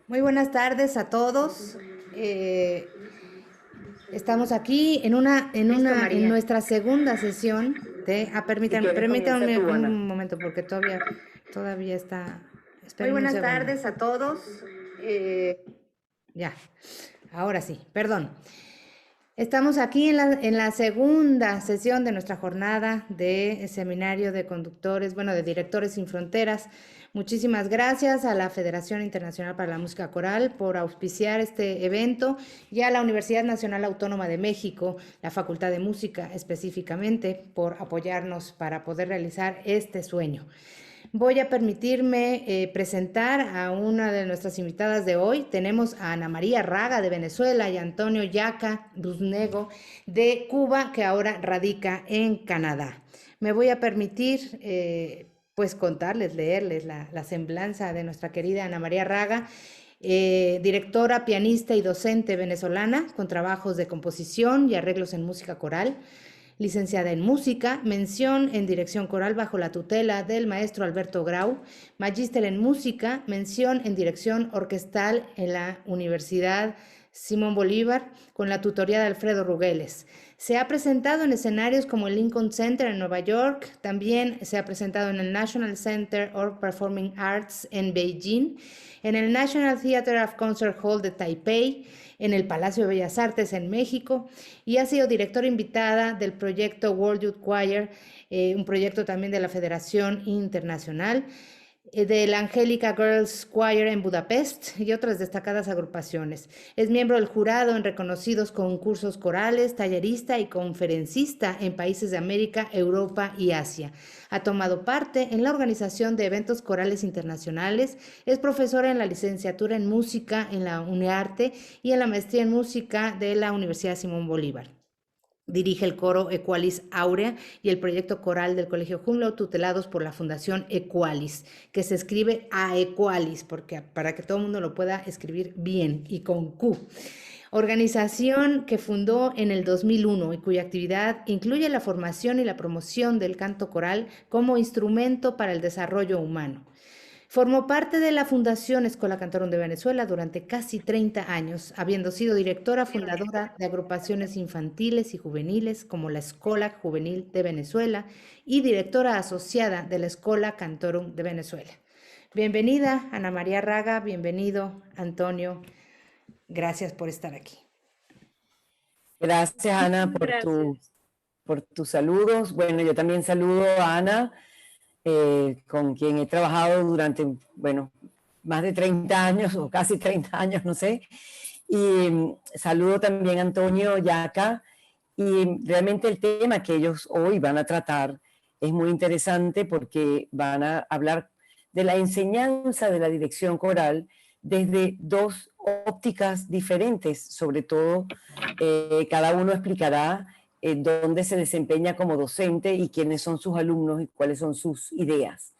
Muy buenas tardes a todos. Eh, Estamos aquí Listo, en María. nuestra segunda sesión de... Si quieres, comienza Permítanme tú, Ana. un momento porque todavía está... Muy Esperen un buenas segundo. tardes a todos. Ya, ahora sí, perdón. Estamos aquí en la segunda sesión de nuestra jornada de seminario de conductores, bueno, de Directores Sin Fronteras. Muchísimas gracias a la Federación Internacional para la Música Coral por auspiciar este evento y a la Universidad Nacional Autónoma de México, la Facultad de Música específicamente, por apoyarnos para poder realizar este sueño. Voy a permitirme presentar a una de nuestras invitadas de hoy. Tenemos a Ana María Raga de Venezuela y Antonio Yaca Brusnego de Cuba, que ahora radica en Canadá. Me voy a permitir pues contarles, leerles la semblanza de nuestra querida Ana María Raga. Directora, pianista y docente venezolana con trabajos de composición y arreglos en música coral, licenciada en música, mención en dirección coral bajo la tutela del maestro Alberto Grau, magíster en música, mención en dirección orquestal en la Universidad Simón Bolívar con la tutoría de Alfredo Rugeles. Se ha presentado en escenarios como el Lincoln Center en Nueva York, también se ha presentado en el National Center of Performing Arts en Beijing, en el National Theatre of Concert Hall de Taipei, en el Palacio de Bellas Artes en México, y ha sido directora invitada del proyecto World Youth Choir, un proyecto también de la Federación Internacional, del Angelica Girls Choir en Budapest y otras destacadas agrupaciones. Es miembro del jurado en reconocidos concursos corales, tallerista y conferencista en países de América, Europa y Asia. Ha tomado parte en la organización de eventos corales internacionales, es profesora en la licenciatura en música en la UNEARTE y en la maestría en música de la Universidad Simón Bolívar. Dirige el coro Equalis Aurea y el proyecto coral del Colegio Humboldt, tutelados por la Fundación Equalis, que se escribe a Equalis, porque para que todo el mundo lo pueda escribir bien y con Q. Organización que fundó en el 2001 y cuya actividad incluye la formación y la promoción del canto coral como instrumento para el desarrollo humano. Formó parte de la Fundación Escola Cantorum de Venezuela durante casi 30 años, habiendo sido directora fundadora de agrupaciones infantiles y juveniles como la Escola Juvenil de Venezuela y directora asociada de la Escola Cantorum de Venezuela. Bienvenida, Ana María Raga, bienvenido, Antonio. Gracias por estar aquí. Gracias, Ana, Gracias. por tus saludos. Bueno, yo también saludo a Ana, con quien he trabajado durante, bueno, más de 30 años o casi 30 años, no sé. Y saludo también a Antonio Yaca. Y realmente el tema que ellos hoy van a tratar es muy interesante porque van a hablar de la enseñanza de la dirección coral desde dos ópticas diferentes. Sobre todo, cada uno explicará dónde se desempeña como docente y quiénes son sus alumnos y cuáles son sus ideas.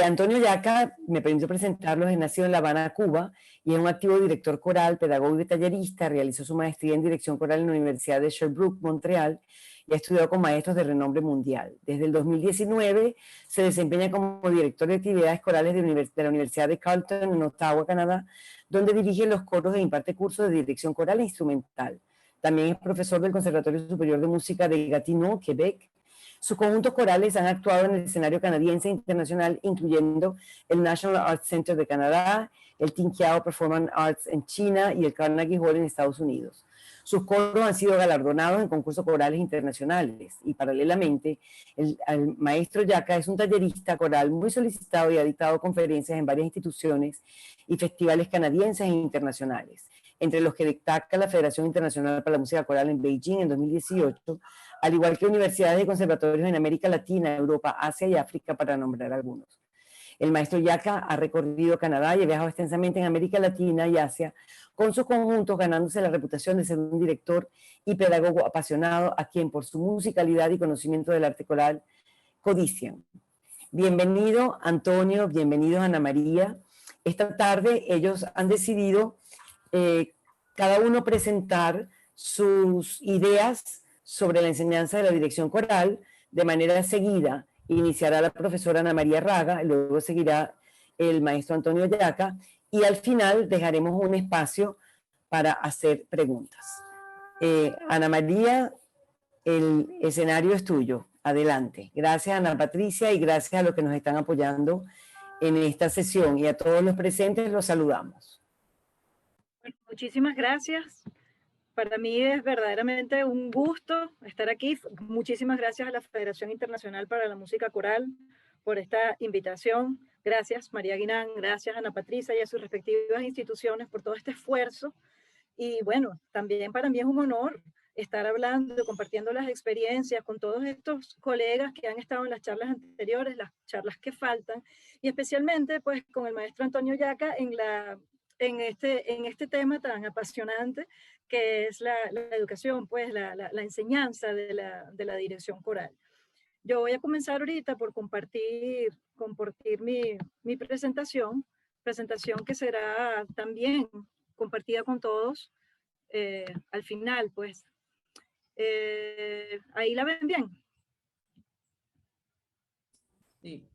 Antonio Yaca, me permito presentarlo, es nacido en La Habana, Cuba, y es un activo director coral, pedagogo y tallerista. Realizó su maestría en dirección coral en la Universidad de Sherbrooke, Montreal, y ha estudiado con maestros de renombre mundial. Desde el 2019 se desempeña como director de actividades corales de la Universidad de Carleton, en Ottawa, Canadá, donde dirige los coros e imparte cursos de dirección coral e instrumental. También es profesor del Conservatorio Superior de Música de Gatineau, Quebec. Sus conjuntos corales han actuado en el escenario canadiense e internacional, incluyendo el National Arts Center de Canadá, el Tinkiao Performance Arts en China y el Carnegie Hall en Estados Unidos. Sus coros han sido galardonados en concursos corales internacionales y, paralelamente, el maestro Yaca es un tallerista coral muy solicitado y ha dictado conferencias en varias instituciones y festivales canadienses e internacionales, entre los que destaca la Federación Internacional para la Música Coral en Beijing en 2018, al igual que universidades y conservatorios en América Latina, Europa, Asia y África, para nombrar algunos. El maestro Yaca ha recorrido Canadá y ha viajado extensamente en América Latina y Asia con sus conjuntos, ganándose la reputación de ser un director y pedagogo apasionado a quien por su musicalidad y conocimiento del arte coral codician. Bienvenido, Antonio, bienvenido, Ana María. Esta tarde ellos han decidido cada uno presentar sus ideas sobre la enseñanza de la dirección coral. De manera seguida iniciará la profesora Ana María Raga, luego seguirá el maestro Antonio Yaca, y al final dejaremos un espacio para hacer preguntas. Ana María, el escenario es tuyo. Adelante. Gracias, Ana Patricia, y gracias a los que nos están apoyando en esta sesión, y a todos los presentes los saludamos. Bueno, muchísimas gracias. Para mí es verdaderamente un gusto estar aquí. Muchísimas gracias a la Federación Internacional para la Música Coral por esta invitación. Gracias, María Guinán, gracias, Ana Patricia, y a sus respectivas instituciones por todo este esfuerzo. Y bueno, también para mí es un honor estar hablando, compartiendo las experiencias con todos estos colegas que han estado en las charlas anteriores, las charlas que faltan, y especialmente pues con el maestro Antonio Yaca en este tema tan apasionante que es la educación, pues la enseñanza de la dirección coral. Yo voy a comenzar ahorita por compartir mi presentación que será también compartida con todos al final, pues. ¿Ahí la ven bien? Sí.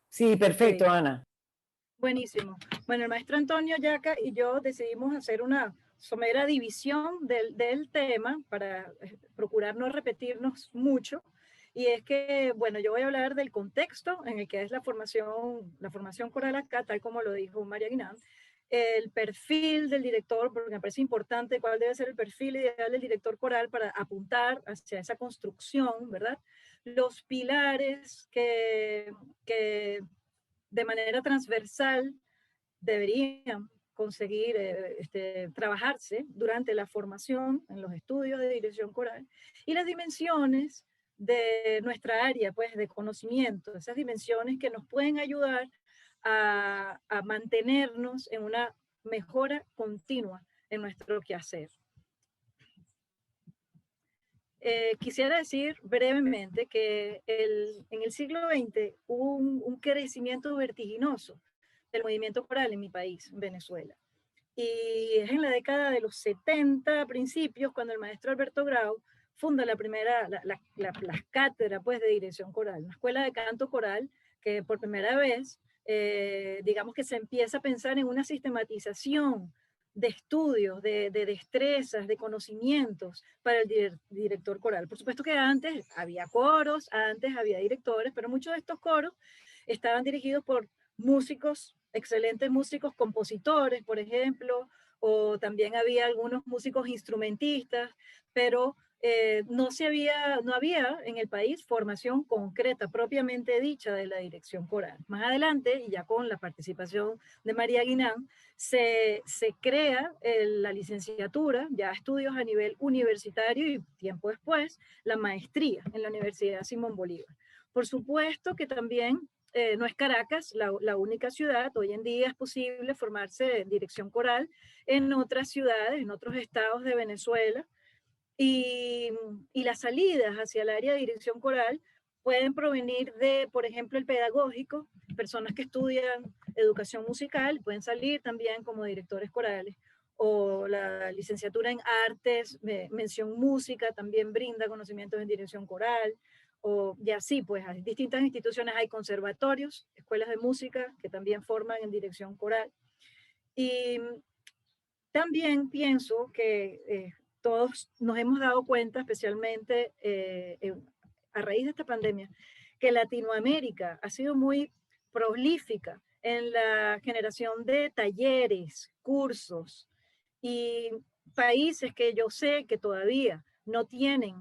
Sí, perfecto, Okay. Ana. Buenísimo. Bueno, el maestro Antonio Yaca y yo decidimos hacer una somera división del tema para procurar no repetirnos mucho. Y es que, bueno, yo voy a hablar del contexto en el que es la formación coral acá, tal como lo dijo María Guinán, el perfil del director, porque me parece importante cuál debe ser el perfil ideal del director coral para apuntar hacia esa construcción, ¿verdad? Los pilares que de manera transversal deberían conseguir trabajarse durante la formación en los estudios de dirección coral, y las dimensiones de nuestra área pues, de conocimiento, esas dimensiones que nos pueden ayudar a mantenernos en una mejora continua en nuestro quehacer. Quisiera decir brevemente que en el siglo XX hubo un crecimiento vertiginoso del movimiento coral en mi país, Venezuela. Y es en la década de los 70 principios cuando el maestro Alberto Grau funda las cátedras pues, de dirección coral, una escuela de canto coral que por primera vez, digamos que se empieza a pensar en una sistematización de estudios, de destrezas, de conocimientos para el director coral. Por supuesto que antes había coros, antes había directores, pero muchos de estos coros estaban dirigidos por músicos, excelentes músicos, compositores, por ejemplo, o también había algunos músicos instrumentistas, pero no había en el país formación concreta, propiamente dicha, de la dirección coral. Más adelante, y ya con la participación de María Guinán, se crea la licenciatura, ya estudios a nivel universitario y tiempo después la maestría en la Universidad Simón Bolívar. Por supuesto que también no es Caracas la única ciudad, hoy en día es posible formarse en dirección coral en otras ciudades, en otros estados de Venezuela, y las salidas hacia el área de dirección coral pueden provenir de, por ejemplo, el pedagógico, personas que estudian educación musical, pueden salir también como directores corales, o la licenciatura en artes, mención música, también brinda conocimientos en dirección coral, y así, pues, hay distintas instituciones, hay conservatorios, escuelas de música que también forman en dirección coral. Y también pienso que todos nos hemos dado cuenta, especialmente a raíz de esta pandemia, que Latinoamérica ha sido muy prolífica en la generación de talleres, cursos, y países que yo sé que todavía no tienen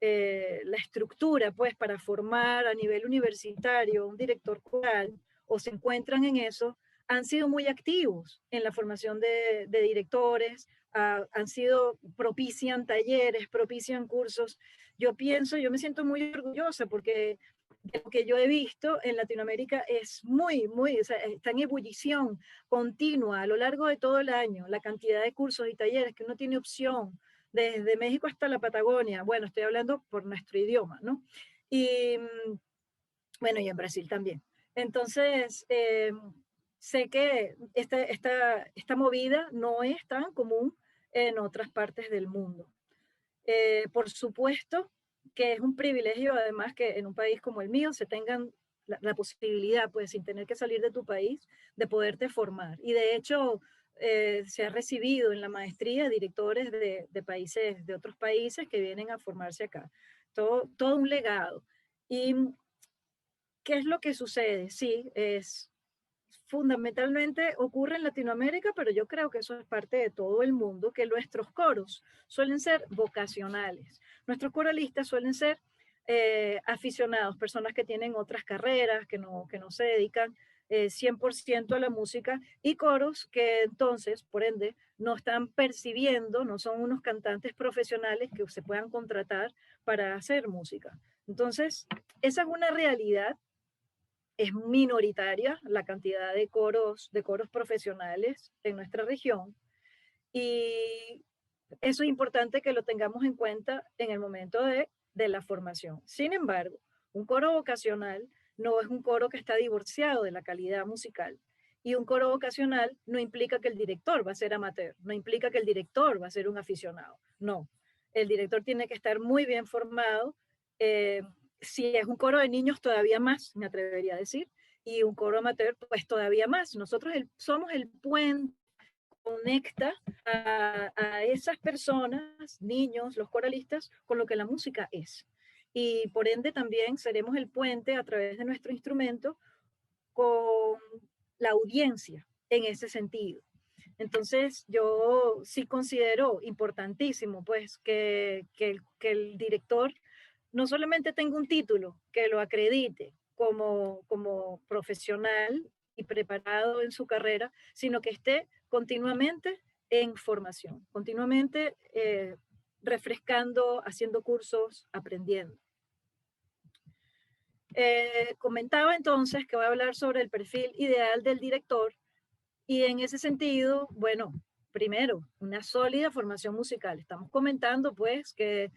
la estructura pues para formar a nivel universitario un director coral o se encuentran en eso, han sido muy activos en la formación de directores, propician talleres, propician cursos. Yo me siento muy orgullosa porque lo que yo he visto en Latinoamérica es o sea, está en ebullición continua a lo largo de todo el año, la cantidad de cursos y talleres que uno tiene opción, desde México hasta la Patagonia. Bueno, estoy hablando por nuestro idioma, ¿no? Y bueno, y en Brasil también. Entonces, sé que esta movida no es tan común en otras partes del mundo. Por supuesto que es un privilegio, además, que en un país como el mío se tengan la posibilidad, pues sin tener que salir de tu país, de poderte formar. Y de hecho, se ha recibido en la maestría directores de países, de otros países que vienen a formarse acá. Todo un legado. ¿Y qué es lo que sucede? Sí, es fundamentalmente ocurre en Latinoamérica, pero yo creo que eso es parte de todo el mundo, que nuestros coros suelen ser vocacionales. Nuestros coralistas suelen ser aficionados, personas que tienen otras carreras, que no se dedican 100% a la música, y coros que entonces, por ende, no están percibiendo, no son unos cantantes profesionales que se puedan contratar para hacer música. Entonces, esa es una realidad. Es minoritaria la cantidad de coros profesionales en nuestra región, y eso es importante que lo tengamos en cuenta en el momento de la formación. Sin embargo, un coro vocacional no es un coro que está divorciado de la calidad musical. Y un coro vocacional no implica que el director va a ser amateur, no implica que el director va a ser un aficionado. No, el director tiene que estar muy bien formado. eh, si es un coro de niños, todavía más, me atrevería a decir, y un coro amateur, pues todavía más. Nosotros somos el puente conecta a esas personas, niños, los coralistas, con lo que la música es. Y por ende también seremos el puente a través de nuestro instrumento con la audiencia en ese sentido. Entonces yo sí considero importantísimo pues que el director no solamente tenga un título que lo acredite como profesional y preparado en su carrera, sino que esté continuamente en formación, continuamente refrescando, haciendo cursos, aprendiendo. Comentaba entonces que voy a hablar sobre el perfil ideal del director, y en ese sentido, bueno, primero, una sólida formación musical. Estamos comentando pues que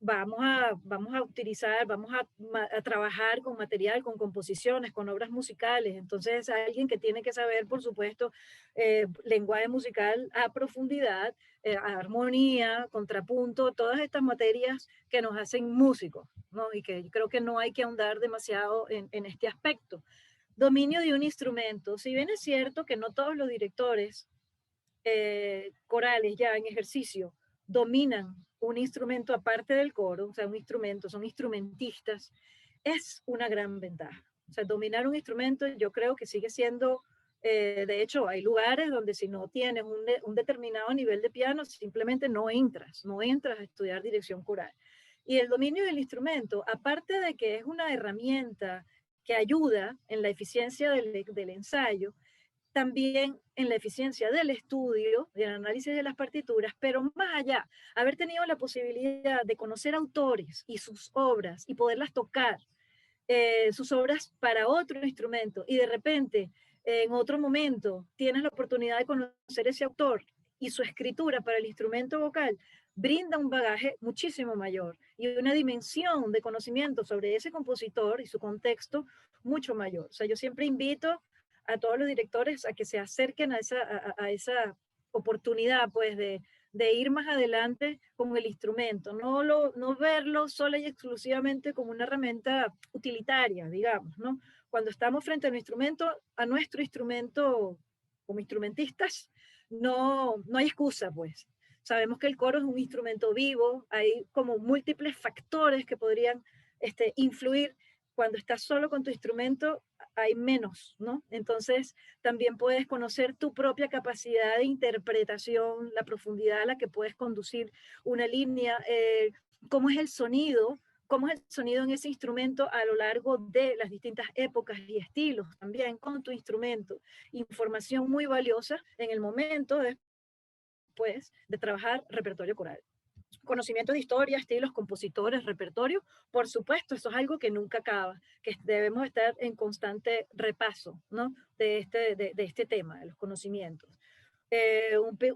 vamos a utilizar, a trabajar con material, con composiciones, con obras musicales. Entonces, alguien que tiene que saber, por supuesto, lenguaje musical a profundidad, armonía, contrapunto, todas estas materias que nos hacen músicos, ¿no? Y que yo creo que no hay que ahondar demasiado en este aspecto. Dominio de un instrumento. Si bien es cierto que no todos los directores corales ya en ejercicio dominan un instrumento aparte del coro, o sea, un instrumento, son instrumentistas, es una gran ventaja. O sea, dominar un instrumento yo creo que sigue siendo, de hecho, hay lugares donde si no tienes un determinado nivel de piano, simplemente no entras a estudiar dirección coral. Y el dominio del instrumento, aparte de que es una herramienta que ayuda en la eficiencia del ensayo, también en la eficiencia del estudio, del análisis de las partituras, pero más allá, haber tenido la posibilidad de conocer autores y sus obras y poderlas tocar, sus obras para otro instrumento, y de repente en otro momento tienes la oportunidad de conocer ese autor y su escritura para el instrumento vocal, brinda un bagaje muchísimo mayor y una dimensión de conocimiento sobre ese compositor y su contexto mucho mayor. O sea, yo siempre invito a todos los directores a que se acerquen a esa oportunidad, pues, de ir más adelante con el instrumento, no verlo sola y exclusivamente como una herramienta utilitaria, digamos, ¿no? Cuando estamos frente a nuestro instrumento como instrumentistas, no hay excusa, pues. Sabemos que el coro es un instrumento vivo, hay como múltiples factores que podrían influir. Cuando estás solo con tu instrumento, hay menos, ¿no? Entonces, también puedes conocer tu propia capacidad de interpretación, la profundidad a la que puedes conducir una línea, cómo es el sonido en ese instrumento a lo largo de las distintas épocas y estilos, también con tu instrumento. Información muy valiosa en el momento después de trabajar repertorio coral. Conocimiento de historia, estilos, compositores, repertorio, por supuesto, eso es algo que nunca acaba, que debemos estar en constante repaso, ¿no? De este tema, de los conocimientos.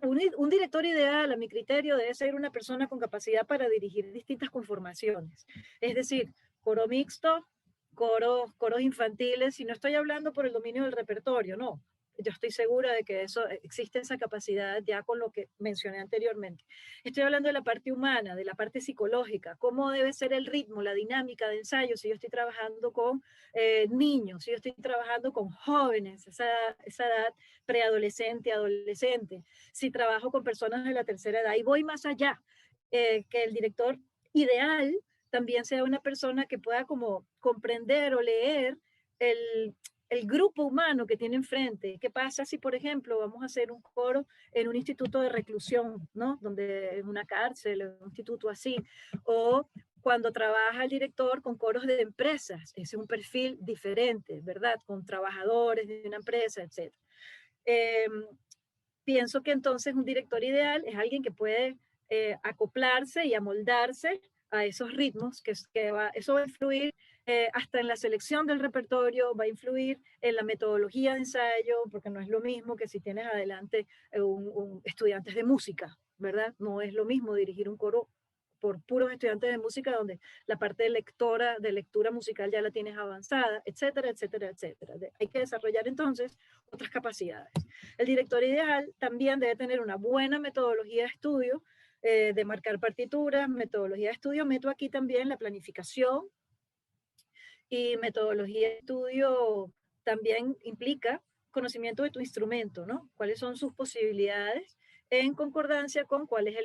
Un director ideal, a mi criterio, debe ser una persona con capacidad para dirigir distintas conformaciones, es decir, coro mixto, coros infantiles, y no estoy hablando por el dominio del repertorio, no, yo estoy segura de que eso existe esa capacidad ya con lo que mencioné anteriormente. Estoy hablando de la parte humana, de la parte psicológica, cómo debe ser el ritmo, la dinámica de ensayo si yo estoy trabajando con niños, si yo estoy trabajando con jóvenes, esa edad preadolescente, adolescente, si trabajo con personas de la tercera edad y voy más allá, que el director ideal también sea una persona que pueda como comprender o leer el, el grupo humano que tiene enfrente. ¿Qué pasa si, por ejemplo, vamos a hacer un coro en un instituto de reclusión, ¿no? Donde en una cárcel, en un instituto así, o cuando trabaja el director con coros de empresas, ese es un perfil diferente, ¿verdad? Con trabajadores de una empresa, etc. Eh, Pienso que entonces un director ideal es alguien que puede acoplarse y amoldarse a esos ritmos, eso va a influir hasta en la selección del repertorio, va a influir en la metodología de ensayo, porque no es lo mismo que si tienes adelante estudiantes de música, ¿verdad? No es lo mismo dirigir un coro por puros estudiantes de música, donde la parte de lectura musical ya la tienes avanzada, etcétera, etcétera, etcétera. Hay que desarrollar entonces otras capacidades. El director ideal también debe tener una buena metodología de estudio, de marcar partituras, metodología de estudio. Meto aquí también la planificación, y metodología de estudio también implica conocimiento de tu instrumento, ¿no? ¿Cuáles son sus posibilidades en concordancia con cuál es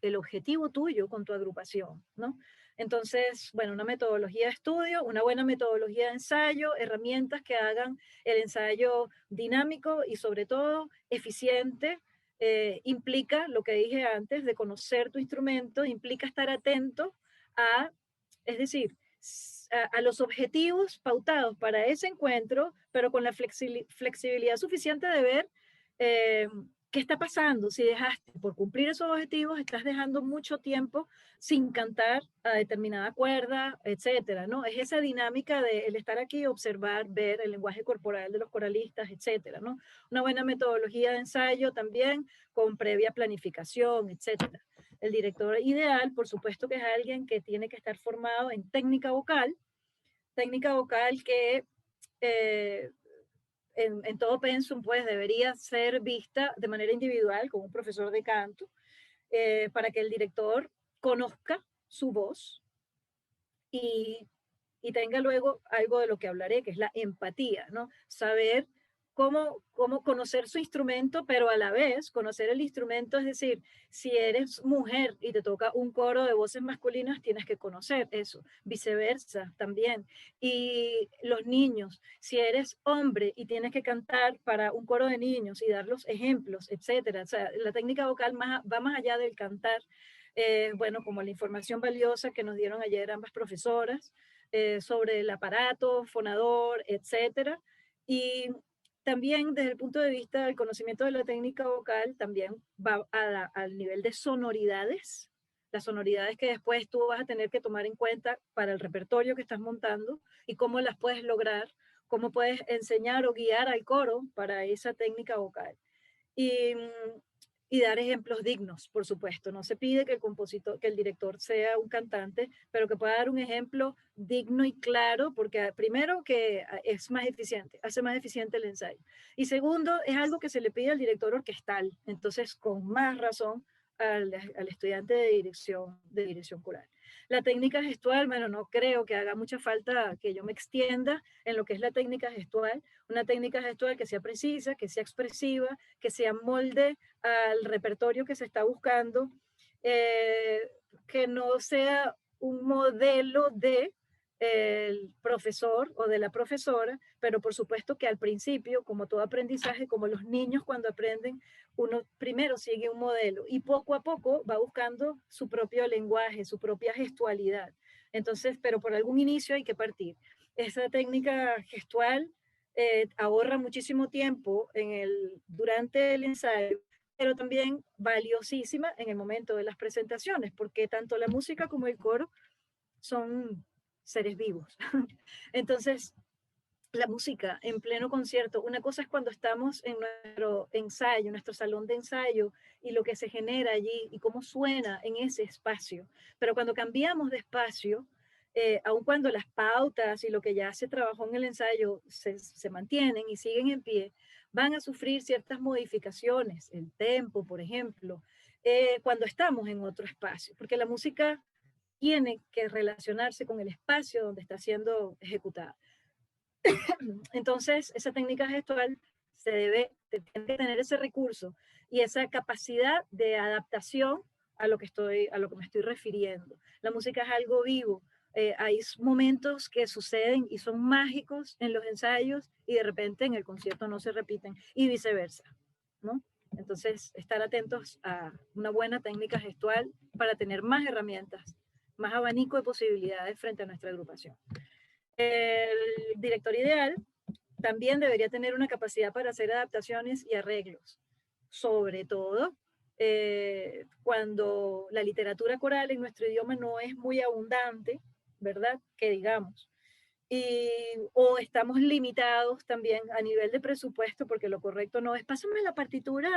el objetivo tuyo con tu agrupación, ¿no? Entonces, bueno, una metodología de estudio, una buena metodología de ensayo, herramientas que hagan el ensayo dinámico y sobre todo eficiente. Implica lo que dije antes de conocer tu instrumento, implica estar atento a, es decir, a los objetivos pautados para ese encuentro, pero con la flexibilidad suficiente de ver eh, qué está pasando. Si dejaste por cumplir esos objetivos, estás dejando mucho tiempo sin cantar a determinada cuerda, etcétera, ¿no? Es esa dinámica de el estar aquí, observar, ver el lenguaje corporal de los coralistas, etcétera, ¿no? Una buena metodología de ensayo también con previa planificación, etcétera. El director ideal, por supuesto, que es alguien que tiene que estar formado en técnica vocal que eh, en todo pensum pues debería ser vista de manera individual con un profesor de canto, para que el director conozca su voz y, y tenga luego algo de lo que hablaré, que es la empatía, ¿no? Saber cómo conocer su instrumento, pero a la vez conocer el instrumento, es decir, si eres mujer y te toca un coro de voces masculinas, tienes que conocer eso, viceversa también. Y los niños, si eres hombre y tienes que cantar para un coro de niños y dar los ejemplos, etcétera. O sea, la técnica vocal va más allá del cantar. Bueno, como la información valiosa que nos dieron ayer ambas profesoras sobre el aparato, fonador, etcétera. Y también desde el punto de vista del conocimiento de la técnica vocal, también va al nivel de sonoridades, las sonoridades que después tú vas a tener que tomar en cuenta para el repertorio que estás montando y cómo las puedes lograr, cómo puedes enseñar o guiar al coro para esa técnica vocal. Y, y dar ejemplos dignos, por supuesto. No se pide que el compositor, que el director sea un cantante, pero que pueda dar un ejemplo digno y claro, porque primero que es más eficiente, hace más eficiente el ensayo. Y segundo, es algo que se le pide al director orquestal, entonces con más razón al estudiante de dirección coral. La técnica gestual, bueno, no creo que haga mucha falta que yo me extienda en lo que es la técnica gestual, una técnica gestual que sea precisa, que sea expresiva, que sea molde al repertorio que se está buscando, que no sea un modelo de el profesor o de la profesora, pero por supuesto que al principio, como todo aprendizaje, como los niños cuando aprenden, uno primero sigue un modelo y poco a poco va buscando su propio lenguaje, su propia gestualidad. Entonces, pero por algún inicio hay que partir. Esa técnica gestual ahorra muchísimo tiempo durante el ensayo, pero también valiosísima en el momento de las presentaciones, porque tanto la música como el coro son seres vivos. Entonces, la música en pleno concierto, una cosa es cuando estamos en nuestro ensayo, nuestro salón de ensayo, y lo que se genera allí y cómo suena en ese espacio, pero cuando cambiamos de espacio, aun cuando las pautas y lo que ya se trabajó en el ensayo se mantienen y siguen en pie, van a sufrir ciertas modificaciones, el tempo, por ejemplo, cuando estamos en otro espacio, porque la música tiene que relacionarse con el espacio donde está siendo ejecutada. Entonces, esa técnica gestual tiene que tener ese recurso y esa capacidad de adaptación a lo que me estoy refiriendo. La música es algo vivo. Hay momentos que suceden y son mágicos en los ensayos y de repente en el concierto no se repiten y viceversa, ¿no? Entonces, estar atentos a una buena técnica gestual para tener más herramientas, más abanico de posibilidades frente a nuestra agrupación. El director ideal también debería tener una capacidad para hacer adaptaciones y arreglos, sobre todo cuando la literatura coral en nuestro idioma no es muy abundante, ¿verdad? Que digamos. O estamos limitados también a nivel de presupuesto, porque lo correcto no es, pásame la partitura,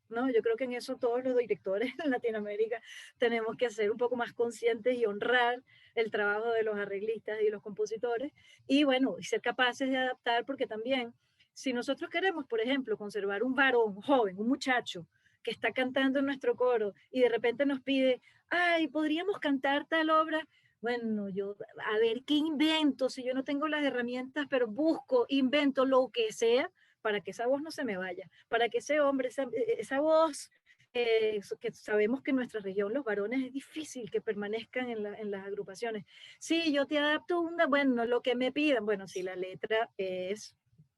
no, yo creo que en eso todos los directores en Latinoamérica tenemos que ser un poco más conscientes y honrar el trabajo de los arreglistas y los compositores, y bueno, y ser capaces de adaptar, porque también, si nosotros queremos, por ejemplo, conservar un varón joven, un muchacho, que está cantando en nuestro coro, y de repente nos pide, ay, ¿podríamos cantar tal obra? Bueno, yo, a ver, ¿qué invento? Si yo no tengo las herramientas, pero busco, invento lo que sea para que esa voz no se me vaya, para que ese hombre, esa voz, que sabemos que en nuestra región los varones es difícil que permanezcan en las agrupaciones. Sí, yo te adapto una, bueno, lo que me pidan, bueno, si la letra es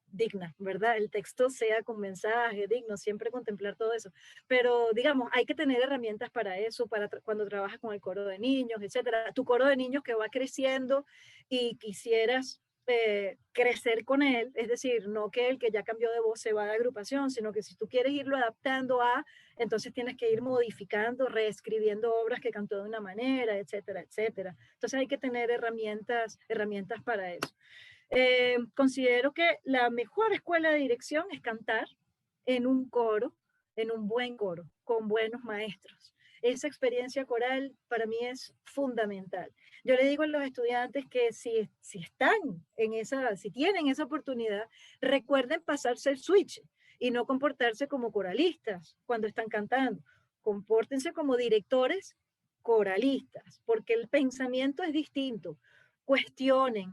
digna, ¿verdad? El texto sea con mensaje digno, siempre contemplar todo eso. Pero, digamos, hay que tener herramientas para eso, para cuando trabajas con el coro de niños, etcétera. Tu coro de niños que va creciendo y quisieras crecer con él, es decir, no que el que ya cambió de voz se va de agrupación, sino que si tú quieres irlo adaptando entonces tienes que ir modificando, reescribiendo obras que cantó de una manera, etcétera, etcétera. Entonces hay que tener herramientas para eso. Considero que la mejor escuela de dirección es cantar en un coro, en un buen coro, con buenos maestros. Esa experiencia coral para mí es fundamental. Yo le digo a los estudiantes que si si tienen esa oportunidad, recuerden pasarse el switch y no comportarse como coralistas cuando están cantando. Compórtense como directores coralistas, porque el pensamiento es distinto. Cuestionen,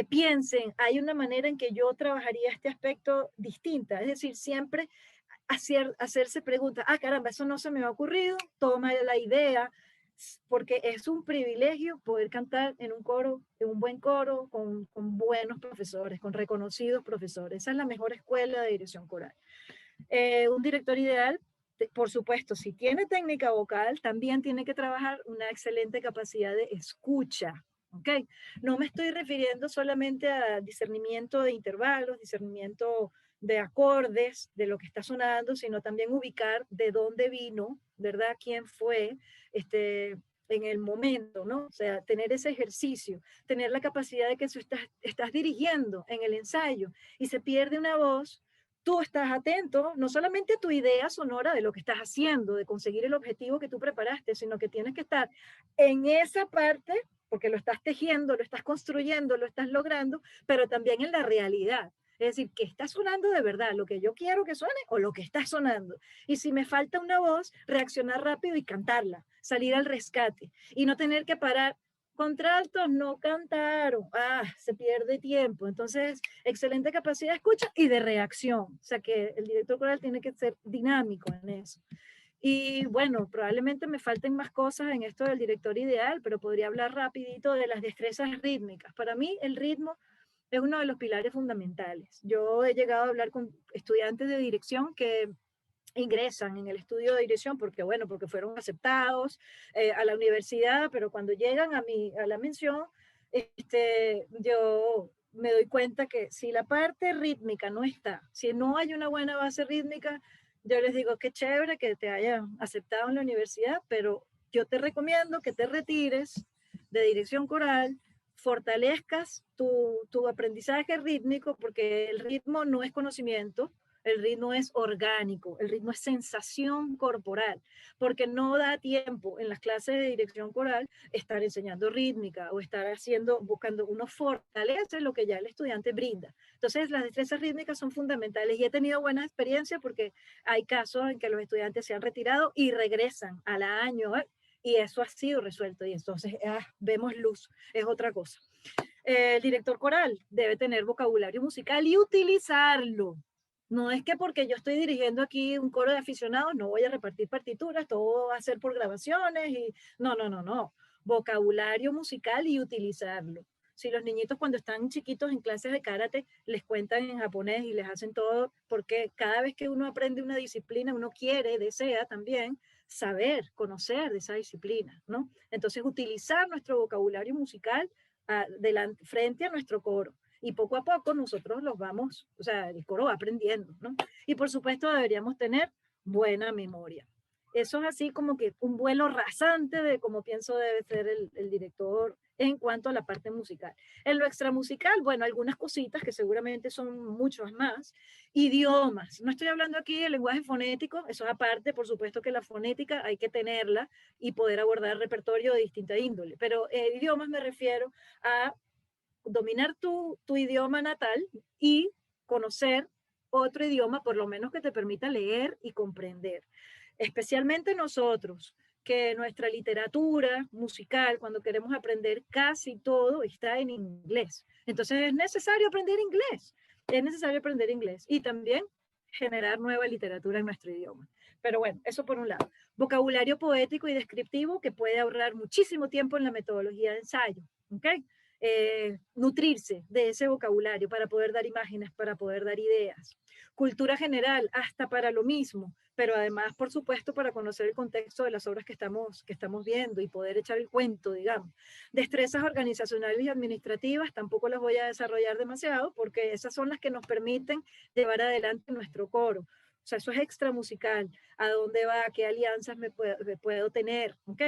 piensen, hay una manera en que yo trabajaría este aspecto distinta, es decir, siempre hacerse preguntas, caramba, eso no se me ha ocurrido, toma la idea, porque es un privilegio poder cantar en un coro, en un buen coro, con buenos profesores, con reconocidos profesores. Esa es la mejor escuela de dirección coral. Un director ideal, por supuesto, si tiene técnica vocal, también tiene que trabajar una excelente capacidad de escucha. ¿Okay? No me estoy refiriendo solamente a discernimiento de intervalos, discernimiento de acordes, de lo que está sonando, sino también ubicar de dónde vino, ¿verdad? ¿Quién fue en el momento, ¿no? O sea, tener ese ejercicio, tener la capacidad de que si estás dirigiendo en el ensayo y se pierde una voz, tú estás atento no solamente a tu idea sonora de lo que estás haciendo, de conseguir el objetivo que tú preparaste, sino que tienes que estar en esa parte, porque lo estás tejiendo, lo estás construyendo, lo estás logrando, pero también en la realidad. Es decir, ¿qué está sonando de verdad? ¿Lo que yo quiero que suene o lo que está sonando? Y si me falta una voz, reaccionar rápido y cantarla, salir al rescate y no tener que parar. Contraltos no cantaron, se pierde tiempo. Entonces, excelente capacidad de escucha y de reacción. O sea que el director coral tiene que ser dinámico en eso. Y bueno, probablemente me falten más cosas en esto del director ideal, pero podría hablar rapidito de las destrezas rítmicas. Para mí el ritmo es uno de los pilares fundamentales. Yo he llegado a hablar con estudiantes de dirección que ingresan en el estudio de dirección porque fueron aceptados a la universidad, pero cuando llegan a la mención, yo me doy cuenta que si la parte rítmica no está, si no hay una buena base rítmica, yo les digo qué chévere que te hayan aceptado en la universidad, pero yo te recomiendo que te retires de dirección coral, fortalezcas tu aprendizaje rítmico, porque el ritmo no es conocimiento, el ritmo es orgánico, el ritmo es sensación corporal, porque no da tiempo en las clases de dirección coral estar enseñando rítmica o estar buscando, uno fortalece lo que ya el estudiante brinda. Entonces las destrezas rítmicas son fundamentales y he tenido buenas experiencias porque hay casos en que los estudiantes se han retirado y regresan al año, y eso ha sido resuelto y entonces vemos luz, es otra cosa. El director coral debe tener vocabulario musical y utilizarlo. No es que porque yo estoy dirigiendo aquí un coro de aficionados no voy a repartir partituras, todo va a ser por grabaciones y no, no, no, no. Vocabulario musical y utilizarlo. Si los niñitos cuando están chiquitos en clases de karate les cuentan en japonés y les hacen todo, porque cada vez que uno aprende una disciplina, uno quiere, desea también saber, conocer de esa disciplina, ¿no? Entonces utilizar nuestro vocabulario musical frente a nuestro coro. Y poco a poco nosotros los vamos, o sea, el coro va aprendiendo, ¿no? Y por supuesto deberíamos tener buena memoria. Eso es así como que un vuelo rasante de cómo pienso debe ser el director en cuanto a la parte musical. En lo extramusical, bueno, algunas cositas que seguramente son muchos más. Idiomas. No estoy hablando aquí del lenguaje fonético, eso es aparte, por supuesto que la fonética hay que tenerla y poder abordar repertorio de distinta índole. Pero idiomas me refiero a dominar tu idioma natal y conocer otro idioma, por lo menos que te permita leer y comprender. Especialmente nosotros, que nuestra literatura musical, cuando queremos aprender casi todo, está en inglés. Entonces es necesario aprender inglés. Es necesario aprender inglés y también generar nueva literatura en nuestro idioma. Pero bueno, eso por un lado. Vocabulario poético y descriptivo que puede ahorrar muchísimo tiempo en la metodología de ensayo. ¿Ok? Nutrirse de ese vocabulario para poder dar imágenes, para poder dar ideas. Cultura general, hasta para lo mismo, pero además, por supuesto, para conocer el contexto de las obras que estamos viendo y poder echar el cuento, digamos. Destrezas organizacionales y administrativas, tampoco las voy a desarrollar demasiado, porque esas son las que nos permiten llevar adelante nuestro coro. O sea, eso es extra musical. ¿A dónde va? ¿Qué alianzas me puedo tener? ¿Ok?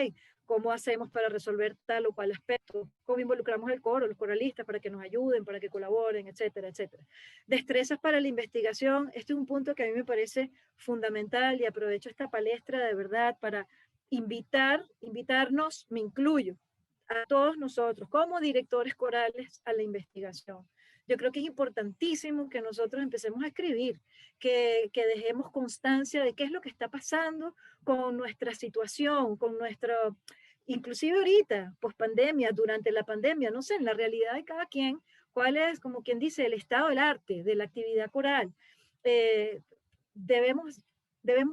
¿Cómo hacemos para resolver tal o cual aspecto? ¿Cómo involucramos el coro, los coralistas para que nos ayuden, para que colaboren, etcétera, etcétera? Destrezas para la investigación. Este es un punto que a mí me parece fundamental y aprovecho esta palestra de verdad para invitarnos, me incluyo, a todos nosotros como directores corales a la investigación. Yo creo que es importantísimo que nosotros empecemos a escribir, que dejemos constancia de qué es lo que está pasando con nuestra situación, con nuestro, inclusive ahorita, post pandemia, durante la pandemia, no sé, en la realidad de cada quien, cuál es, como quien dice, el estado del arte, de la actividad coral. Debemos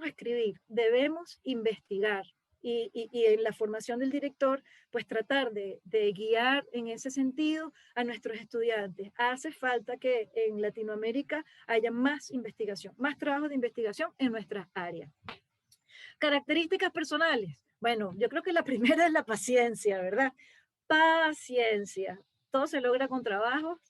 escribir, debemos investigar. Y en la formación del director, pues tratar de guiar en ese sentido a nuestros estudiantes. Hace falta que en Latinoamérica haya más investigación, más trabajo de investigación en nuestras áreas. Características personales. Bueno, yo creo que la primera es la paciencia, ¿verdad? Paciencia. Todo se logra con trabajo.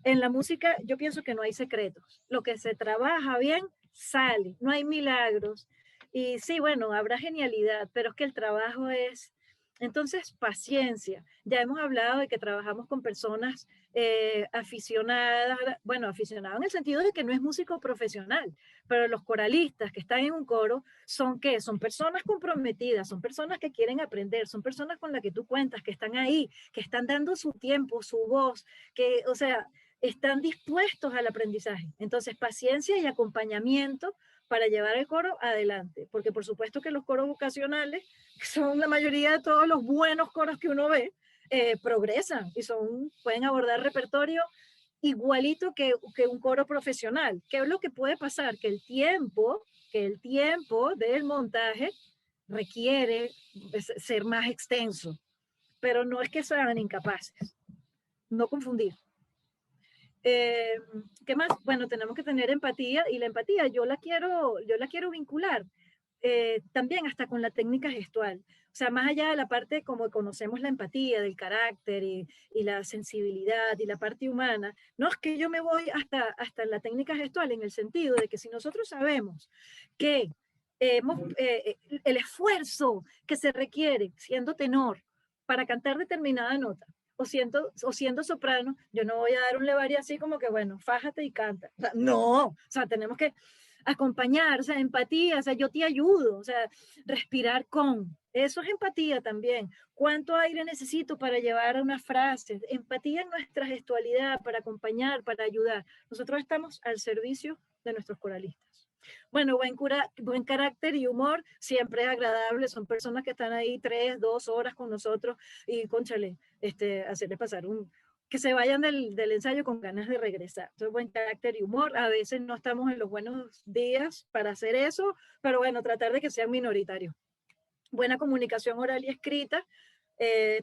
En la música yo pienso que no hay secretos. Lo que se trabaja bien sale, no hay milagros. Y sí, bueno, habrá genialidad, pero es que el trabajo es... Entonces, paciencia. Ya hemos hablado de que trabajamos con personas aficionadas, bueno, aficionadas en el sentido de que no es músico profesional, pero los coralistas que están en un coro son ¿qué? Son personas comprometidas, son personas que quieren aprender, son personas con las que tú cuentas, que están ahí, que están dando su tiempo, su voz, que, o sea, están dispuestos al aprendizaje. Entonces, paciencia y acompañamiento para llevar el coro adelante, porque por supuesto que los coros vocacionales, que son la mayoría de todos los buenos coros que uno ve, progresan y pueden abordar repertorio igualito que un coro profesional. ¿Qué es lo que puede pasar? Que el tiempo del montaje requiere ser más extenso, pero no es que sean incapaces, no confundir. ¿Qué más? Bueno, tenemos que tener empatía y la empatía yo la quiero vincular también hasta con la técnica gestual. O sea, más allá de la parte como conocemos la empatía, del carácter y la sensibilidad y la parte humana, no es que yo me voy hasta la técnica gestual en el sentido de que si nosotros sabemos que el esfuerzo que se requiere siendo tenor para cantar determinada nota, o siendo soprano, yo no voy a dar un levarí así como que, bueno, fájate y canta. O sea, no, o sea, tenemos que acompañar, o sea, empatía, o sea, yo te ayudo, o sea, respirar con. Eso es empatía también. ¿Cuánto aire necesito para llevar una frase? Empatía en nuestra gestualidad, para acompañar, para ayudar. Nosotros estamos al servicio de nuestros coralistas. Bueno, buen carácter y humor siempre es agradable. Son personas que están ahí 3, 2 horas con nosotros y, cónchale, hacerles pasar que se vayan del ensayo con ganas de regresar. Entonces, buen carácter y humor. A veces no estamos en los buenos días para hacer eso, pero bueno, tratar de que sean minoritarios. Buena comunicación oral y escrita.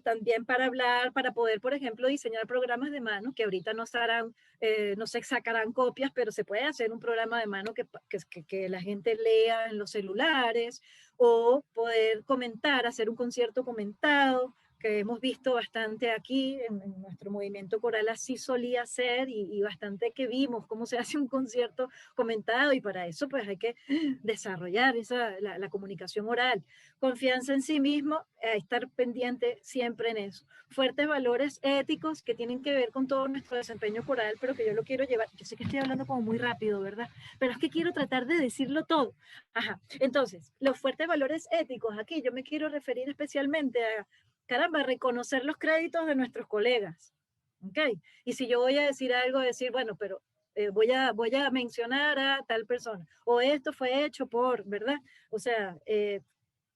También para hablar, para poder, por ejemplo, diseñar programas de mano, que ahorita no se sacarán copias, pero se puede hacer un programa de mano que la gente lea en los celulares, o poder comentar, hacer un concierto comentado, que hemos visto bastante aquí en nuestro movimiento coral, así solía ser, y bastante que vimos cómo se hace un concierto comentado, y para eso pues hay que desarrollar la comunicación oral. Confianza en sí mismo, estar pendiente siempre en eso. Fuertes valores éticos que tienen que ver con todo nuestro desempeño coral, pero que yo lo quiero llevar. Yo sé que estoy hablando como muy rápido, ¿verdad? Pero es que quiero tratar de decirlo todo. Ajá. Entonces, los fuertes valores éticos, aquí yo me quiero referir especialmente a, caramba, reconocer los créditos de nuestros colegas. ¿Ok? Y si yo voy a decir algo, decir, bueno, pero voy a mencionar a tal persona, o esto fue hecho por, ¿verdad? O sea,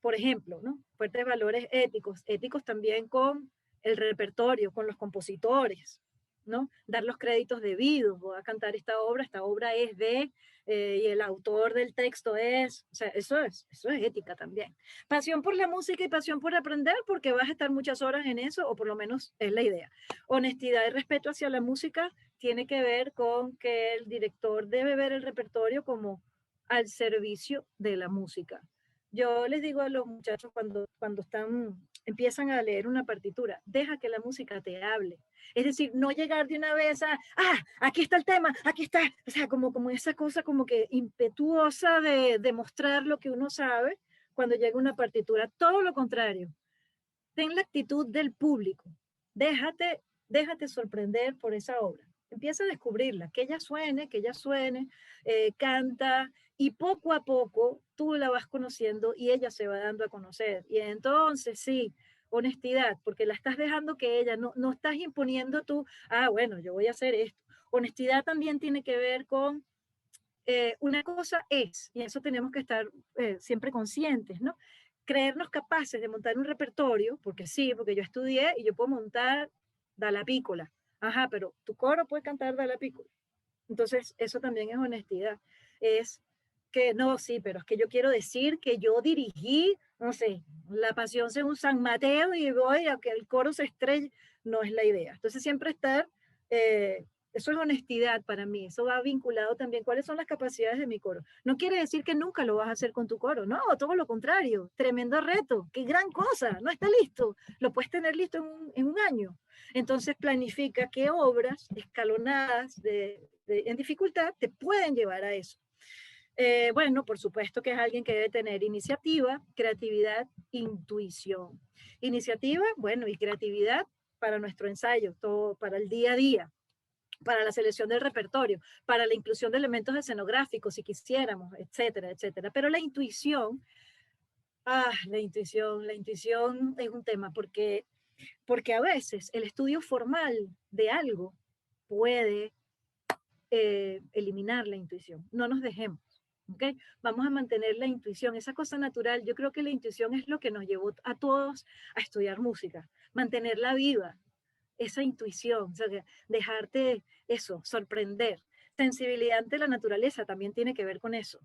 por ejemplo, ¿no? Fuertes valores éticos, éticos también con el repertorio, con los compositores, ¿no? Dar los créditos debidos, voy a cantar esta obra es de, y el autor del texto es, o sea, eso es ética también. Pasión por la música y pasión por aprender, porque vas a estar muchas horas en eso, o por lo menos es la idea. Honestidad y respeto hacia la música tiene que ver con que el director debe ver el repertorio como al servicio de la música. Yo les digo a los muchachos cuando empiezan a leer una partitura, deja que la música te hable. Es decir, no llegar de una vez aquí está el tema, aquí está, o sea, como esa cosa como que impetuosa de demostrar lo que uno sabe cuando llega una partitura. Todo lo contrario, ten la actitud del público, déjate sorprender por esa obra. Empieza a descubrirla, que ella suene, canta, y poco a poco tú la vas conociendo y ella se va dando a conocer. Y entonces sí, honestidad, porque la estás dejando que ella, no estás imponiendo tú, bueno, yo voy a hacer esto. Honestidad también tiene que ver con una cosa y eso tenemos que estar siempre conscientes, ¿no? Creernos capaces de montar un repertorio, porque sí, porque yo estudié y yo puedo montar Dalla Piccola. Ajá, pero tu coro puede cantar Dalla Piccola. Entonces, eso también es honestidad. Es que no, sí, pero es que yo quiero decir que yo dirigí, no sé, la Pasión según San Mateo y voy a que el coro se estrelle. No es la idea. Entonces, siempre estar, eso es honestidad para mí. Eso va vinculado también. ¿Cuáles son las capacidades de mi coro? No quiere decir que nunca lo vas a hacer con tu coro. No, todo lo contrario. Tremendo reto. Qué gran cosa. No está listo. Lo puedes tener listo en un año. Entonces, planifica qué obras escalonadas en dificultad te pueden llevar a eso. Bueno, por supuesto que es alguien que debe tener iniciativa, creatividad, intuición. Iniciativa, bueno, y creatividad para nuestro ensayo, todo para el día a día, para la selección del repertorio, para la inclusión de elementos escenográficos, si quisiéramos, etcétera, etcétera. Pero la intuición es un tema porque a veces el estudio formal de algo puede eliminar la intuición. No nos dejemos. ¿Okay? Vamos a mantener la intuición, esa cosa natural. Yo creo que la intuición es lo que nos llevó a todos a estudiar música, mantenerla viva, esa intuición, o sea, dejarte eso, sorprender. Sensibilidad ante la naturaleza también tiene que ver con eso.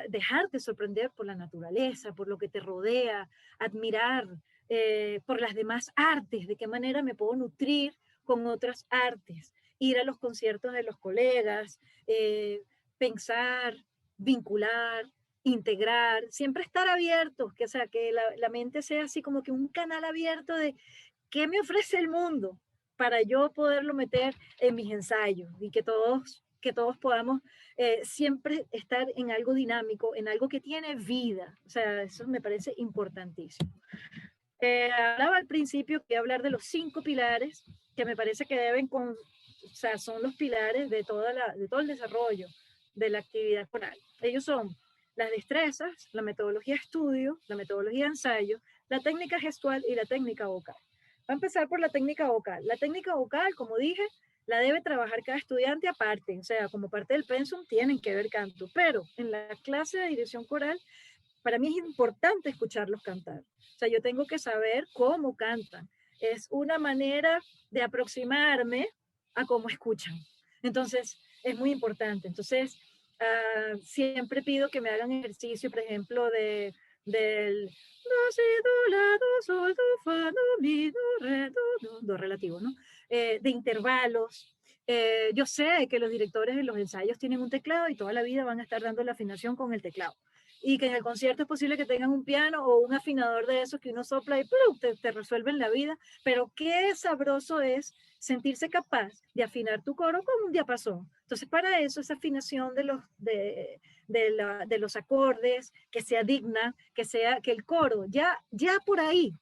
Dejarte sorprender por la naturaleza, por lo que te rodea, admirar por las demás artes, de qué manera me puedo nutrir con otras artes, ir a los conciertos de los colegas, pensar, vincular, integrar, siempre estar abiertos, que, o sea, que la mente sea así como que un canal abierto de qué me ofrece el mundo para yo poderlo meter en mis ensayos y que todos podamos siempre estar en algo dinámico, en algo que tiene vida. O sea, eso me parece importantísimo. Hablaba al principio que hablar de los 5 pilares que me parece que o sea, son los pilares de, de todo el desarrollo de la actividad coral. Ellos son las destrezas, la metodología de estudio, la metodología de ensayo, la técnica gestual y la técnica vocal. Va a empezar por la técnica vocal. La técnica vocal, como dije, la debe trabajar cada estudiante aparte, o sea, como parte del pensum tienen que ver canto, pero en la clase de dirección coral para mí es importante escucharlos cantar. O sea, yo tengo que saber cómo cantan. Es una manera de aproximarme a cómo escuchan. Entonces, es muy importante. Entonces, siempre pido que me hagan ejercicio, por ejemplo, del do, si, do, la, do, sol, do, fa, do, mi, do, re, do relativo, ¿no? De intervalos. Yo sé que los directores de los ensayos tienen un teclado y toda la vida van a estar dando la afinación con el teclado y que en el concierto es posible que tengan un piano o un afinador de esos que uno sopla y ¡plum! Te resuelven la vida, pero qué sabroso es sentirse capaz de afinar tu coro con un diapasón. Entonces, para eso, esa afinación de los acordes, que sea digna, que el coro, ya por ahí,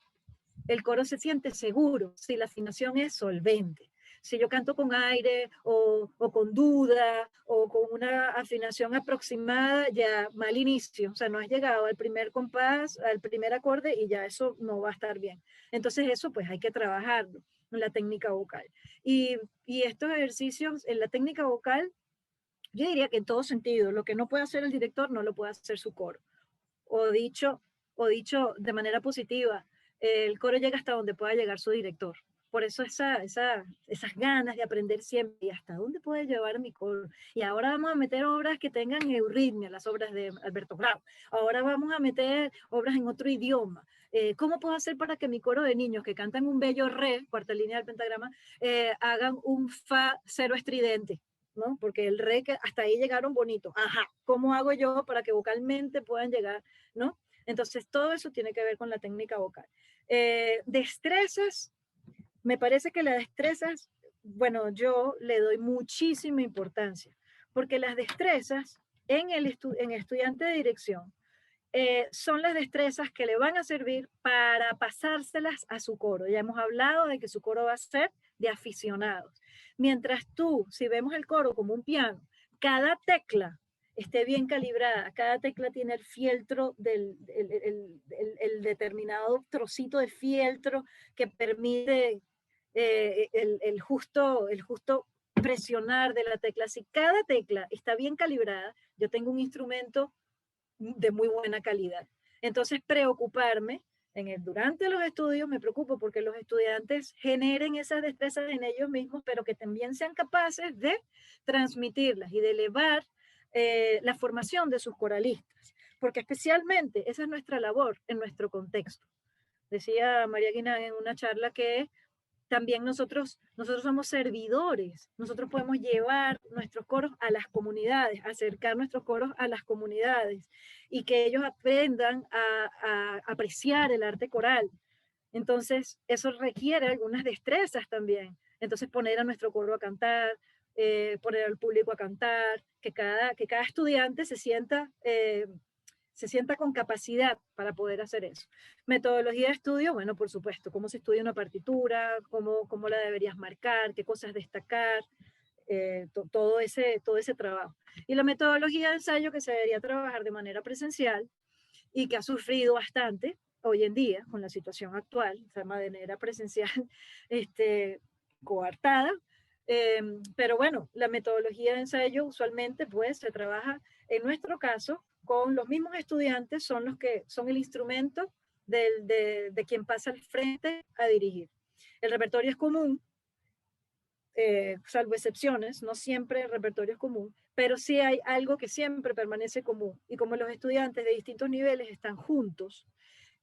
el coro se siente seguro si la afinación es solvente. Si yo canto con aire o con duda o con una afinación aproximada, ya mal inicio, o sea, no has llegado al primer compás, al primer acorde y ya eso no va a estar bien. Entonces eso pues hay que trabajarlo en la técnica vocal. Y estos ejercicios en la técnica vocal, yo diría que en todo sentido, lo que no puede hacer el director no lo puede hacer su coro. O dicho, o dicho de manera positiva, el coro llega hasta donde pueda llegar su director. Por eso esas ganas de aprender siempre y hasta dónde puede llevar mi coro. Y ahora vamos a meter obras que tengan euritmia, las obras de Alberto Grau. Ahora vamos a meter obras en otro idioma. ¿Cómo puedo hacer para que mi coro de niños que cantan un bello re, cuarta línea del pentagrama, hagan un fa cero estridente? ¿No? Porque el re, que hasta ahí llegaron bonitos. Ajá, ¿cómo hago yo para que vocalmente puedan llegar, ¿no? Entonces, todo eso tiene que ver con la técnica vocal. Destrezas, me parece que las destrezas, bueno, yo le doy muchísima importancia, porque las destrezas en el estudiante de dirección son las destrezas que le van a servir para pasárselas a su coro. Ya hemos hablado de que su coro va a ser de aficionados. Mientras tú, si vemos el coro como un piano, cada tecla esté bien calibrada, cada tecla tiene el fieltro el determinado trocito de fieltro que permite el justo presionar de la tecla. Si cada tecla está bien calibrada, yo tengo un instrumento de muy buena calidad. Entonces, preocuparme durante los estudios, me preocupo porque los estudiantes generen esas destrezas en ellos mismos, pero que también sean capaces de transmitirlas y de elevar la formación de sus coralistas, porque especialmente esa es nuestra labor en nuestro contexto. Decía María Guinán en una charla que también nosotros somos servidores, nosotros podemos llevar nuestros coros a las comunidades, acercar nuestros coros a las comunidades y que ellos aprendan a apreciar el arte coral. Entonces, eso requiere algunas destrezas también. Entonces, poner a nuestro coro a cantar, poner al público a cantar, que cada estudiante se sienta con capacidad para poder hacer eso. Metodología de estudio, bueno, por supuesto, cómo se estudia una partitura, cómo la deberías marcar, qué cosas destacar, todo ese trabajo. Y la metodología de ensayo que se debería trabajar de manera presencial y que ha sufrido bastante hoy en día con la situación actual, de manera presencial coartada. Pero bueno, la metodología de ensayo usualmente pues se trabaja, en nuestro caso, con los mismos estudiantes, son los que son el instrumento de quien pasa al frente a dirigir. El repertorio es común, salvo excepciones, no siempre el repertorio es común, pero sí hay algo que siempre permanece común. Y como los estudiantes de distintos niveles están juntos,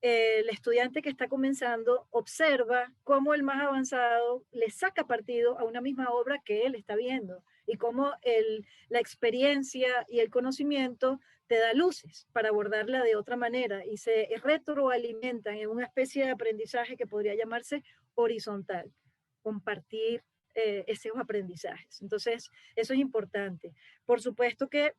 el estudiante que está comenzando observa cómo el más avanzado le saca partido a una misma obra que él está viendo y cómo la experiencia y el conocimiento te da luces para abordarla de otra manera y se retroalimentan en una especie de aprendizaje que podría llamarse horizontal, compartir esos aprendizajes. Entonces, eso es importante. Por supuesto que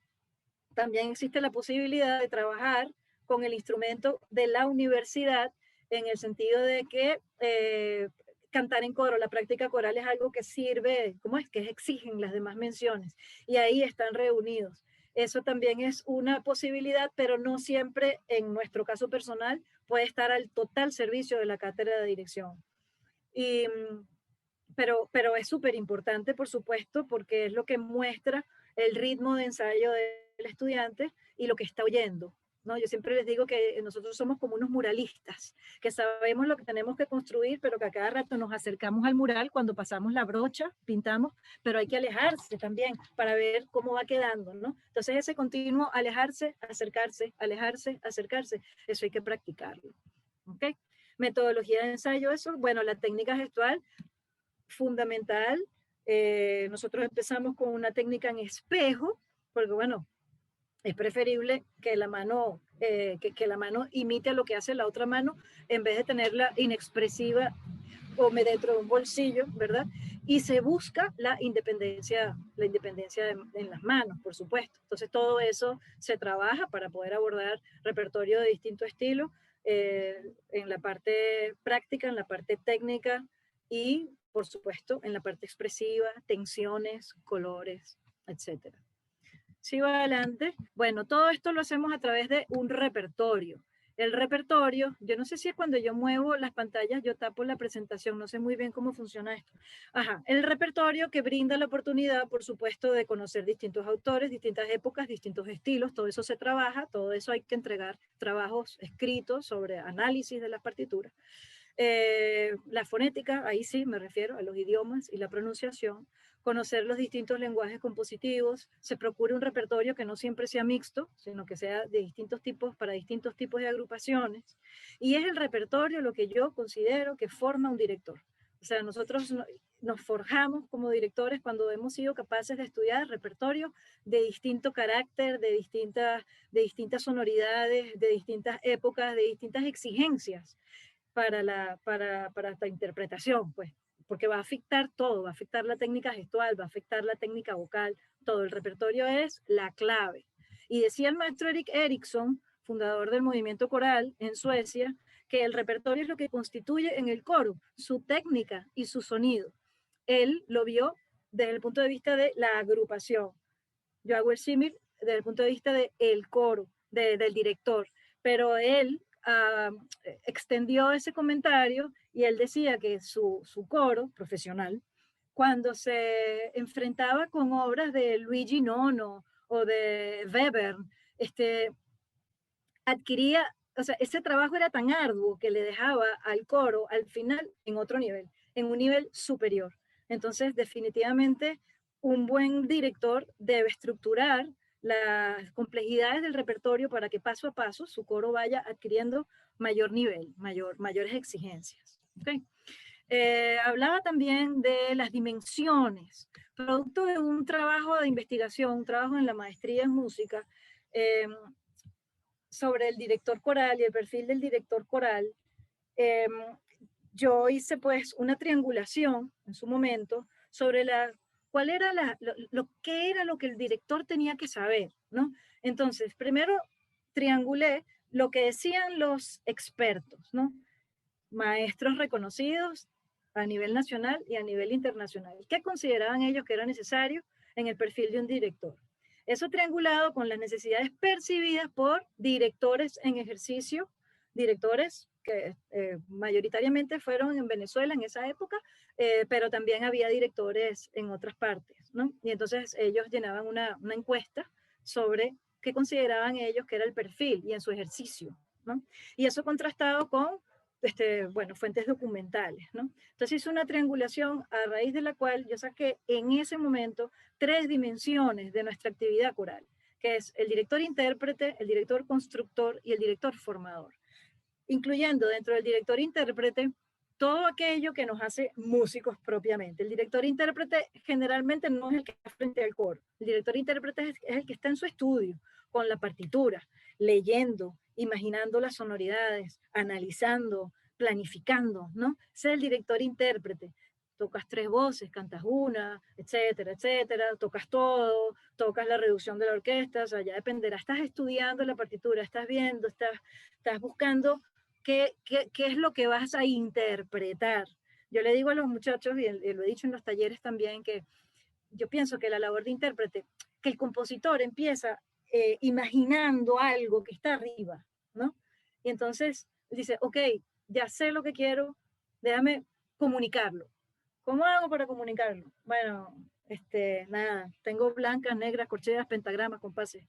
también existe la posibilidad de trabajar con el instrumento de la universidad en el sentido de que cantar en coro, la práctica coral es algo que sirve, ¿cómo es? Que exigen las demás menciones, y ahí están reunidos. Eso también es una posibilidad, pero no siempre, en nuestro caso personal, puede estar al total servicio de la cátedra de dirección. Y, pero es súper importante, por supuesto, porque es lo que muestra el ritmo de ensayo del estudiante y lo que está oyendo, ¿no? Yo siempre les digo que nosotros somos como unos muralistas, que sabemos lo que tenemos que construir, pero que a cada rato nos acercamos al mural cuando pasamos la brocha, pintamos, pero hay que alejarse también para ver cómo va quedando, ¿no? Entonces ese continuo alejarse, acercarse, acercarse, eso hay que practicarlo, ¿ok? Metodología de ensayo, eso, bueno, la técnica gestual, fundamental. Nosotros empezamos con una técnica en espejo, porque bueno, es preferible que la mano, que la mano imite lo que hace la otra mano, en vez de tenerla inexpresiva o dentro de un bolsillo, ¿verdad? Y se busca la independencia en las manos, por supuesto. Entonces todo eso se trabaja para poder abordar repertorio de distintos estilos, en la parte práctica, en la parte técnica y, por supuesto, en la parte expresiva, tensiones, colores, etcétera. Sigo adelante. Bueno, todo esto lo hacemos a través de un repertorio. El repertorio, yo no sé si es cuando yo muevo las pantallas, yo tapo la presentación, no sé muy bien cómo funciona esto. Ajá, el repertorio que brinda la oportunidad, por supuesto, de conocer distintos autores, distintas épocas, distintos estilos, todo eso se trabaja, todo eso hay que entregar trabajos escritos sobre análisis de las partituras. La fonética, ahí sí me refiero a los idiomas y la pronunciación, conocer los distintos lenguajes compositivos, se procura un repertorio que no siempre sea mixto, sino que sea de distintos tipos, para distintos tipos de agrupaciones, y es el repertorio lo que yo considero que forma un director. O sea, nosotros nos forjamos como directores cuando hemos sido capaces de estudiar repertorio de distinto carácter, de distintas sonoridades, de distintas épocas, de distintas exigencias para esta interpretación, pues, porque va a afectar todo, va a afectar la técnica gestual, va a afectar la técnica vocal, todo el repertorio es la clave. Y decía el maestro Erik Erikson, fundador del movimiento coral en Suecia, que el repertorio es lo que constituye en el coro su técnica y su sonido. Él lo vio desde el punto de vista de la agrupación. Yo hago el símil desde el punto de vista del coro, del director, pero él extendió ese comentario y él decía que su coro profesional, cuando se enfrentaba con obras de Luigi Nono o de Weber, adquiría, o sea, ese trabajo era tan arduo que le dejaba al coro al final en otro nivel, en un nivel superior. Entonces, definitivamente, un buen director debe estructurar las complejidades del repertorio para que paso a paso su coro vaya adquiriendo mayor nivel, mayores exigencias. ¿Okay? Hablaba también de las dimensiones, producto de un trabajo de investigación, un trabajo en la maestría en música, sobre el director coral y el perfil del director coral. Yo hice pues una triangulación en su momento sobre cuál era qué era lo que el director tenía que saber, ¿no? Entonces, primero triangulé lo que decían los expertos, ¿no? Maestros reconocidos a nivel nacional y a nivel internacional. ¿Qué consideraban ellos que era necesario en el perfil de un director? Eso triangulado con las necesidades percibidas por directores en ejercicio, directores que mayoritariamente fueron en Venezuela en esa época, pero también había directores en otras partes, ¿no? Y entonces ellos llenaban una encuesta sobre qué consideraban ellos que era el perfil y en su ejercicio, ¿no? Y eso contrastado con bueno, fuentes documentales, ¿no? Entonces hice una triangulación a raíz de la cual yo saqué en ese momento 3 dimensiones de nuestra actividad coral, que es el director intérprete, el director constructor y el director formador, incluyendo dentro del director intérprete todo aquello que nos hace músicos propiamente. El director intérprete generalmente no es el que está frente al coro. El director intérprete es el que está en su estudio, con la partitura, leyendo, imaginando las sonoridades, analizando, planificando, ¿no? Ese es el director intérprete. Tocas 3 voces, cantas una, etcétera, etcétera, tocas todo, tocas la reducción de la orquesta, o sea, ya dependerá. Estás estudiando la partitura, estás viendo, estás buscando qué es lo que vas a interpretar. Yo le digo a los muchachos, y lo he dicho en los talleres también, que yo pienso que la labor de intérprete, que el compositor empieza imaginando algo que está arriba, ¿no? Y entonces dice, ok, ya sé lo que quiero, déjame comunicarlo. ¿Cómo hago para comunicarlo? Bueno, nada, tengo blancas, negras, corcheas, pentagramas, compases.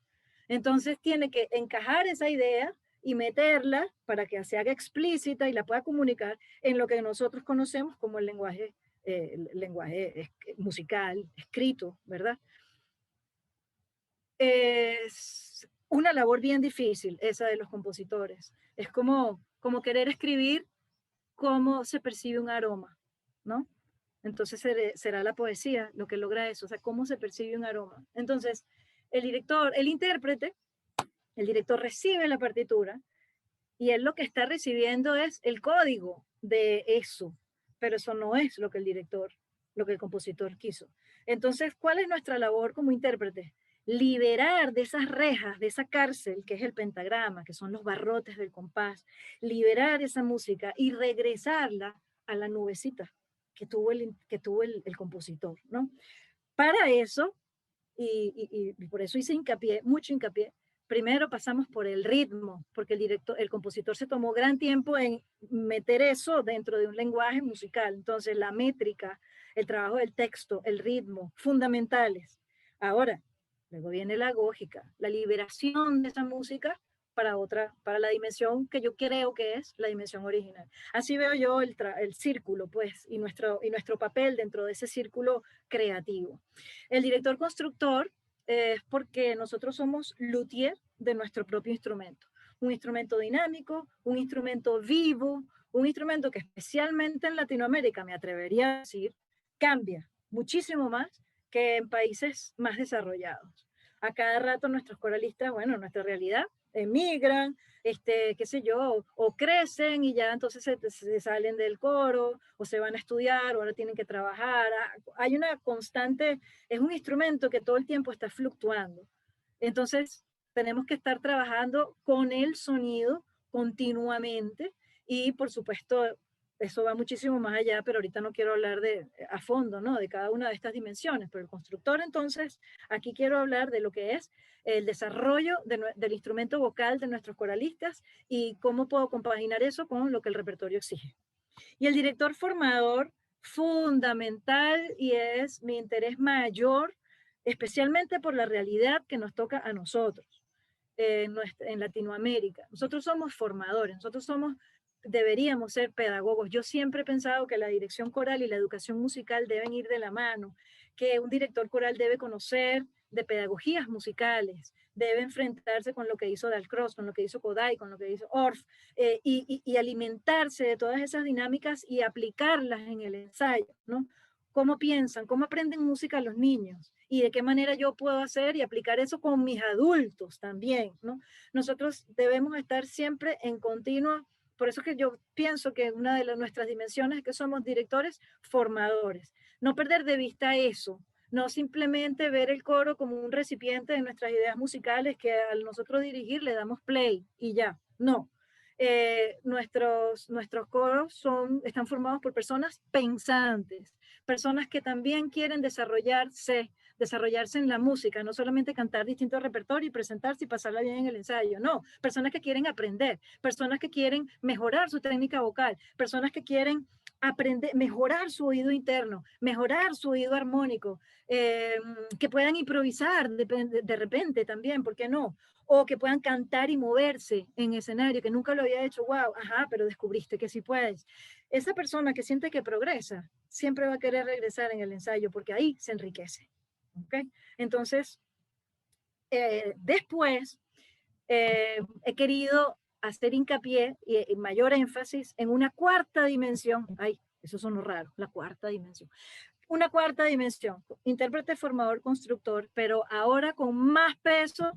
Entonces tiene que encajar esa idea y meterla para que se haga explícita y la pueda comunicar en lo que nosotros conocemos como el lenguaje musical, escrito, ¿verdad? Es una labor bien difícil esa de los compositores. Es como querer escribir cómo se percibe un aroma, ¿no? Entonces será la poesía lo que logra eso, o sea, cómo se percibe un aroma. Entonces, el intérprete, el director recibe la partitura y él lo que está recibiendo es el código de eso, pero eso no es lo que lo que el compositor quiso. Entonces, ¿cuál es nuestra labor como intérprete? Liberar de esas rejas, de esa cárcel que es el pentagrama, que son los barrotes del compás, liberar esa música y regresarla a la nubecita que tuvo el compositor, ¿no? Para eso, y por eso hice hincapié, mucho hincapié, primero pasamos por el ritmo, porque el compositor se tomó gran tiempo en meter eso dentro de un lenguaje musical. Entonces, la métrica, el trabajo del texto, el ritmo, fundamentales. Ahora, luego viene la lógica, la liberación de esa música para la dimensión que yo creo que es la dimensión original. Así veo yo el círculo, pues, y nuestro papel dentro de ese círculo creativo. El director constructor es porque nosotros somos luthier de nuestro propio instrumento. Un instrumento dinámico, un instrumento vivo, un instrumento que especialmente en Latinoamérica, me atrevería a decir, cambia muchísimo más que en países más desarrollados. A cada rato nuestros coralistas, bueno, nuestra realidad, emigran, qué sé yo, o crecen y ya entonces se salen del coro, o se van a estudiar, o ahora tienen que trabajar. Hay una constante, es un instrumento que todo el tiempo está fluctuando. Entonces, tenemos que estar trabajando con el sonido continuamente y, por supuesto, eso va muchísimo más allá, pero ahorita no quiero hablar a fondo, ¿no? De cada una de estas dimensiones. Pero el constructor, entonces, aquí quiero hablar de lo que es el desarrollo del instrumento vocal de nuestros coralistas y cómo puedo compaginar eso con lo que el repertorio exige. Y el director formador, fundamental, y es mi interés mayor, especialmente por la realidad que nos toca a nosotros en Latinoamérica. Nosotros somos formadores, deberíamos ser pedagogos. Yo siempre he pensado que la dirección coral y la educación musical deben ir de la mano, que un director coral debe conocer de pedagogías musicales, debe enfrentarse con lo que hizo Dalcroze, con lo que hizo Kodály, con lo que hizo Orff, y alimentarse de todas esas dinámicas y aplicarlas en el ensayo, ¿no? ¿Cómo piensan? ¿Cómo aprenden música los niños? ¿Y de qué manera yo puedo hacer y aplicar eso con mis adultos también, ¿no? Nosotros debemos estar siempre en continuo. Por eso que yo pienso que una de nuestras dimensiones es que somos directores formadores. No perder de vista eso, no simplemente ver el coro como un recipiente de nuestras ideas musicales que al nosotros dirigir le damos play y ya. No. Nuestros coros están formados por personas pensantes, personas que también quieren desarrollarse en la música, no solamente cantar distintos repertorios y presentarse y pasarla bien en el ensayo, no, personas que quieren aprender, personas que quieren mejorar su técnica vocal, personas que quieren aprender, mejorar su oído interno, mejorar su oído armónico, que puedan improvisar de repente también, ¿por qué no? O que puedan cantar y moverse en escenario, que nunca lo había hecho, wow, ajá, pero descubriste que sí puedes. Esa persona que siente que progresa, siempre va a querer regresar en el ensayo, porque ahí se enriquece. ¿Okay? Entonces, después he querido hacer hincapié y mayor énfasis en una cuarta dimensión. Ay, eso sonó raro, la cuarta dimensión. Una cuarta dimensión, intérprete, formador, constructor, pero ahora con más peso.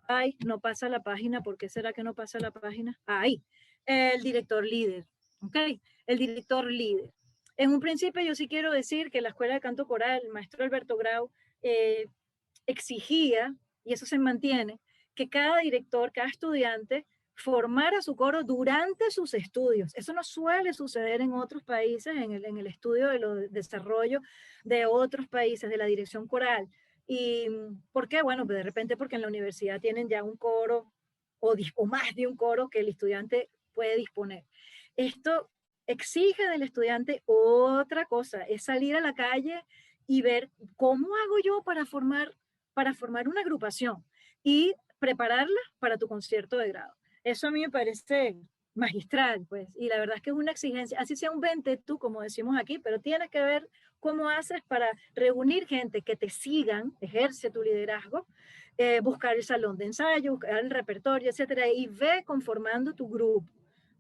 Ay, no pasa la página, ¿por qué será que no pasa la página? Ahí, el director líder, ¿ok? El director líder. En un principio yo sí quiero decir que la Escuela de Canto Coral, el maestro Alberto Grau, exigía, y eso se mantiene, que cada director, cada estudiante formar a su coro durante sus estudios. Eso no suele suceder en otros países, en el estudio de desarrollo de otros países, de la dirección coral. ¿Y por qué? Bueno, pues de repente porque en la universidad tienen ya un coro o más de un coro que el estudiante puede disponer. Esto exige del estudiante otra cosa, es salir a la calle y ver cómo hago yo para formar una agrupación y prepararla para tu concierto de grado. Eso a mí me parece magistral, pues, y la verdad es que es una exigencia, así sea un 20 tú, como decimos aquí, pero tienes que ver cómo haces para reunir gente que te sigan, ejerce tu liderazgo, buscar el salón de ensayo, buscar el repertorio, etcétera, y ve conformando tu grupo.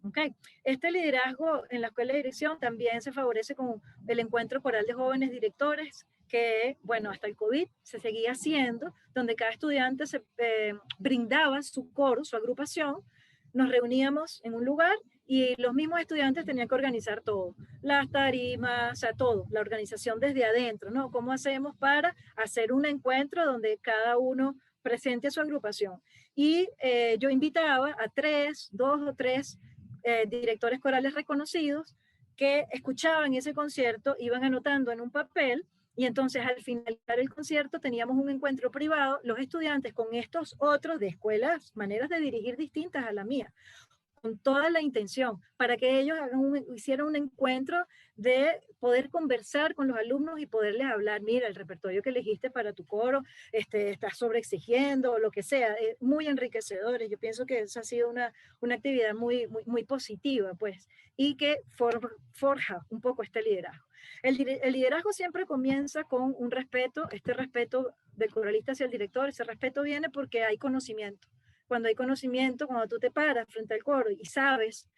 Okay. Este liderazgo en la escuela de dirección también se favorece con el encuentro coral de jóvenes directores, que, bueno, hasta el COVID se seguía haciendo, donde cada estudiante se brindaba su coro, su agrupación, nos reuníamos en un lugar y los mismos estudiantes tenían que organizar todo, las tarimas, o sea, todo, la organización desde adentro, ¿no? ¿Cómo hacemos para hacer un encuentro donde cada uno presente su agrupación? Y yo invitaba a dos o tres directores corales reconocidos que escuchaban ese concierto, iban anotando en un papel y entonces al finalizar el concierto teníamos un encuentro privado, los estudiantes con estos otros de escuelas, maneras de dirigir distintas a la mía, con toda la intención, para que ellos hicieran un encuentro de poder conversar con los alumnos y poderles hablar, mira, el repertorio que elegiste para tu coro, estás sobreexigiendo, o lo que sea, muy enriquecedores. Yo pienso que eso ha sido una actividad muy positiva, pues, y que forja un poco este liderazgo. El liderazgo siempre comienza con un respeto, este respeto del coralista hacia el director, ese respeto viene porque hay conocimiento. Cuando hay conocimiento, cuando tú te paras frente al coro y sabes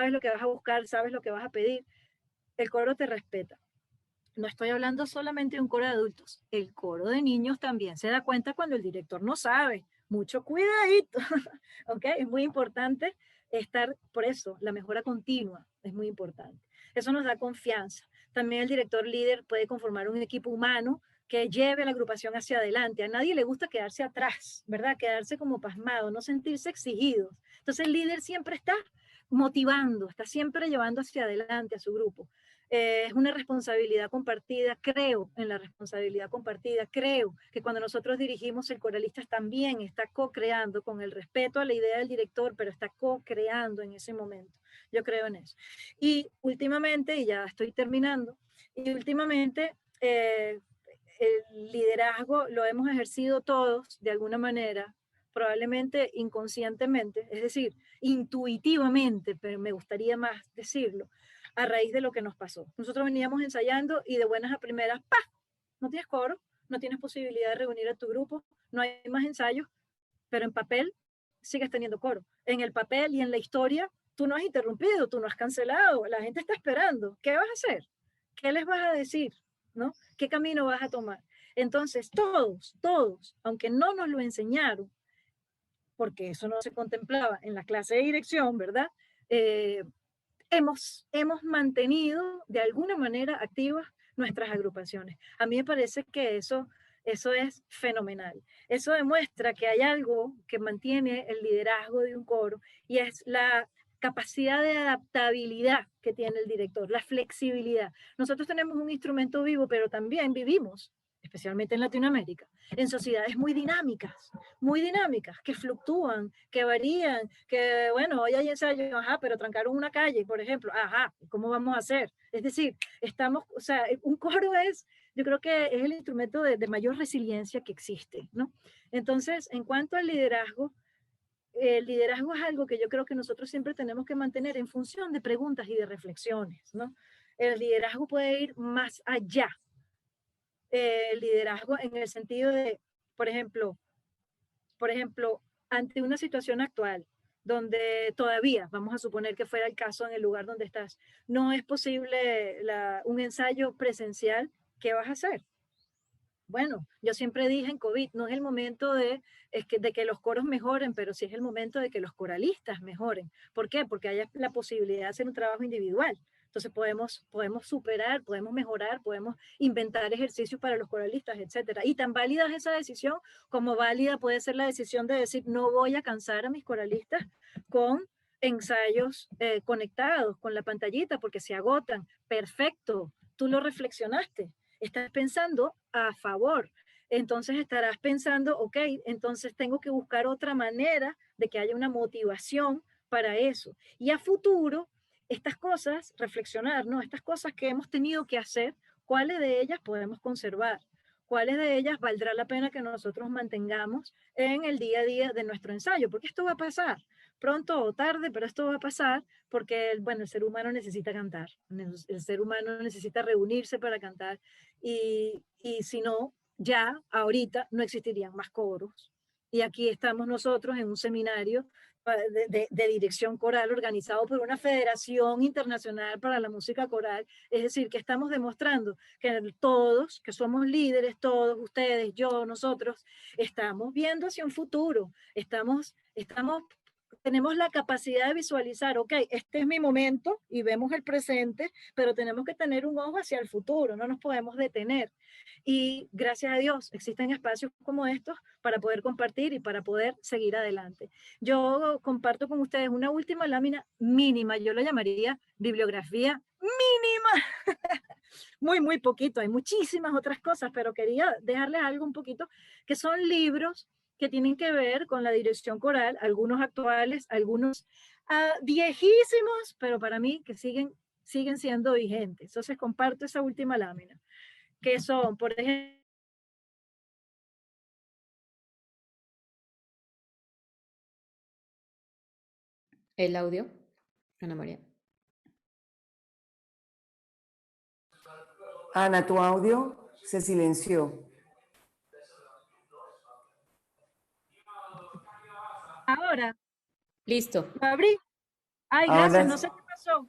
lo que vas a buscar, sabes lo que vas a pedir, el coro te respeta. No estoy hablando solamente de un coro de adultos, el coro de niños también se da cuenta cuando el director no sabe. Mucho cuidadito, ¿ok? Es muy importante estar, por eso, la mejora continua es muy importante. Eso nos da confianza. También el director líder puede conformar un equipo humano que lleve la agrupación hacia adelante. A nadie le gusta quedarse atrás, ¿verdad? Quedarse como pasmado, no sentirse exigido. Entonces el líder siempre está motivando, está siempre llevando hacia adelante a su grupo. Es una responsabilidad compartida, creo en la responsabilidad compartida, creo que cuando nosotros dirigimos el coralista también está co-creando con el respeto a la idea del director, pero está co-creando en ese momento. Yo creo en eso. Y últimamente, y ya estoy terminando, y últimamente el liderazgo lo hemos ejercido todos de alguna manera, probablemente inconscientemente, es decir, intuitivamente, pero me gustaría más decirlo, a raíz de lo que nos pasó. Nosotros veníamos ensayando y de buenas a primeras, ¡pah! No tienes coro, no tienes posibilidad de reunir a tu grupo, no hay más ensayos, pero en papel sigues teniendo coro. En el papel y en la historia, tú no has interrumpido, tú no has cancelado, la gente está esperando. ¿Qué vas a hacer? ¿Qué les vas a decir? ¿No? ¿Qué camino vas a tomar? Entonces, todos, aunque no nos lo enseñaron, porque eso no se contemplaba en la clase de dirección, ¿verdad? Hemos mantenido de alguna manera activas nuestras agrupaciones. A mí me parece que eso es fenomenal. Eso demuestra que hay algo que mantiene el liderazgo de un coro y es la capacidad de adaptabilidad que tiene el director, la flexibilidad. Nosotros tenemos un instrumento vivo, pero también vivimos, especialmente en Latinoamérica, en sociedades muy dinámicas, que fluctúan, que varían, que bueno, hoy hay ensayos, ajá, pero trancaron una calle, por ejemplo, ajá, ¿cómo vamos a hacer? Es decir, o sea, un coro yo creo que es el instrumento de mayor resiliencia que existe, ¿no? Entonces, en cuanto al liderazgo, el liderazgo es algo que yo creo que nosotros siempre tenemos que mantener en función de preguntas y de reflexiones, ¿no? El liderazgo puede ir más allá. El liderazgo en el sentido de, por ejemplo, ante una situación actual, donde todavía, vamos a suponer que fuera el caso en el lugar donde estás, no es posible un ensayo presencial, ¿qué vas a hacer? Bueno, yo siempre dije en COVID, no es el momento de que los coros mejoren, pero sí es el momento de que los coralistas mejoren. ¿Por qué? Porque hay la posibilidad de hacer un trabajo individual. Entonces podemos superar, podemos mejorar, podemos inventar ejercicios para los coralistas, etcétera. Y tan válida es esa decisión como válida puede ser la decisión de decir, no voy a cansar a mis coralistas con ensayos conectados, con la pantallita, porque se agotan. Perfecto, tú lo reflexionaste, estás pensando a favor. Entonces estarás pensando, ok, entonces tengo que buscar otra manera de que haya una motivación para eso. Y a futuro, estas cosas, reflexionar, ¿no? Estas cosas que hemos tenido que hacer, ¿cuáles de ellas podemos conservar? ¿Cuáles de ellas valdrá la pena que nosotros mantengamos en el día a día de nuestro ensayo? Porque esto va a pasar, pronto o tarde, pero esto va a pasar porque, bueno, el ser humano necesita cantar, el ser humano necesita reunirse para cantar y si no, ya ahorita no existirían más coros. Y aquí estamos nosotros en un seminario de dirección coral organizado por una Federación Internacional para la Música Coral. Es decir, que estamos demostrando que todos, que somos líderes, todos ustedes, yo, nosotros, estamos viendo hacia un futuro, tenemos la capacidad de visualizar, ok, este es mi momento y vemos el presente, pero tenemos que tener un ojo hacia el futuro, no nos podemos detener. Y gracias a Dios existen espacios como estos para poder compartir y para poder seguir adelante. Yo comparto con ustedes una última lámina mínima, yo lo llamaría bibliografía mínima, muy, muy poquito, hay muchísimas otras cosas, pero quería dejarles algo un poquito, que son libros que tienen que ver con la dirección coral, algunos actuales, algunos viejísimos, pero para mí que siguen siendo vigentes. Entonces comparto esa última lámina, que son, por ejemplo, El audio, Ana María. Ana, tu audio se silenció. ahora, Listo. lo abrí. Ay, Ahora gracias, no sé qué pasó.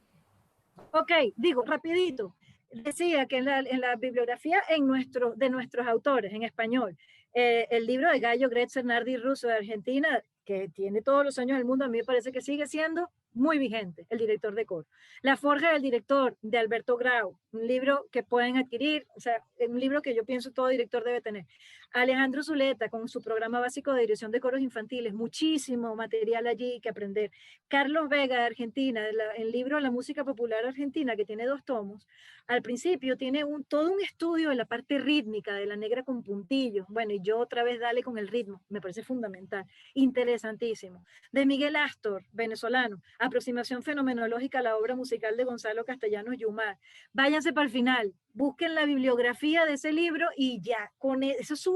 Ok, digo, rapidito. Decía que en la bibliografía de nuestros autores en español, el libro de Gallo Gretzer Nardi Russo de Argentina, que tiene todos los años del mundo, a mí me parece que sigue siendo muy vigente, el director de coro. La forja del director, de Alberto Grau, un libro que pueden adquirir, o sea, un libro que yo pienso todo director debe tener. Alejandro Zuleta, con su programa básico de dirección de coros infantiles, muchísimo material allí que aprender. Carlos Vega de Argentina, el libro La música popular argentina, que tiene 2 tomos, al principio tiene todo un estudio de la parte rítmica de la negra con puntillos. Bueno, y yo otra vez dale con el ritmo, me parece fundamental, interesantísimo. De Miguel Astor, venezolano, aproximación fenomenológica a la obra musical de Gonzalo Castellanos Yumar. Váyanse para el final, busquen la bibliografía de ese libro y ya, eso es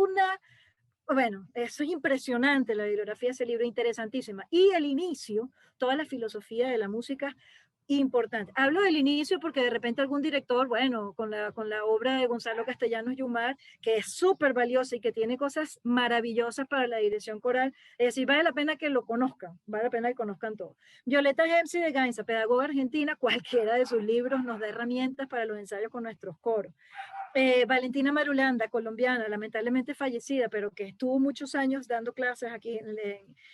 bueno, eso es impresionante, la bibliografía de ese libro, interesantísima. Y el inicio, toda la filosofía de la música, importante. Hablo del inicio porque de repente algún director, bueno, con la obra de Gonzalo Castellanos Yumar, que es súper valiosa y que tiene cosas maravillosas para la dirección coral, es decir, vale la pena que lo conozcan, vale la pena que conozcan todo. Violeta Gemsi de Gainza, pedagoga argentina, cualquiera de sus libros nos da herramientas para los ensayos con nuestros coros. Valentina Marulanda, colombiana, lamentablemente fallecida, pero que estuvo muchos años dando clases aquí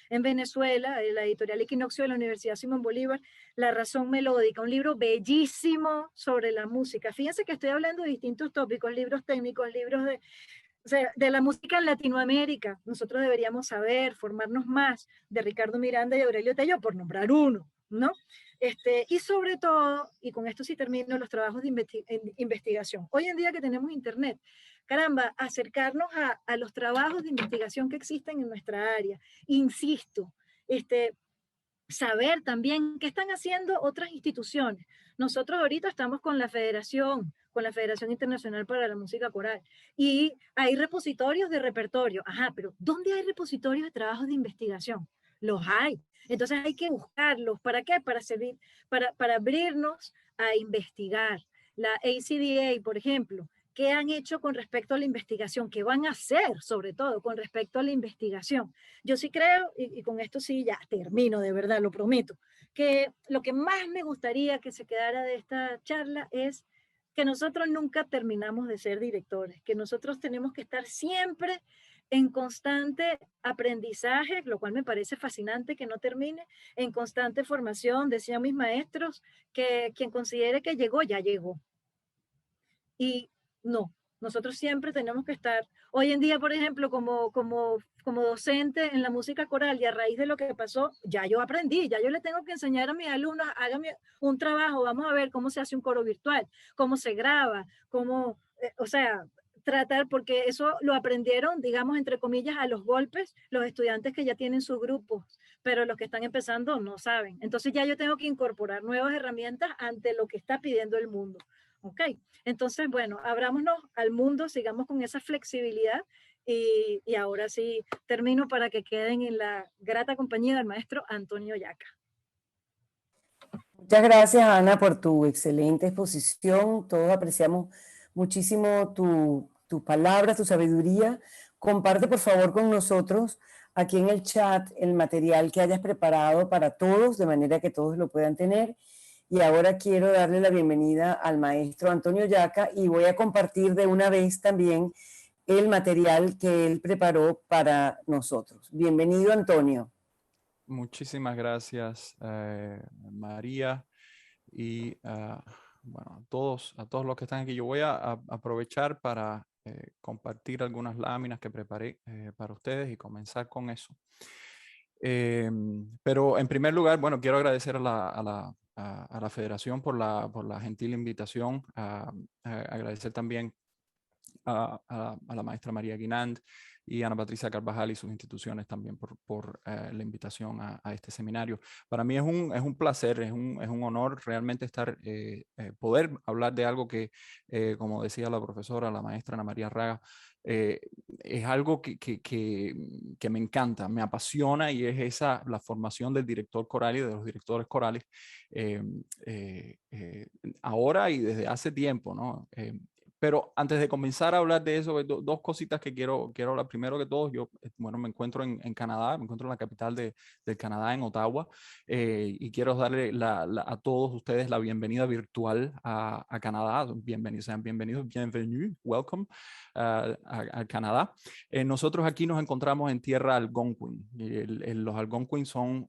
en Venezuela, la editorial Equinoccio de la Universidad Simón Bolívar, La razón melódica, un libro bellísimo sobre la música. Fíjense que estoy hablando de distintos tópicos, libros técnicos, libros o sea, de la música en Latinoamérica. Nosotros deberíamos saber, formarnos más, de Ricardo Miranda y Aurelio Tello, por nombrar uno, ¿no? Y sobre todo, y con esto sí termino, los trabajos de investigación. Hoy en día que tenemos internet, caramba, acercarnos a los trabajos de investigación que existen en nuestra área. Insisto, saber también qué están haciendo otras instituciones. Nosotros ahorita estamos con la Federación Internacional para la Música Coral, y hay repositorios de repertorio. Ajá, pero ¿dónde hay repositorios de trabajos de investigación? Los hay. Entonces hay que buscarlos. ¿Para qué? Para servir, para abrirnos a investigar. La ACDA, por ejemplo, ¿qué han hecho con respecto a la investigación? ¿Qué van a hacer, sobre todo, con respecto a la investigación? Yo sí creo, y con esto sí ya termino, de verdad, lo prometo, que lo que más me gustaría que se quedara de esta charla es que nosotros nunca terminamos de ser directores, que nosotros tenemos que estar siempre en constante aprendizaje, lo cual me parece fascinante que no termine, en constante formación. Decían mis maestros que quien considere que llegó, ya llegó. Y no, nosotros siempre tenemos que estar, hoy en día, por ejemplo, como como docente en la música coral y a raíz de lo que pasó, ya yo aprendí, ya yo le tengo que enseñar a mis alumnos, háganme un trabajo, vamos a ver cómo se hace un coro virtual, cómo se graba, cómo, o sea, tratar, porque eso lo aprendieron, digamos, entre comillas, a los golpes, los estudiantes que ya tienen sus grupos, pero los que están empezando no saben. Entonces ya yo tengo que incorporar nuevas herramientas ante lo que está pidiendo el mundo. ¿Ok? Entonces, bueno, abrámonos al mundo, sigamos con esa flexibilidad y ahora sí termino para que queden en la grata compañía del maestro Antonio Yaca. Muchas gracias, Ana, por tu excelente exposición. Todos apreciamos muchísimo tu palabra, tu sabiduría. Comparte, por favor, con nosotros aquí en el chat el material que hayas preparado para todos, de manera que todos lo puedan tener. Y ahora quiero darle la bienvenida al maestro Antonio Yaca y voy a compartir de una vez también el material que él preparó para nosotros. Bienvenido, Antonio. Muchísimas gracias, María, y bueno, a todos los que están aquí. Yo voy a aprovechar para compartir algunas láminas que preparé para ustedes y comenzar con eso. Pero en primer lugar, bueno, quiero agradecer a la Federación por la gentil invitación, agradecer también a la maestra María Guinand y Ana Patricia Carvajal y sus instituciones también por la invitación a este seminario. Para mí es un placer, es un honor realmente poder hablar de algo que, como decía la profesora, la maestra Ana María Raga, es algo que me encanta, me apasiona, y es la formación del director coral y de los directores corales ahora y desde hace tiempo, ¿no? Pero antes de comenzar a hablar de eso, dos cositas que quiero hablar. Primero que todo, yo, bueno, me encuentro en Canadá, me encuentro en la capital del Canadá, en Ottawa, y quiero darle a todos ustedes la bienvenida virtual a Canadá. Sean bienvenidos, bienvenue, welcome a Canadá. Nosotros aquí nos encontramos en tierra algonquin. Los algonquin son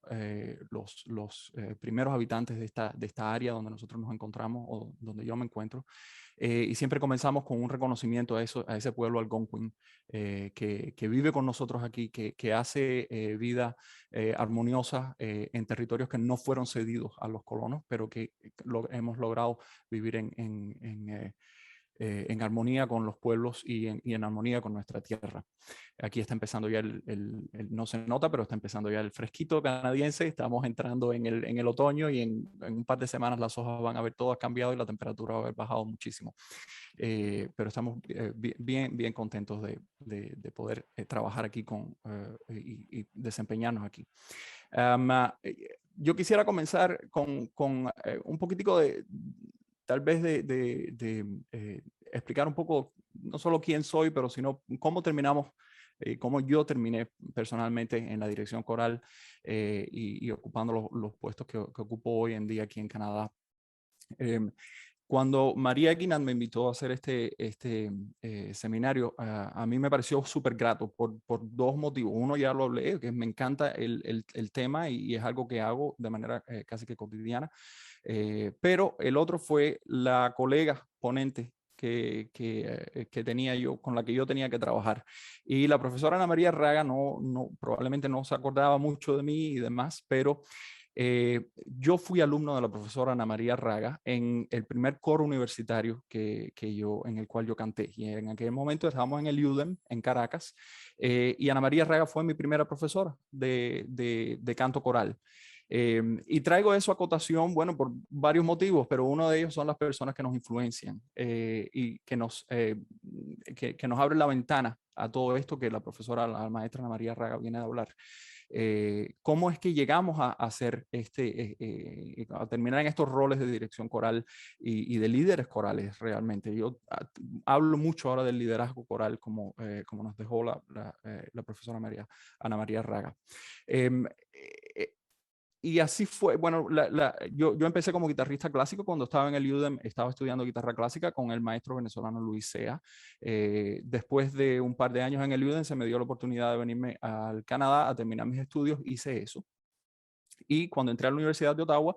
los primeros habitantes de esta área donde nosotros nos encontramos, o donde yo me encuentro. Y siempre comenzamos con un reconocimiento a ese pueblo algonquin que vive con nosotros aquí, que hace vida armoniosa en territorios que no fueron cedidos a los colonos, pero que hemos logrado vivir en armonía con los pueblos y en armonía con nuestra tierra. Aquí está empezando ya no se nota, pero está empezando ya el fresquito canadiense. Estamos entrando en el otoño, y en un par de semanas las hojas van a haber todas cambiado y la temperatura va a haber bajado muchísimo. Pero estamos bien contentos de poder trabajar aquí y desempeñarnos aquí. Yo quisiera comenzar con un poquitico tal vez explicar un poco, no solo quién soy, pero sino cómo terminamos, cómo yo terminé personalmente en la dirección coral y ocupando los puestos que ocupo hoy en día aquí en Canadá. Cuando María Guinand me invitó a hacer este seminario, a mí me pareció súper grato por dos motivos. Uno, ya lo hablé, que me encanta el tema y es algo que hago de manera casi que cotidiana. Pero el otro fue la colega ponente que tenía yo, con la que yo tenía que trabajar. Y la profesora Ana María Raga probablemente no se acordaba mucho de mí y demás, pero yo fui alumno de la profesora Ana María Raga en el primer coro universitario en el cual yo canté. Y en aquel momento estábamos en el UDEM, en Caracas, y Ana María Raga fue mi primera profesora de canto coral. Y traigo eso a cotación, bueno, por varios motivos, pero uno de ellos son las personas que nos influencian y que nos abren la ventana a todo esto que la profesora, la maestra Ana María Raga viene a hablar. ¿Cómo es que llegamos a hacer a terminar en estos roles de dirección coral y de líderes corales realmente? Yo hablo mucho ahora del liderazgo coral como nos dejó la profesora Ana María Raga. Y así fue, bueno, yo empecé como guitarrista clásico cuando estaba en el UDEM, estaba estudiando guitarra clásica con el maestro venezolano Luis Sea. Después de un par de años en el UDEM se me dio la oportunidad de venirme al Canadá a terminar mis estudios, hice eso. Y cuando entré a la Universidad de Ottawa,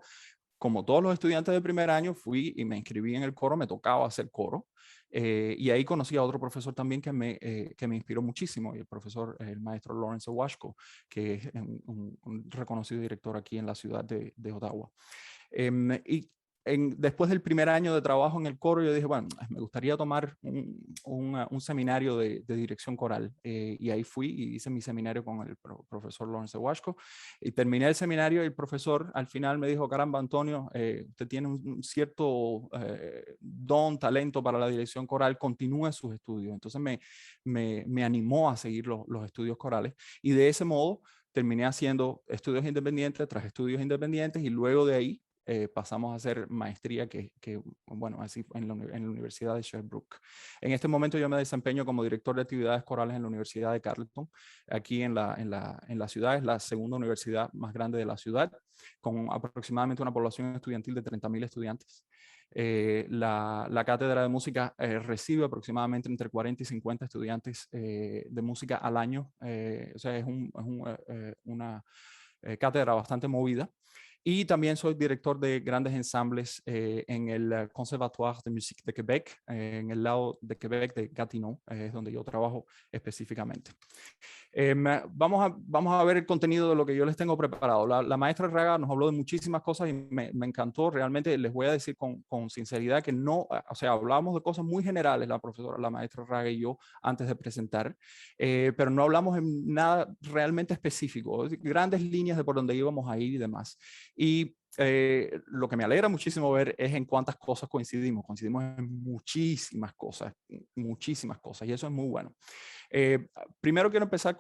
como todos los estudiantes de primer año, fui y me inscribí en el coro, me tocaba hacer coro. Y ahí conocí a otro profesor también que me inspiró muchísimo, el maestro Lawrence Owashko, que es un reconocido director aquí en la ciudad de Ottawa. Y después del primer año de trabajo en el coro, yo dije, bueno, me gustaría tomar un seminario de dirección coral. Y ahí fui y hice mi seminario con el profesor Lawrence Owashko. Y terminé el seminario y el profesor al final me dijo, caramba, Antonio, usted tiene un cierto talento para la dirección coral, continúe sus estudios. Entonces me animó a seguir los estudios corales. Y de ese modo terminé haciendo estudios independientes tras estudios independientes y luego de ahí pasamos a hacer maestría bueno, así en la Universidad de Sherbrooke. En este momento yo me desempeño como director de actividades corales en la Universidad de Carleton, aquí en la ciudad. Es la segunda universidad más grande de la ciudad, con aproximadamente una población estudiantil de 30,000 estudiantes. La cátedra de música recibe aproximadamente entre 40 y 50 estudiantes de música al año. O sea, es una cátedra bastante movida. Y también soy director de grandes ensambles en el Conservatoire de Musique de Québec, en el lado de Québec de Gatineau, es donde yo trabajo específicamente. Vamos a ver el contenido de lo que yo les tengo preparado. La maestra Raga nos habló de muchísimas cosas y me encantó. Realmente les voy a decir con sinceridad que no, o sea, hablamos de cosas muy generales, la maestra Raga y yo, antes de presentar, pero no hablamos en nada realmente específico, grandes líneas de por donde íbamos a ir y demás. Y lo que me alegra muchísimo ver es en cuántas cosas coincidimos. Coincidimos en muchísimas cosas, y eso es muy bueno. Primero quiero empezar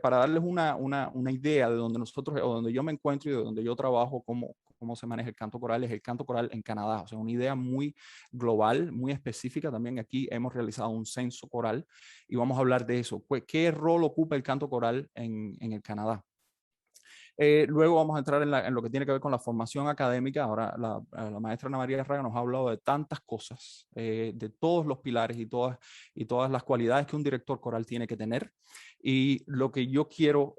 para darles una idea de donde nosotros, o donde yo me encuentro y de donde yo trabajo, cómo se maneja el canto coral. Es el canto coral en Canadá, o sea, una idea muy global, muy específica. También aquí hemos realizado un censo coral y vamos a hablar de eso. Pues, ¿qué rol ocupa el canto coral en el Canadá? Luego vamos a entrar en lo que tiene que ver con la formación académica. Ahora la maestra Ana María Raga nos ha hablado de tantas cosas, de todos los pilares y todas las cualidades que un director coral tiene que tener. Y lo que yo quiero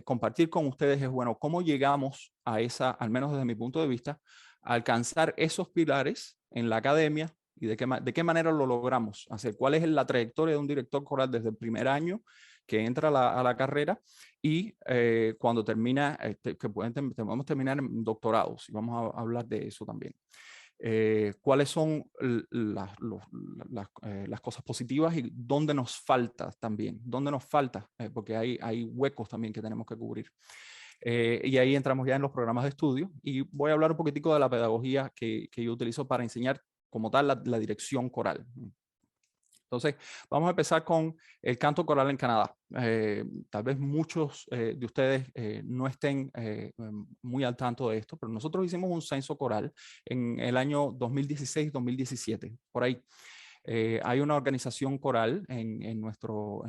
compartir con ustedes es, bueno, cómo llegamos a al menos desde mi punto de vista, a alcanzar esos pilares en la academia y de qué manera lo logramos hacer. ¿Cuál es la trayectoria de un director coral desde el primer año que entra a la carrera y cuando termina, que podemos terminar en doctorados, y vamos a hablar de eso también. ¿Cuáles son las cosas positivas y dónde nos falta también? ¿Dónde nos falta? Porque hay huecos también que tenemos que cubrir. Y ahí entramos ya en los programas de estudio y voy a hablar un poquitico de la pedagogía que yo utilizo para enseñar como tal la dirección coral. Entonces, vamos a empezar con el canto coral en Canadá. Tal vez muchos de ustedes no estén muy al tanto de esto, pero nosotros hicimos un censo coral en el año 2016-2017, por ahí. Hay una organización coral en nuestro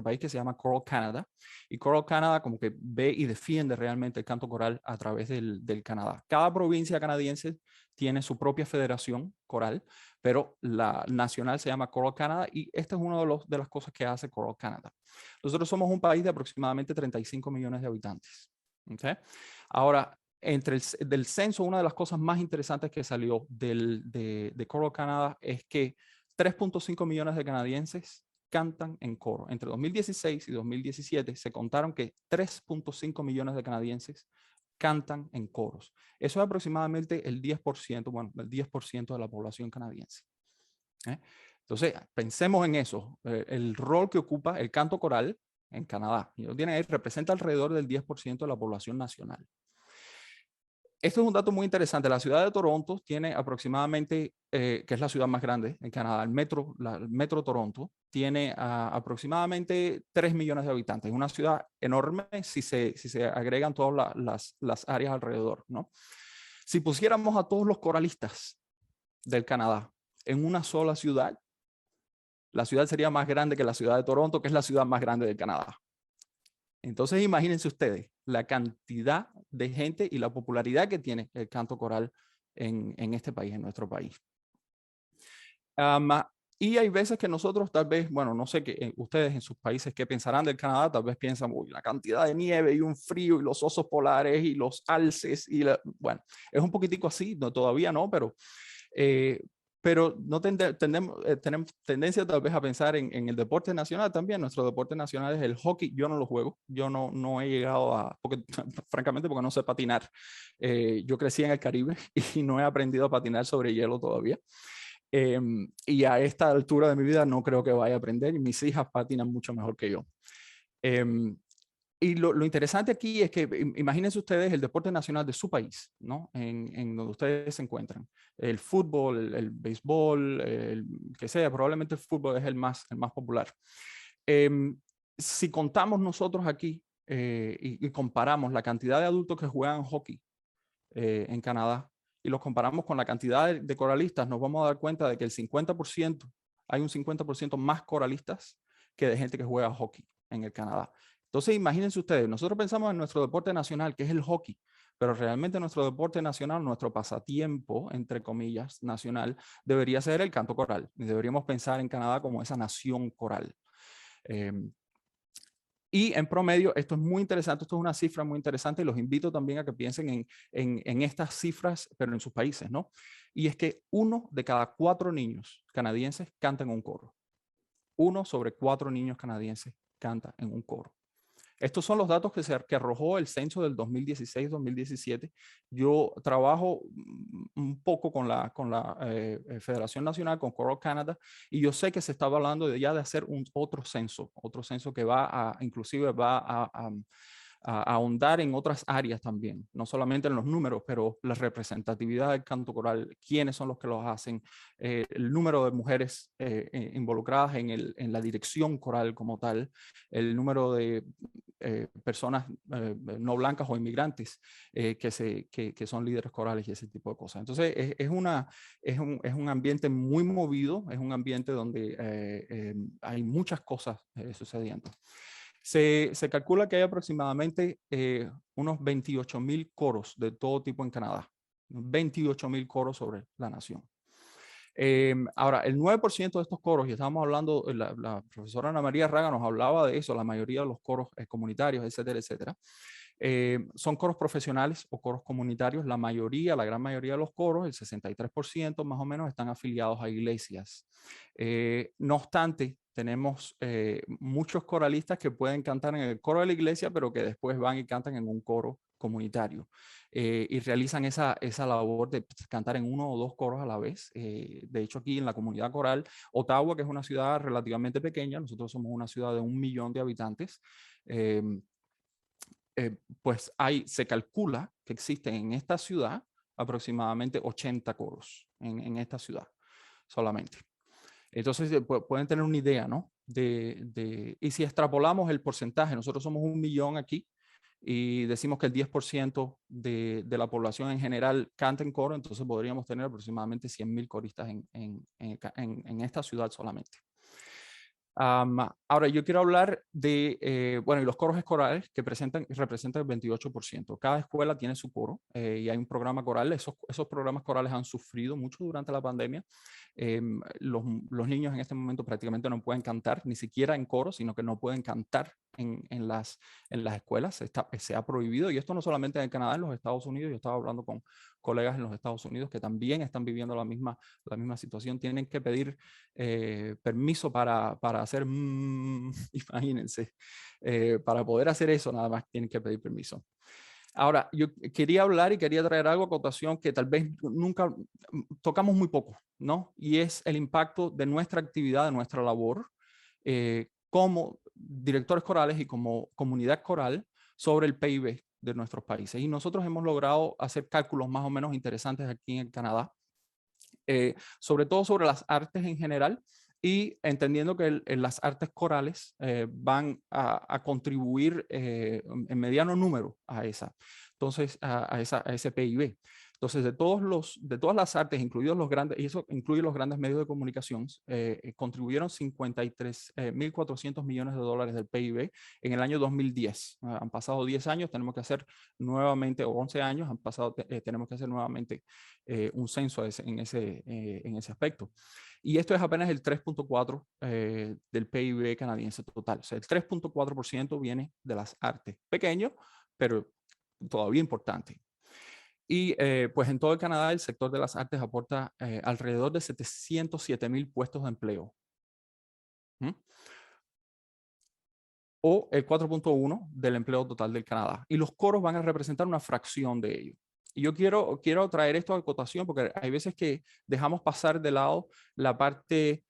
país que se llama Choral Canada, y Choral Canada como que ve y defiende realmente el canto coral a través del Canadá. Cada provincia canadiense tiene su propia federación coral, pero la nacional se llama Choral Canada y esta es una de las cosas que hace Choral Canada. Nosotros somos un país de aproximadamente 35 millones de habitantes. ¿Okay? Ahora, del censo, una de las cosas más interesantes que salió de Choral Canada es que 3.5 millones de canadienses cantan en coro. Entre 2016 y 2017 se contaron que 3.5 millones de canadienses cantan en coros. Eso es aproximadamente el 10%, bueno, el 10% de la población canadiense. Entonces, pensemos en eso, el rol que ocupa el canto coral en Canadá. Y lo tienen ahí, representa alrededor del 10% de la población nacional. Esto es un dato muy interesante. La ciudad de Toronto tiene aproximadamente, que es la ciudad más grande en Canadá, el metro Toronto, tiene aproximadamente 3 millones de habitantes. Es una ciudad enorme si se agregan todas las áreas alrededor, ¿no? Si pusiéramos a todos los coralistas del Canadá en una sola ciudad, la ciudad sería más grande que la ciudad de Toronto, que es la ciudad más grande del Canadá. Entonces imagínense ustedes la cantidad de gente y la popularidad que tiene el canto coral en este país, en nuestro país. Y hay veces que nosotros tal vez, bueno, no sé qué ustedes en sus países qué pensarán del Canadá, tal vez piensan, uy, la cantidad de nieve y un frío y los osos polares y los alces y bueno, es un poquitico así, no, todavía no, pero no tenemos tendencia tal vez a pensar en el deporte nacional también. Nuestro deporte nacional es el hockey. Yo no lo juego, yo no he llegado porque, francamente, porque no sé patinar. Yo crecí en el Caribe y no he aprendido a patinar sobre hielo todavía. Y a esta altura de mi vida no creo que vaya a aprender. Mis hijas patinan mucho mejor que yo. Y lo interesante aquí es que imagínense ustedes el deporte nacional de su país, ¿no? En donde ustedes se encuentran. El fútbol, el béisbol, el que sea, probablemente el fútbol es el más popular. Si contamos nosotros aquí y comparamos la cantidad de adultos que juegan hockey en Canadá y los comparamos con la cantidad de coralistas, nos vamos a dar cuenta de que hay un 50% más coralistas que de gente que juega hockey en el Canadá. Entonces, imagínense ustedes, nosotros pensamos en nuestro deporte nacional, que es el hockey, pero realmente nuestro deporte nacional, nuestro pasatiempo, entre comillas, nacional, debería ser el canto coral. Y deberíamos pensar en Canadá como esa nación coral. Y en promedio, esto es muy interesante, esto es una cifra muy interesante y los invito también a que piensen en estas cifras, pero en sus países, ¿no? Y es que 1 de cada 4 niños canadienses canta en un coro. 1 sobre 4 niños canadienses canta en un coro. Estos son los datos que arrojó el censo del 2016-2017. Yo trabajo un poco con la Federación Nacional, con Choral Canada, y yo sé que se estaba hablando ya de hacer otro censo que inclusive va a ahondar en otras áreas también, no solamente en los números, pero la representatividad del canto coral, quiénes son los que los hacen, el número de mujeres involucradas en la dirección coral como tal, el número de personas no blancas o inmigrantes que son líderes corales y ese tipo de cosas. Entonces es un ambiente muy movido, es un ambiente donde hay muchas cosas sucediendo. Se calcula que hay aproximadamente unos 28,000 coros de todo tipo en Canadá. 28,000 coros sobre la nación. Ahora, el 9% de estos coros, y estábamos hablando, la profesora Ana María Raga nos hablaba de eso, la mayoría de los coros comunitarios, etcétera, etcétera. Son coros profesionales o coros comunitarios. La gran mayoría de los coros, el 63% más o menos, están afiliados a iglesias. No obstante, tenemos muchos coralistas que pueden cantar en el coro de la iglesia, pero que después van y cantan en un coro comunitario y realizan esa labor de cantar en 1 o 2 coros a la vez. De hecho, aquí en la comunidad coral, Ottawa, que es una ciudad relativamente pequeña, nosotros somos una ciudad de 1 millón de habitantes, pues se calcula que existen en esta ciudad aproximadamente 80 coros en esta ciudad solamente. Entonces pueden tener una idea, ¿no? Y si extrapolamos el porcentaje, nosotros somos 1 millón aquí y decimos que el 10% de la población en general canta en coro, entonces podríamos tener aproximadamente 100,000 coristas en esta ciudad solamente. Ahora, yo quiero hablar de, bueno, y los coros escolares que representan el 28%. Cada escuela tiene su coro y hay un programa coral. Esos programas corales han sufrido mucho durante la pandemia. Los niños en este momento prácticamente no pueden cantar, ni siquiera en coro, sino que no pueden cantar en las escuelas. Se ha prohibido, y esto no solamente en Canadá, en los Estados Unidos. Yo estaba hablando con colegas en los Estados Unidos que también están viviendo la misma situación. Tienen que pedir permiso para hacer, imagínense, para poder hacer eso nada más tienen que pedir permiso. Ahora, yo quería hablar y quería traer algo a cotación que tal vez nunca tocamos muy poco, ¿no? Y es el impacto de nuestra actividad, de nuestra labor como directores corales y como comunidad coral sobre el PIB de nuestros países. Y nosotros hemos logrado hacer cálculos más o menos interesantes aquí en Canadá, sobre todo sobre las artes en general, y entendiendo que las artes corales van a contribuir en mediano número a ese PIB. Entonces, de todas las artes, incluidos los grandes, y eso incluye los grandes medios de comunicación, contribuyeron 53.400 millones de dólares del PIB en el año 2010. Han pasado 10 años, tenemos que hacer nuevamente, o 11 años, tenemos que hacer nuevamente un censo en ese aspecto. Y esto es apenas el 3.4% del PIB canadiense total. O sea, el 3.4% viene de las artes. Pequeño, pero todavía importante. Y pues en todo el Canadá el sector de las artes aporta alrededor de 707,000 puestos de empleo. ¿Mm? O el 4.1% del empleo total del Canadá. Y los coros van a representar una fracción de ello. Y yo quiero traer esto a cotación porque hay veces que dejamos pasar de lado la parte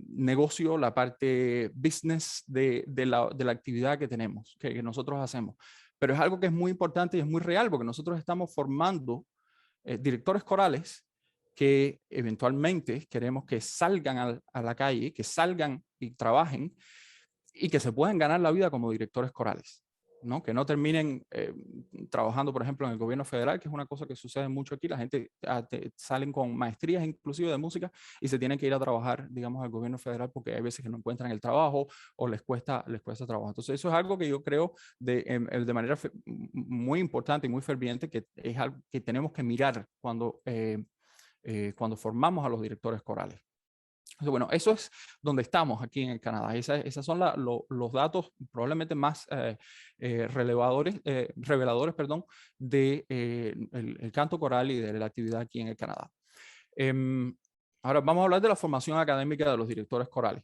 negocio, la parte business de la actividad que tenemos, que nosotros hacemos. Pero es algo que es muy importante y es muy real porque nosotros estamos formando directores corales que eventualmente queremos que salgan a la calle, que salgan y trabajen y que se puedan ganar la vida como directores corales, ¿no? Que no terminen trabajando, por ejemplo, en el gobierno federal, que es una cosa que sucede mucho aquí. La gente salen con maestrías inclusive de música y se tienen que ir a trabajar, digamos, al gobierno federal porque hay veces que no encuentran el trabajo o les cuesta trabajo. Entonces, eso es algo que yo creo de manera muy importante y muy ferviente, que es algo que tenemos que mirar cuando formamos a los directores corales. Entonces, bueno, eso es donde estamos aquí en el Canadá. Esas son los datos probablemente más reveladores, perdón, de el canto coral y de la actividad aquí en el Canadá. Ahora vamos a hablar de la formación académica de los directores corales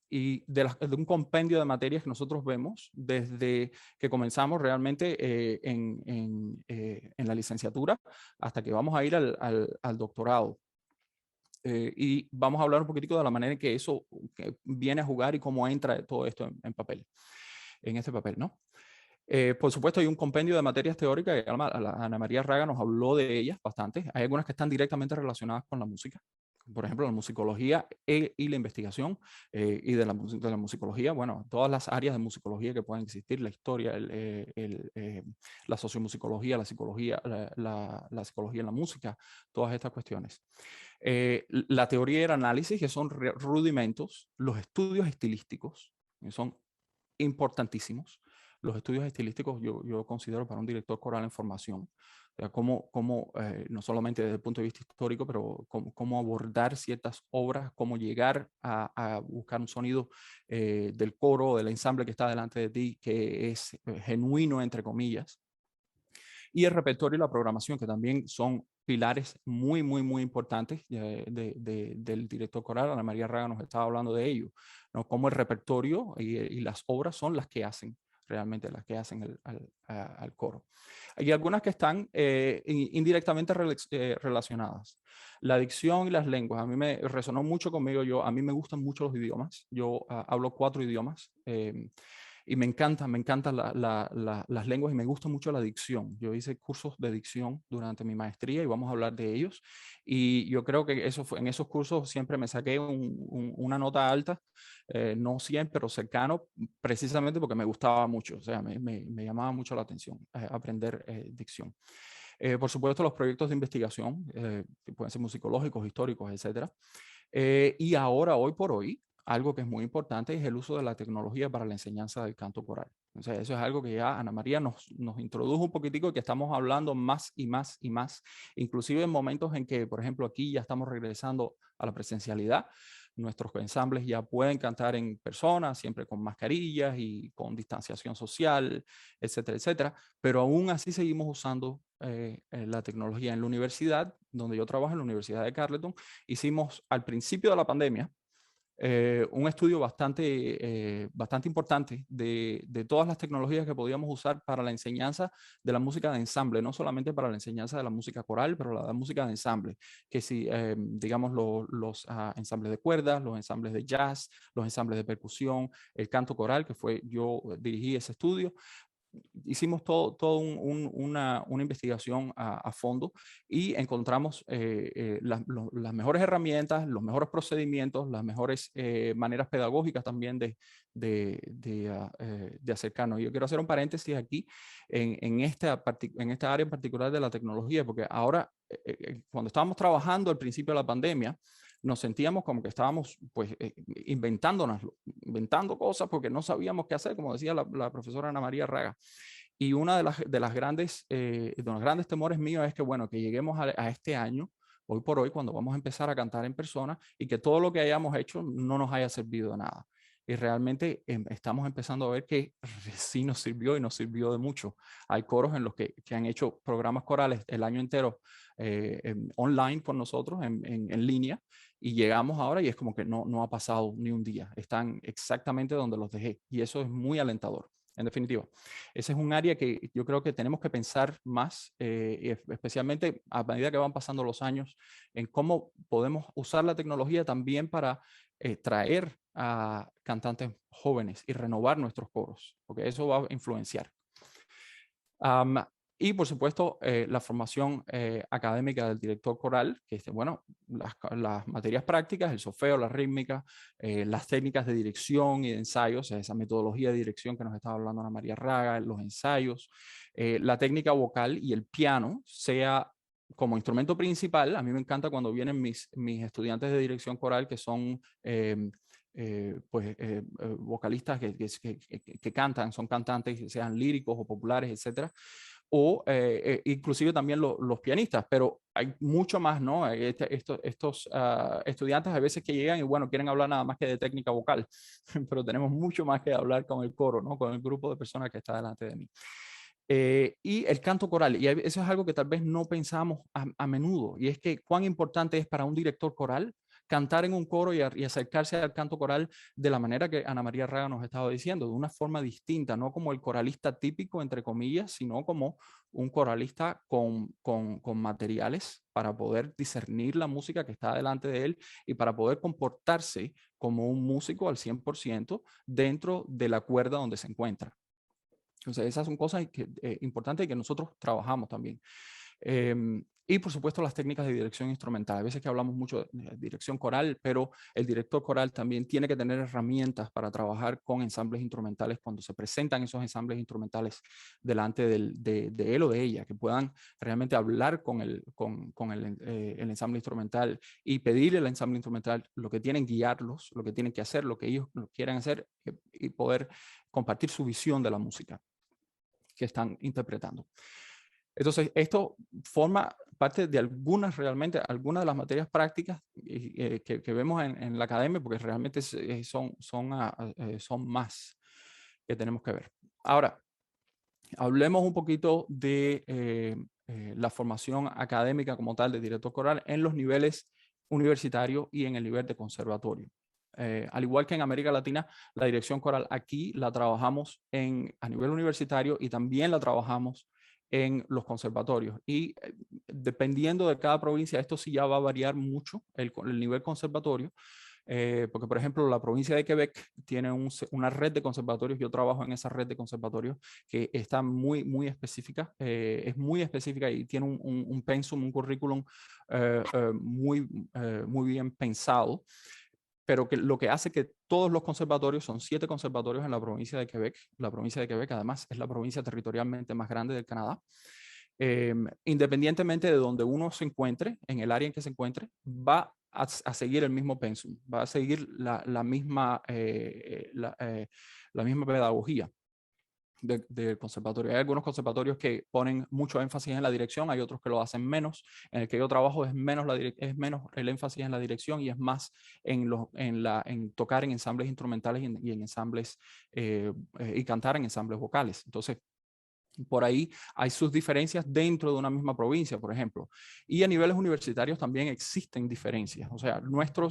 y de un compendio de materias que nosotros vemos desde que comenzamos realmente en la licenciatura hasta que vamos a ir al doctorado. Y vamos a hablar un poquitico de la manera en que eso viene a jugar y cómo entra todo esto en este papel, ¿no? Por supuesto, hay un compendio de materias teóricas. Ana María Raga nos habló de ellas bastante. Hay algunas que están directamente relacionadas con la música. Por ejemplo, la musicología y la investigación. Y de la musicología, bueno, todas las áreas de musicología que pueden existir, la historia, la sociomusicología, la psicología, la psicología en la música, todas estas cuestiones. La teoría y el análisis, que son rudimentos, los estudios estilísticos, que son importantísimos. Los estudios estilísticos yo considero para un director coral en formación, o sea, cómo no solamente desde el punto de vista histórico, pero cómo abordar ciertas obras, cómo llegar a buscar un sonido del coro, del ensamble que está delante de ti, que es genuino, entre comillas. Y el repertorio y la programación, que también son pilares muy, muy, muy importantes del director coral. Ana María Raga nos estaba hablando de ello, ¿no? Cómo el repertorio y las obras son las que hacen realmente, las que hacen al coro. Hay algunas que están indirectamente relacionadas. La dicción y las lenguas, a mí me resonó mucho conmigo. A mí me gustan mucho los idiomas. Yo hablo 4 idiomas. Y me encantan las lenguas y me gusta mucho la dicción. Yo hice cursos de dicción durante mi maestría y vamos a hablar de ellos. Y yo creo que en esos cursos siempre me saqué una nota alta, no 100, pero cercano, precisamente porque me gustaba mucho. O sea, me llamaba mucho la atención aprender dicción. Por supuesto, los proyectos de investigación, que pueden ser musicológicos, históricos, etc. Y ahora, hoy por hoy, algo que es muy importante es el uso de la tecnología para la enseñanza del canto coral. O sea, eso es algo que ya Ana María nos introdujo un poquitico y que estamos hablando más y más y más, inclusive en momentos en que, por ejemplo, aquí ya estamos regresando a la presencialidad. Nuestros ensambles ya pueden cantar en persona, siempre con mascarillas y con distanciación social, etcétera, etcétera. Pero aún así seguimos usando la tecnología. En la universidad, donde yo trabajo, en la Universidad de Carleton, hicimos al principio de la pandemia un estudio bastante importante de todas las tecnologías que podíamos usar para la enseñanza de la música de ensamble, no solamente para la enseñanza de la música coral, pero la música de ensamble, que si, digamos, los ensambles de cuerdas, los ensambles de jazz, los ensambles de percusión, el canto coral, yo dirigí ese estudio. hicimos todo una investigación a fondo y encontramos las mejores herramientas, los mejores procedimientos, las mejores maneras pedagógicas también de acercarnos. Yo quiero hacer un paréntesis aquí en esta área en particular de la tecnología, porque ahora, cuando estábamos trabajando al principio de la pandemia, nos sentíamos como que estábamos pues inventando cosas porque no sabíamos qué hacer, como decía la profesora Ana María Raga. Y una de los grandes temores míos es que, bueno, que lleguemos a este año, hoy por hoy, cuando vamos a empezar a cantar en persona y que todo lo que hayamos hecho no nos haya servido de nada. Y realmente estamos empezando a ver que sí nos sirvió y nos sirvió de mucho. Hay coros en los que han hecho programas corales el año entero online con nosotros, en línea, y llegamos ahora y es como que no ha pasado ni un día. Están exactamente donde los dejé y eso es muy alentador. En definitiva, ese es un área que yo creo que tenemos que pensar más, especialmente a medida que van pasando los años, en cómo podemos usar la tecnología también para traer a cantantes jóvenes y renovar nuestros coros, porque eso va a influenciar. Y por supuesto, la formación académica del director coral, que es, bueno, las materias prácticas, el solfeo, la rítmica, las técnicas de dirección y de ensayos, esa metodología de dirección que nos estaba hablando Ana María Raga, los ensayos, la técnica vocal y el piano, sea como instrumento principal. A mí me encanta cuando vienen mis estudiantes de dirección coral que son vocalistas que cantan, son cantantes, sean líricos o populares, etcétera, o inclusive también los pianistas, pero hay mucho más, ¿no? Estos estudiantes a veces que llegan y, bueno, quieren hablar nada más que de técnica vocal, pero tenemos mucho más que hablar con el coro, ¿no? Con el grupo de personas que está delante de mí. Y el canto coral, y eso es algo que tal vez no pensamos a menudo, y es que cuán importante es para un director coral cantar en un coro y acercarse al canto coral de la manera que Ana María Raga nos estaba diciendo, de una forma distinta, no como el coralista típico, entre comillas, sino como un coralista con materiales para poder discernir la música que está delante de él y para poder comportarse como un músico al 100% dentro de la cuerda donde se encuentra. Entonces, esas son cosas importantes que nosotros trabajamos también. Y por supuesto las técnicas de dirección instrumental. A veces que hablamos mucho de dirección coral, pero el director coral también tiene que tener herramientas para trabajar con ensambles instrumentales cuando se presentan esos ensambles instrumentales delante de él o de ella, que puedan realmente hablar con el ensamble instrumental y pedirle al ensamble instrumental lo que tienen, guiarlos, lo que tienen que hacer, lo que ellos quieran hacer y poder compartir su visión de la música que están interpretando. Entonces, esto forma parte de algunas de las materias prácticas que vemos en la academia, porque realmente son más que tenemos que ver. Ahora, hablemos un poquito de la formación académica como tal de director coral en los niveles universitario y en el nivel de conservatorio. Al igual que en América Latina, la dirección coral aquí la trabajamos a nivel universitario y también la trabajamos en los conservatorios. Y dependiendo de cada provincia, esto sí ya va a variar mucho el nivel conservatorio. Porque, por ejemplo, la provincia de Quebec tiene una red de conservatorios. Yo trabajo en esa red de conservatorios que está muy específica. Es muy específica y tiene un pensum, un currículum muy bien pensado. Pero que lo que hace que todos los conservatorios, son 7 conservatorios en la provincia de Quebec. La provincia de Quebec, además, es la provincia territorialmente más grande del Canadá. Independientemente de donde uno se encuentre, en el área en que se encuentre, va a seguir el mismo pensum, va a seguir la misma pedagogía del conservatorio. Hay algunos conservatorios que ponen mucho énfasis en la dirección, hay otros que lo hacen menos. En el que yo trabajo es menos el énfasis en la dirección y es más en tocar en ensambles instrumentales y en ensambles y cantar en ensambles vocales. Entonces, por ahí hay sus diferencias dentro de una misma provincia, por ejemplo. Y a niveles universitarios también existen diferencias. O sea, nuestro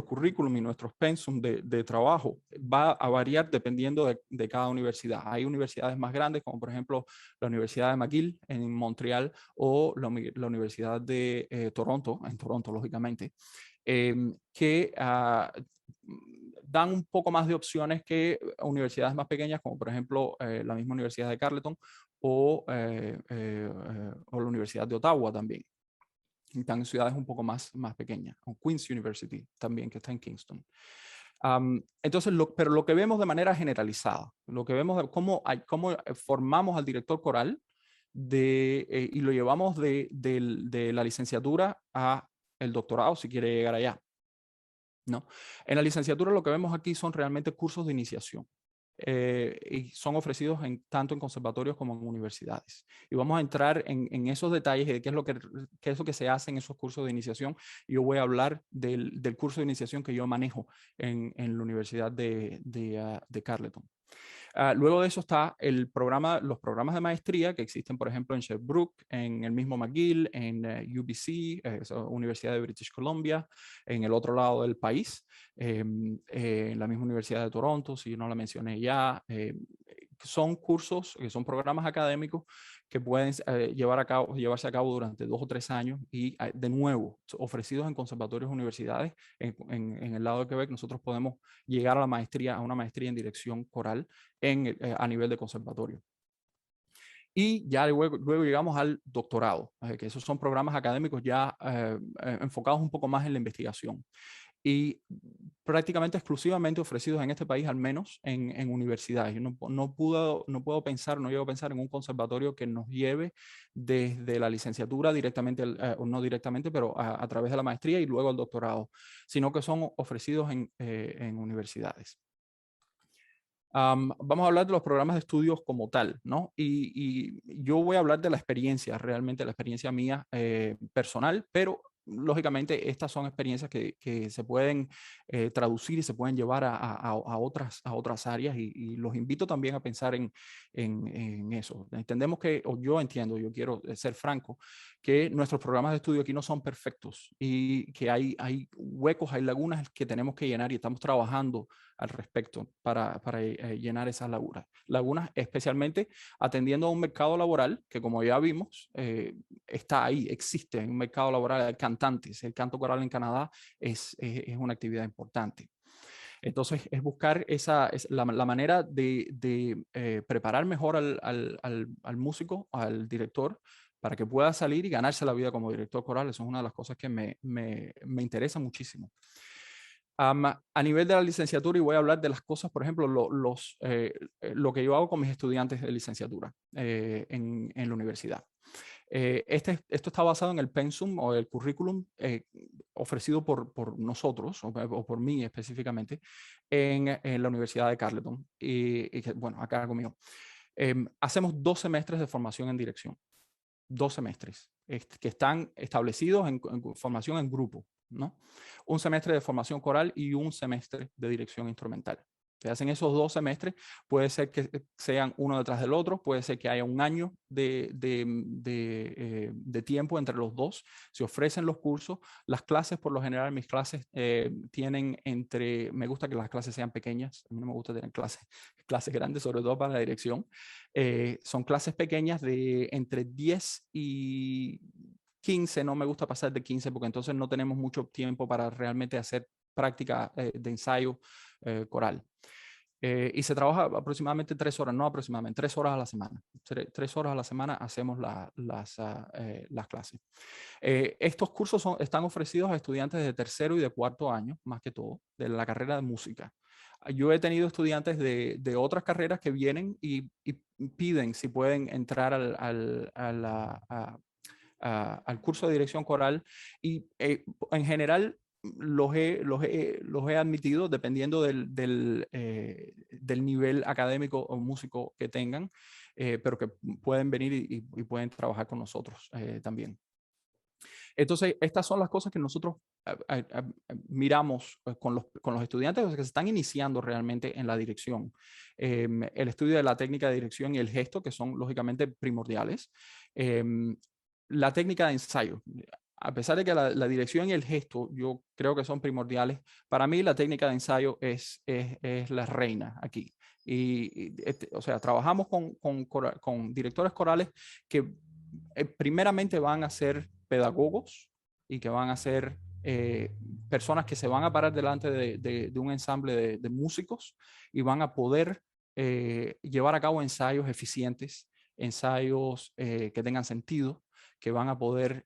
currículum y nuestros pensum de trabajo va a variar dependiendo de cada universidad. Hay universidades más grandes, como por ejemplo la Universidad de McGill en Montreal o la Universidad de Toronto, en Toronto, lógicamente, que dan un poco más de opciones que universidades más pequeñas, como por ejemplo la misma Universidad de Carleton o la Universidad de Ottawa también. Están en ciudades un poco más pequeñas, o Queen's University también, que está en Kingston. Entonces, pero lo que vemos de manera generalizada, lo que vemos de cómo formamos al director coral y lo llevamos de la licenciatura a el doctorado, si quiere llegar allá, ¿no? En la licenciatura lo que vemos aquí son realmente cursos de iniciación. Y son ofrecidos tanto en conservatorios como en universidades. Y vamos a entrar en esos detalles de qué es lo que se hace en esos cursos de iniciación. Yo voy a hablar del curso de iniciación que yo manejo en la Universidad de Carleton. Luego de eso está los programas de maestría que existen, por ejemplo, en Sherbrooke, en el mismo McGill, en UBC, Universidad de British Columbia, en el otro lado del país, en la misma Universidad de Toronto, si no la mencioné ya. Son cursos, que son programas académicos que pueden llevarse a cabo durante 2 o 3 años y de nuevo ofrecidos en conservatorios, universidades. En el lado de Quebec nosotros podemos llegar a una maestría en dirección coral a nivel de conservatorio. Y ya luego llegamos al doctorado, que esos son programas académicos ya enfocados un poco más en la investigación. Y prácticamente exclusivamente ofrecidos en este país, al menos en universidades. Yo no llego a pensar en un conservatorio que nos lleve desde la licenciatura directamente, o no directamente, pero a través de la maestría y luego al doctorado, sino que son ofrecidos en universidades. Vamos a hablar de los programas de estudios como tal, ¿no? Y yo voy a hablar de la experiencia, realmente la experiencia mía personal, pero lógicamente estas son experiencias que se pueden traducir y se pueden llevar a otras áreas y los invito también a pensar en eso. Entendemos yo entiendo, yo quiero ser franco, que nuestros programas de estudio aquí no son perfectos y que hay huecos, hay lagunas que tenemos que llenar y estamos trabajando al respecto para llenar esas lagunas, especialmente atendiendo a un mercado laboral que, como ya vimos, está ahí, existe un mercado laboral de cantantes. El canto coral en Canadá es una actividad importante. Entonces, es buscar la manera de preparar mejor al músico, al director, para que pueda salir y ganarse la vida como director coral. Eso es una de las cosas que me interesa muchísimo. A nivel de la licenciatura, y voy a hablar de las cosas, por ejemplo, lo que yo hago con mis estudiantes de licenciatura en la universidad. Esto está basado en el pensum o el currículum ofrecido por nosotros, o por mí específicamente, en la Universidad de Carleton, y bueno, acá conmigo. Hacemos 2 semestres de formación en dirección. 2 semestres que están establecidos en formación en grupo, ¿no? Un semestre de formación coral y un semestre de dirección instrumental. Se hacen esos 2 semestres, puede ser que sean uno detrás del otro, puede ser que haya un año de tiempo entre los dos. Se ofrecen los cursos, las clases, por lo general, mis clases tienen me gusta que las clases sean pequeñas, a mí no me gusta tener clases grandes, sobre todo para la dirección. Son clases pequeñas de entre 10 y 15, no me gusta pasar de 15 porque entonces no tenemos mucho tiempo para realmente hacer práctica de ensayo coral. Y se trabaja aproximadamente 3 horas, no aproximadamente, 3 horas a la semana. 3 horas a la semana hacemos las clases. Estos cursos están ofrecidos a estudiantes de 3º y de 4º año, más que todo, de la carrera de música. Yo he tenido estudiantes de otras carreras que vienen y piden si pueden entrar al curso de dirección coral y en general los he admitido dependiendo del nivel académico o músico que tengan, pero que pueden venir y pueden trabajar con nosotros también. Entonces, estas son las cosas que nosotros miramos con los estudiantes que se están iniciando realmente en la dirección. El estudio de la técnica de dirección y el gesto, que son lógicamente primordiales. La técnica de ensayo. A pesar de que la dirección y el gesto yo creo que son primordiales, para mí la técnica de ensayo es la reina aquí. O sea, trabajamos con directores corales que primeramente van a ser pedagogos y que van a ser personas que se van a parar delante de un ensamble de músicos y van a poder llevar a cabo ensayos eficientes, ensayos que tengan sentido, que van a poder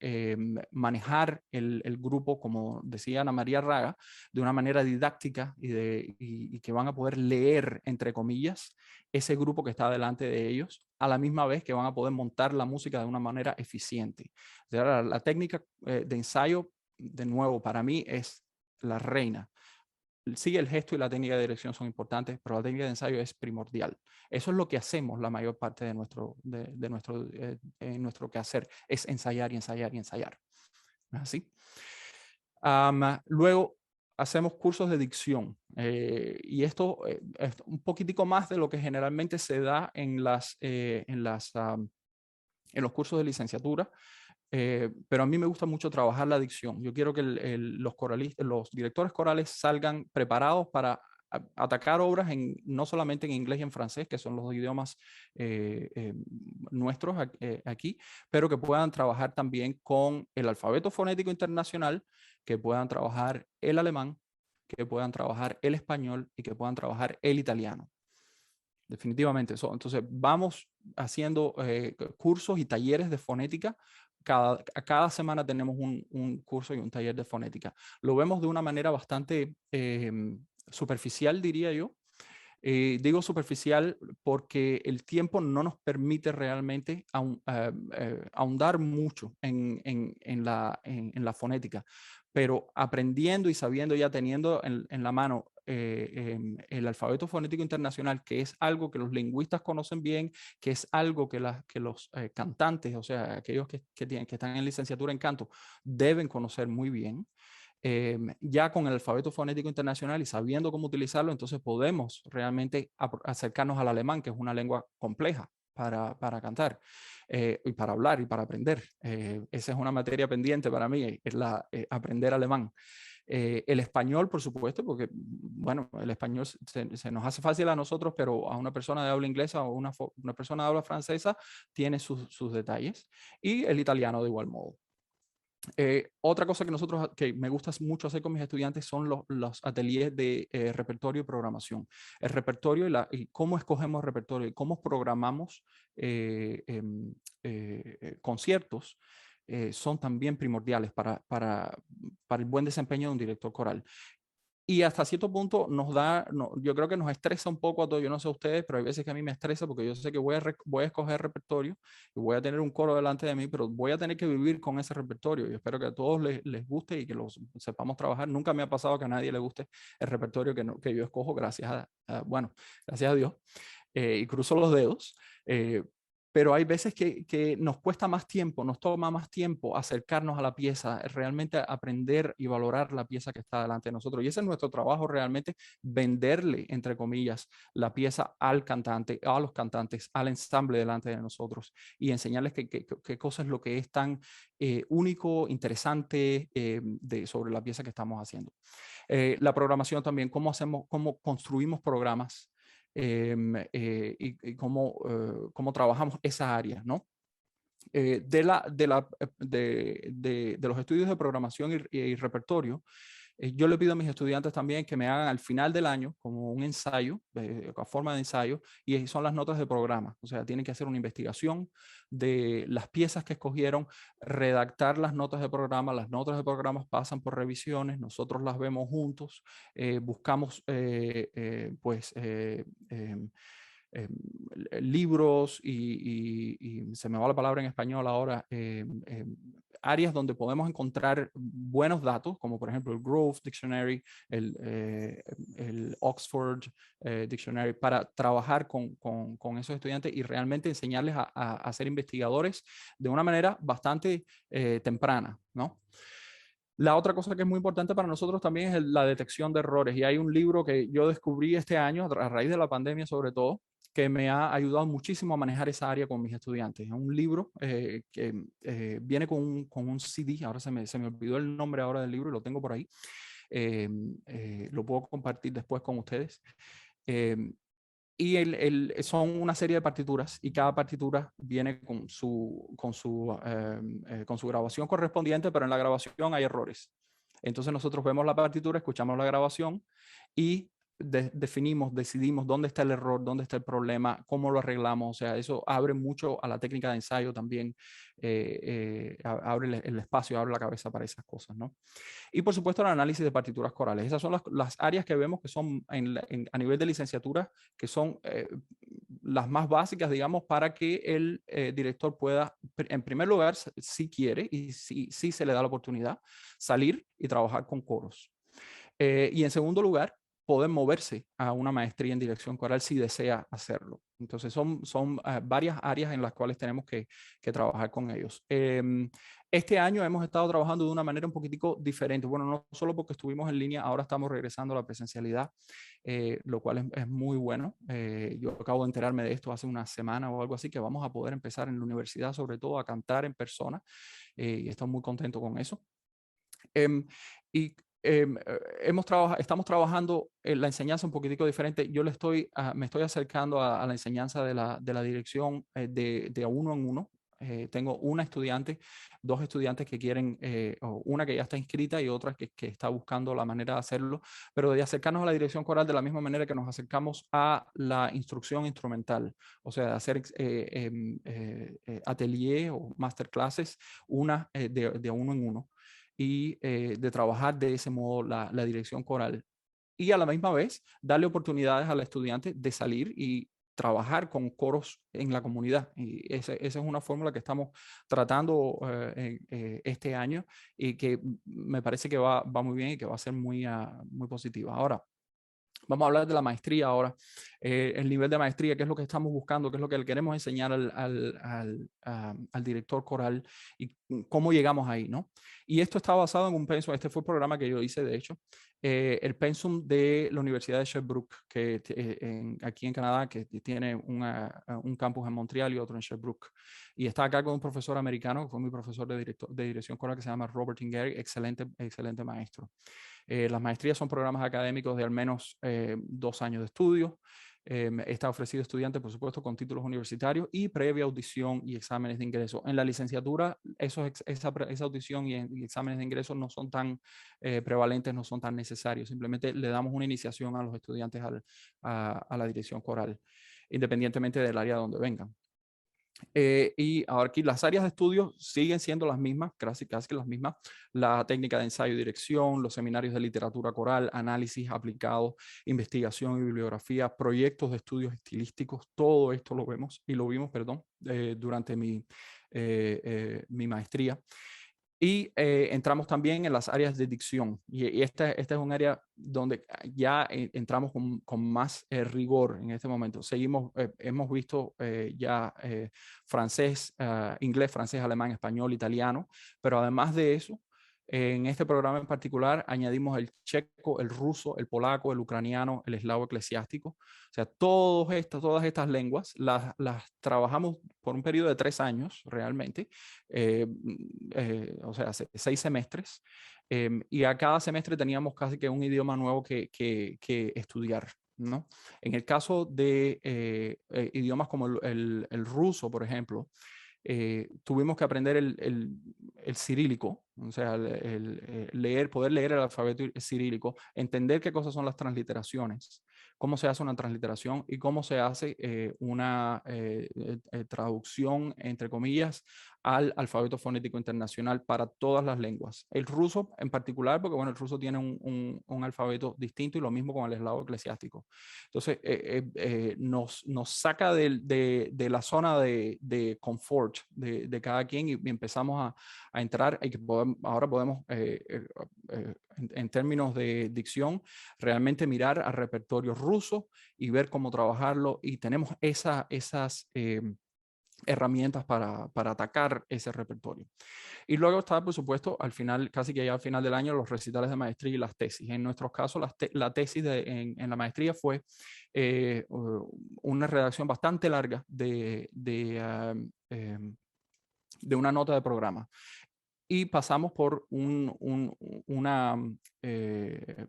manejar el grupo, como decía Ana María Raga, de una manera didáctica y que van a poder leer, entre comillas, ese grupo que está delante de ellos, a la misma vez que van a poder montar la música de una manera eficiente. O sea, la técnica de ensayo, de nuevo, para mí es la reina. Sí, el gesto y la técnica de dirección son importantes, pero la técnica de ensayo es primordial. Eso es lo que hacemos la mayor parte de nuestro quehacer, es ensayar y ensayar y ensayar. ¿Así? Luego hacemos cursos de dicción y esto es un poquitico más de lo que generalmente se da en los cursos de licenciatura. Pero a mí me gusta mucho trabajar la dicción. Yo quiero que los directores corales salgan preparados para atacar obras no solamente en inglés y en francés, que son los idiomas nuestros aquí, pero que puedan trabajar también con el alfabeto fonético internacional, que puedan trabajar el alemán, que puedan trabajar el español y que puedan trabajar el italiano. Definitivamente eso. Entonces vamos haciendo cursos y talleres de fonética. Cada semana tenemos un curso y un taller de fonética. Lo vemos de una manera bastante superficial, diría yo. Digo superficial porque el tiempo no nos permite realmente ahondar mucho en la fonética, pero aprendiendo y sabiendo, ya teniendo en la mano el alfabeto fonético internacional, que es algo que los lingüistas conocen bien, que es algo que los cantantes, o sea, aquellos que están en licenciatura en canto, deben conocer muy bien. Ya con el alfabeto fonético internacional y sabiendo cómo utilizarlo, entonces podemos realmente acercarnos al alemán, que es una lengua compleja para cantar y para hablar y para aprender. Esa es una materia pendiente para mí, es aprender alemán. El español, por supuesto, porque bueno, el español se nos hace fácil a nosotros, pero a una persona de habla inglesa o una persona de habla francesa tiene sus detalles. Y el italiano de igual modo. Otra cosa que me gusta mucho hacer con mis estudiantes son los ateliers de repertorio y programación. El repertorio y cómo escogemos repertorio y cómo programamos conciertos son también primordiales para el buen desempeño de un director coral. Y hasta cierto punto yo creo que nos estresa un poco a todos, yo no sé a ustedes, pero hay veces que a mí me estresa porque yo sé que voy a escoger repertorio y voy a tener un coro delante de mí, pero voy a tener que vivir con ese repertorio. Yo espero que a todos les guste y que los sepamos trabajar. Nunca me ha pasado que a nadie le guste el repertorio que yo escojo, gracias a Dios, y cruzo los dedos. Pero hay veces que nos cuesta más tiempo, nos toma más tiempo acercarnos a la pieza, realmente aprender y valorar la pieza que está delante de nosotros. Y ese es nuestro trabajo realmente, venderle, entre comillas, la pieza al cantante, a los cantantes, al ensamble delante de nosotros y enseñarles qué cosa es lo que es tan único, interesante sobre la pieza que estamos haciendo. La programación también, cómo construimos programas. Y cómo trabajamos esa área, ¿no? De los estudios de programación y repertorio, yo le pido a mis estudiantes también que me hagan al final del año como un ensayo, a forma de ensayo, y son las notas de programa. O sea, tienen que hacer una investigación de las piezas que escogieron, redactar las notas de programa. Las notas de programa pasan por revisiones, nosotros las vemos juntos, buscamos libros y se me va la palabra en español ahora, áreas donde podemos encontrar buenos datos, como por ejemplo el Grove Dictionary, el Oxford Dictionary, para trabajar con esos estudiantes y realmente enseñarles a ser investigadores de una manera bastante temprana, ¿no? La otra cosa que es muy importante para nosotros también es la detección de errores. Y hay un libro que yo descubrí este año, a raíz de la pandemia sobre todo, que me ha ayudado muchísimo a manejar esa área con mis estudiantes. Es un libro que viene con un CD, ahora se me olvidó el nombre ahora del libro y lo tengo por ahí. Lo puedo compartir después con ustedes. Y son una serie de partituras y cada partitura viene con su grabación correspondiente, pero en la grabación hay errores. Entonces nosotros vemos la partitura, escuchamos la grabación y decidimos dónde está el error, dónde está el problema, cómo lo arreglamos. O sea, eso abre mucho a la técnica de ensayo también, abre el espacio, abre la cabeza para esas cosas, ¿no? Y por supuesto el análisis de partituras corales. Esas son las áreas que vemos que son a nivel de licenciatura, que son las más básicas, digamos, para que el director pueda, en primer lugar, si quiere y si se le da la oportunidad, salir y trabajar con coros. Y en segundo lugar, poder moverse a una maestría en dirección coral si desea hacerlo. Entonces son varias áreas en las cuales tenemos que trabajar con ellos. Este año hemos estado trabajando de una manera un poquitico diferente. Bueno, no solo porque estuvimos en línea, ahora estamos regresando a la presencialidad, lo cual es muy bueno. Yo acabo de enterarme de esto hace una semana o algo así, que vamos a poder empezar en la universidad, sobre todo a cantar en persona, y estoy muy contento con eso. Y estamos trabajando en la enseñanza un poquitico diferente. Yo me estoy acercando a la enseñanza de la dirección de uno en uno. Tengo una estudiante, dos estudiantes que quieren, una que ya está inscrita y otra que está buscando la manera de hacerlo, pero de acercarnos a la dirección coral de la misma manera que nos acercamos a la instrucción instrumental, o sea, de hacer atelier o masterclasses, de uno en uno, y de trabajar de ese modo la dirección coral. Y a la misma vez darle oportunidades al estudiante de salir y trabajar con coros en la comunidad. Y esa es una fórmula que estamos tratando este año y que me parece que va muy bien y que va a ser muy positiva. Ahora, vamos a hablar de la maestría ahora, el nivel de maestría, qué es lo que estamos buscando, qué es lo que le queremos enseñar al director coral y cómo llegamos ahí, ¿no? Y esto está basado en un pensum, este fue el programa que yo hice, de hecho, el pensum de la Universidad de Sherbrooke, aquí en Canadá, que tiene un campus en Montreal y otro en Sherbrooke. Y está acá con un profesor americano, que fue mi profesor de dirección coral, que se llama Robert Ingeri, excelente maestro. Las maestrías son programas académicos de al menos 2 años de estudio. Está ofrecido a estudiantes, por supuesto, con títulos universitarios y previa audición y exámenes de ingreso. En la licenciatura, esa audición y exámenes de ingreso no son tan prevalentes, no son tan necesarios. Simplemente le damos una iniciación a los estudiantes a la dirección coral, independientemente del área donde vengan. Y ahora aquí las áreas de estudio siguen siendo las mismas, casi que las mismas. La técnica de ensayo y dirección, los seminarios de literatura coral, análisis aplicado, investigación y bibliografía, proyectos de estudios estilísticos, todo esto lo vimos, perdón, durante mi maestría. Y entramos también en las áreas de dicción. Y esta es un área donde ya entramos con más rigor en este momento. Hemos visto ya francés, inglés, francés, alemán, español, italiano. Pero además de eso, en este programa en particular añadimos el checo, el ruso, el polaco, el ucraniano, el eslavo eclesiástico. O sea, todas estas lenguas las trabajamos por un periodo de 3 años realmente, o sea, 6 semestres, y a cada semestre teníamos casi que un idioma nuevo que estudiar, ¿no? En el caso de idiomas como el ruso, por ejemplo, tuvimos que aprender el cirílico, o sea, poder leer el alfabeto cirílico, entender qué cosas son las transliteraciones, cómo se hace una transliteración y cómo se hace una traducción, entre comillas, al alfabeto fonético internacional para todas las lenguas. El ruso en particular, porque bueno, el ruso tiene un alfabeto distinto y lo mismo con el eslavo eclesiástico. Entonces, nos saca de la zona de confort de cada quien y empezamos a entrar y que ahora podemos, en términos de dicción, realmente mirar al repertorio ruso y ver cómo trabajarlo, y tenemos esas herramientas para atacar ese repertorio. Y luego está, por supuesto, al final, casi que ya al final del año, los recitales de maestría y las tesis. En nuestros casos, la tesis en la maestría fue una redacción bastante larga de una nota de programa. Y pasamos por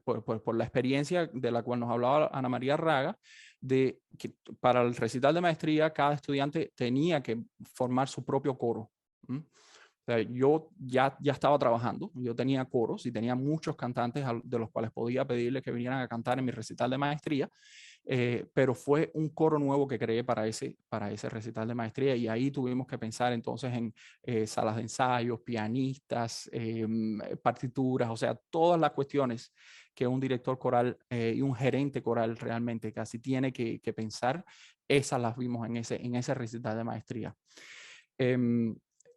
por la experiencia de la cual nos hablaba Ana María Raga, de que para el recital de maestría cada estudiante tenía que formar su propio coro. O sea, yo ya estaba trabajando, yo tenía coros y tenía muchos cantantes de los cuales podía pedirles que vinieran a cantar en mi recital de maestría, pero fue un coro nuevo que creé para ese recital de maestría, y ahí tuvimos que pensar entonces en salas de ensayos, pianistas, partituras, o sea, todas las cuestiones que un director coral y un gerente coral realmente casi tiene que pensar, esas las vimos en ese recital de maestría.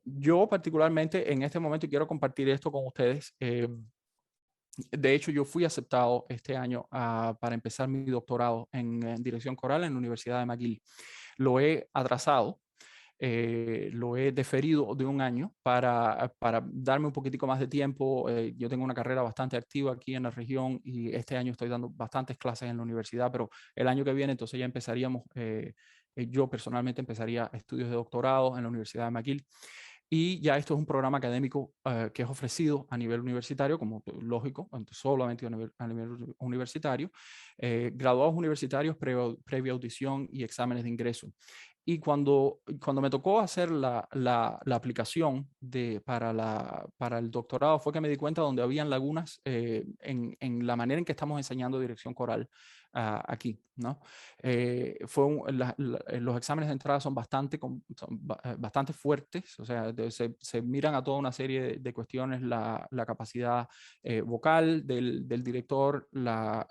Yo particularmente en este momento quiero compartir esto con ustedes. De hecho, yo fui aceptado este año para empezar mi doctorado en dirección coral en la Universidad de McGill. Lo he atrasado, lo he deferido de un año para darme un poquitico más de tiempo. Yo tengo una carrera bastante activa aquí en la región y este año estoy dando bastantes clases en la universidad, pero el año que viene entonces ya empezaríamos, yo personalmente empezaría estudios de doctorado en la Universidad de McGill. Y ya esto es un programa académico que es ofrecido a nivel universitario, como lógico, solamente a nivel universitario, graduados universitarios, previa audición y exámenes de ingreso. Y cuando me tocó hacer la aplicación para el doctorado, fue que me di cuenta donde habían lagunas en la manera en que estamos enseñando dirección coral aquí, ¿no? Los exámenes de entrada son bastante fuertes, o sea, se miran a toda una serie de cuestiones, la capacidad vocal del director, la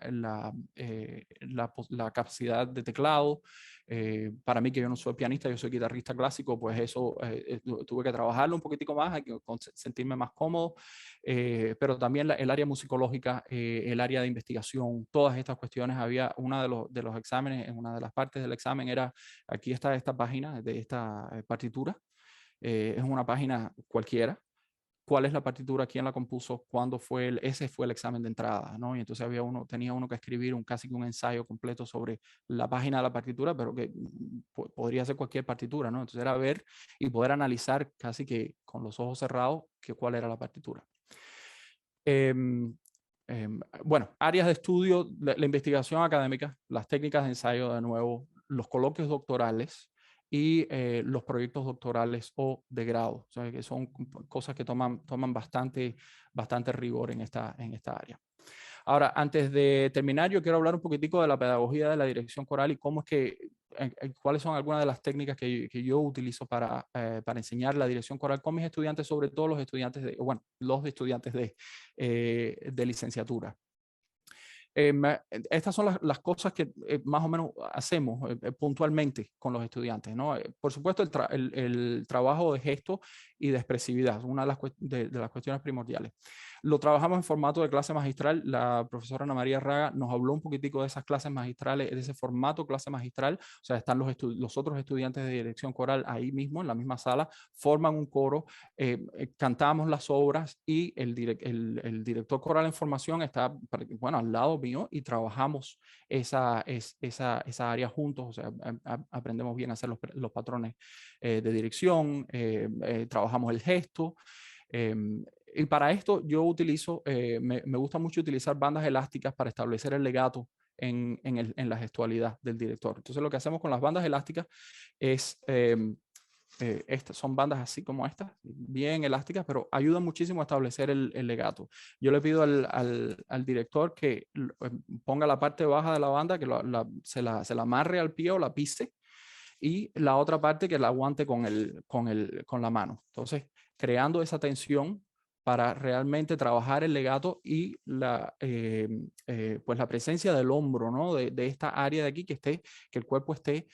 capacidad de teclado. Para mí, que yo no soy pianista, yo soy guitarrista clásico, pues eso tuve que trabajarlo un poquitico más, hay que sentirme más cómodo, pero también el área musicológica, el área de investigación, todas estas cuestiones. Había uno de los exámenes, en una de las partes del examen era, aquí está esta página de esta partitura, es una página cualquiera. ¿Cuál es la partitura? ¿Quién la compuso? ¿Cuándo fue? Ese fue el examen de entrada, ¿no? Y entonces tenía uno que escribir casi que un ensayo completo sobre la página de la partitura, pero que podría ser cualquier partitura, ¿no? Entonces era ver y poder analizar casi que con los ojos cerrados cuál era la partitura. Bueno, áreas de estudio, la investigación académica, las técnicas de ensayo de nuevo, los coloquios doctorales y los proyectos doctorales o de grado, o sea, que son cosas que toman bastante rigor en esta área. Ahora, antes de terminar, yo quiero hablar un poquitico de la pedagogía de la dirección coral y cómo es que, cuáles son algunas de las técnicas que yo utilizo para enseñar la dirección coral con mis estudiantes, sobre todo los estudiantes de licenciatura. Estas son las cosas que más o menos hacemos puntualmente con los estudiantes, ¿no? Por supuesto, el trabajo de gesto y de expresividad, una de las cuestiones primordiales. Lo trabajamos en formato de clase magistral. La profesora Ana María Raga nos habló un poquitico de esas clases magistrales, de ese formato clase magistral. O sea, están los otros estudiantes de dirección coral ahí mismo, en la misma sala, forman un coro, cantamos las obras y el director coral en formación está, bueno, al lado mío y trabajamos esa área juntos. O sea, aprendemos bien a hacer los patrones de dirección, trabajamos el gesto. Y para esto yo utilizo, me gusta mucho utilizar bandas elásticas para establecer el legato en la gestualidad del director. Entonces lo que hacemos con las bandas elásticas es, estas son bandas así como estas, bien elásticas, pero ayudan muchísimo a establecer el legato. Yo le pido al director que ponga la parte baja de la banda, que se la amarre al pie o la pise, y la otra parte que la aguante con la mano. Entonces, creando esa tensión para realmente trabajar el legato y pues la presencia del hombro, ¿no? de esta área de aquí, que el cuerpo esté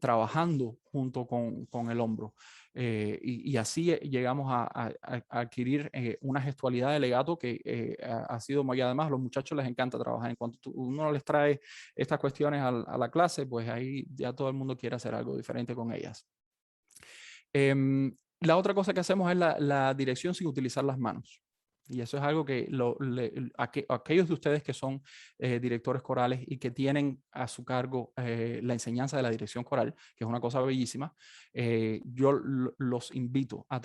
trabajando junto con el hombro. Y así llegamos a adquirir una gestualidad de legato que ha sido muy, además a los muchachos les encanta trabajar. En cuanto uno les trae estas cuestiones a la clase, pues ahí ya todo el mundo quiere hacer algo diferente con ellas. La otra cosa que hacemos es la dirección sin utilizar las manos. Y eso es algo que aquellos de ustedes que son directores corales y que tienen a su cargo la enseñanza de la dirección coral, que es una cosa bellísima, yo los invito a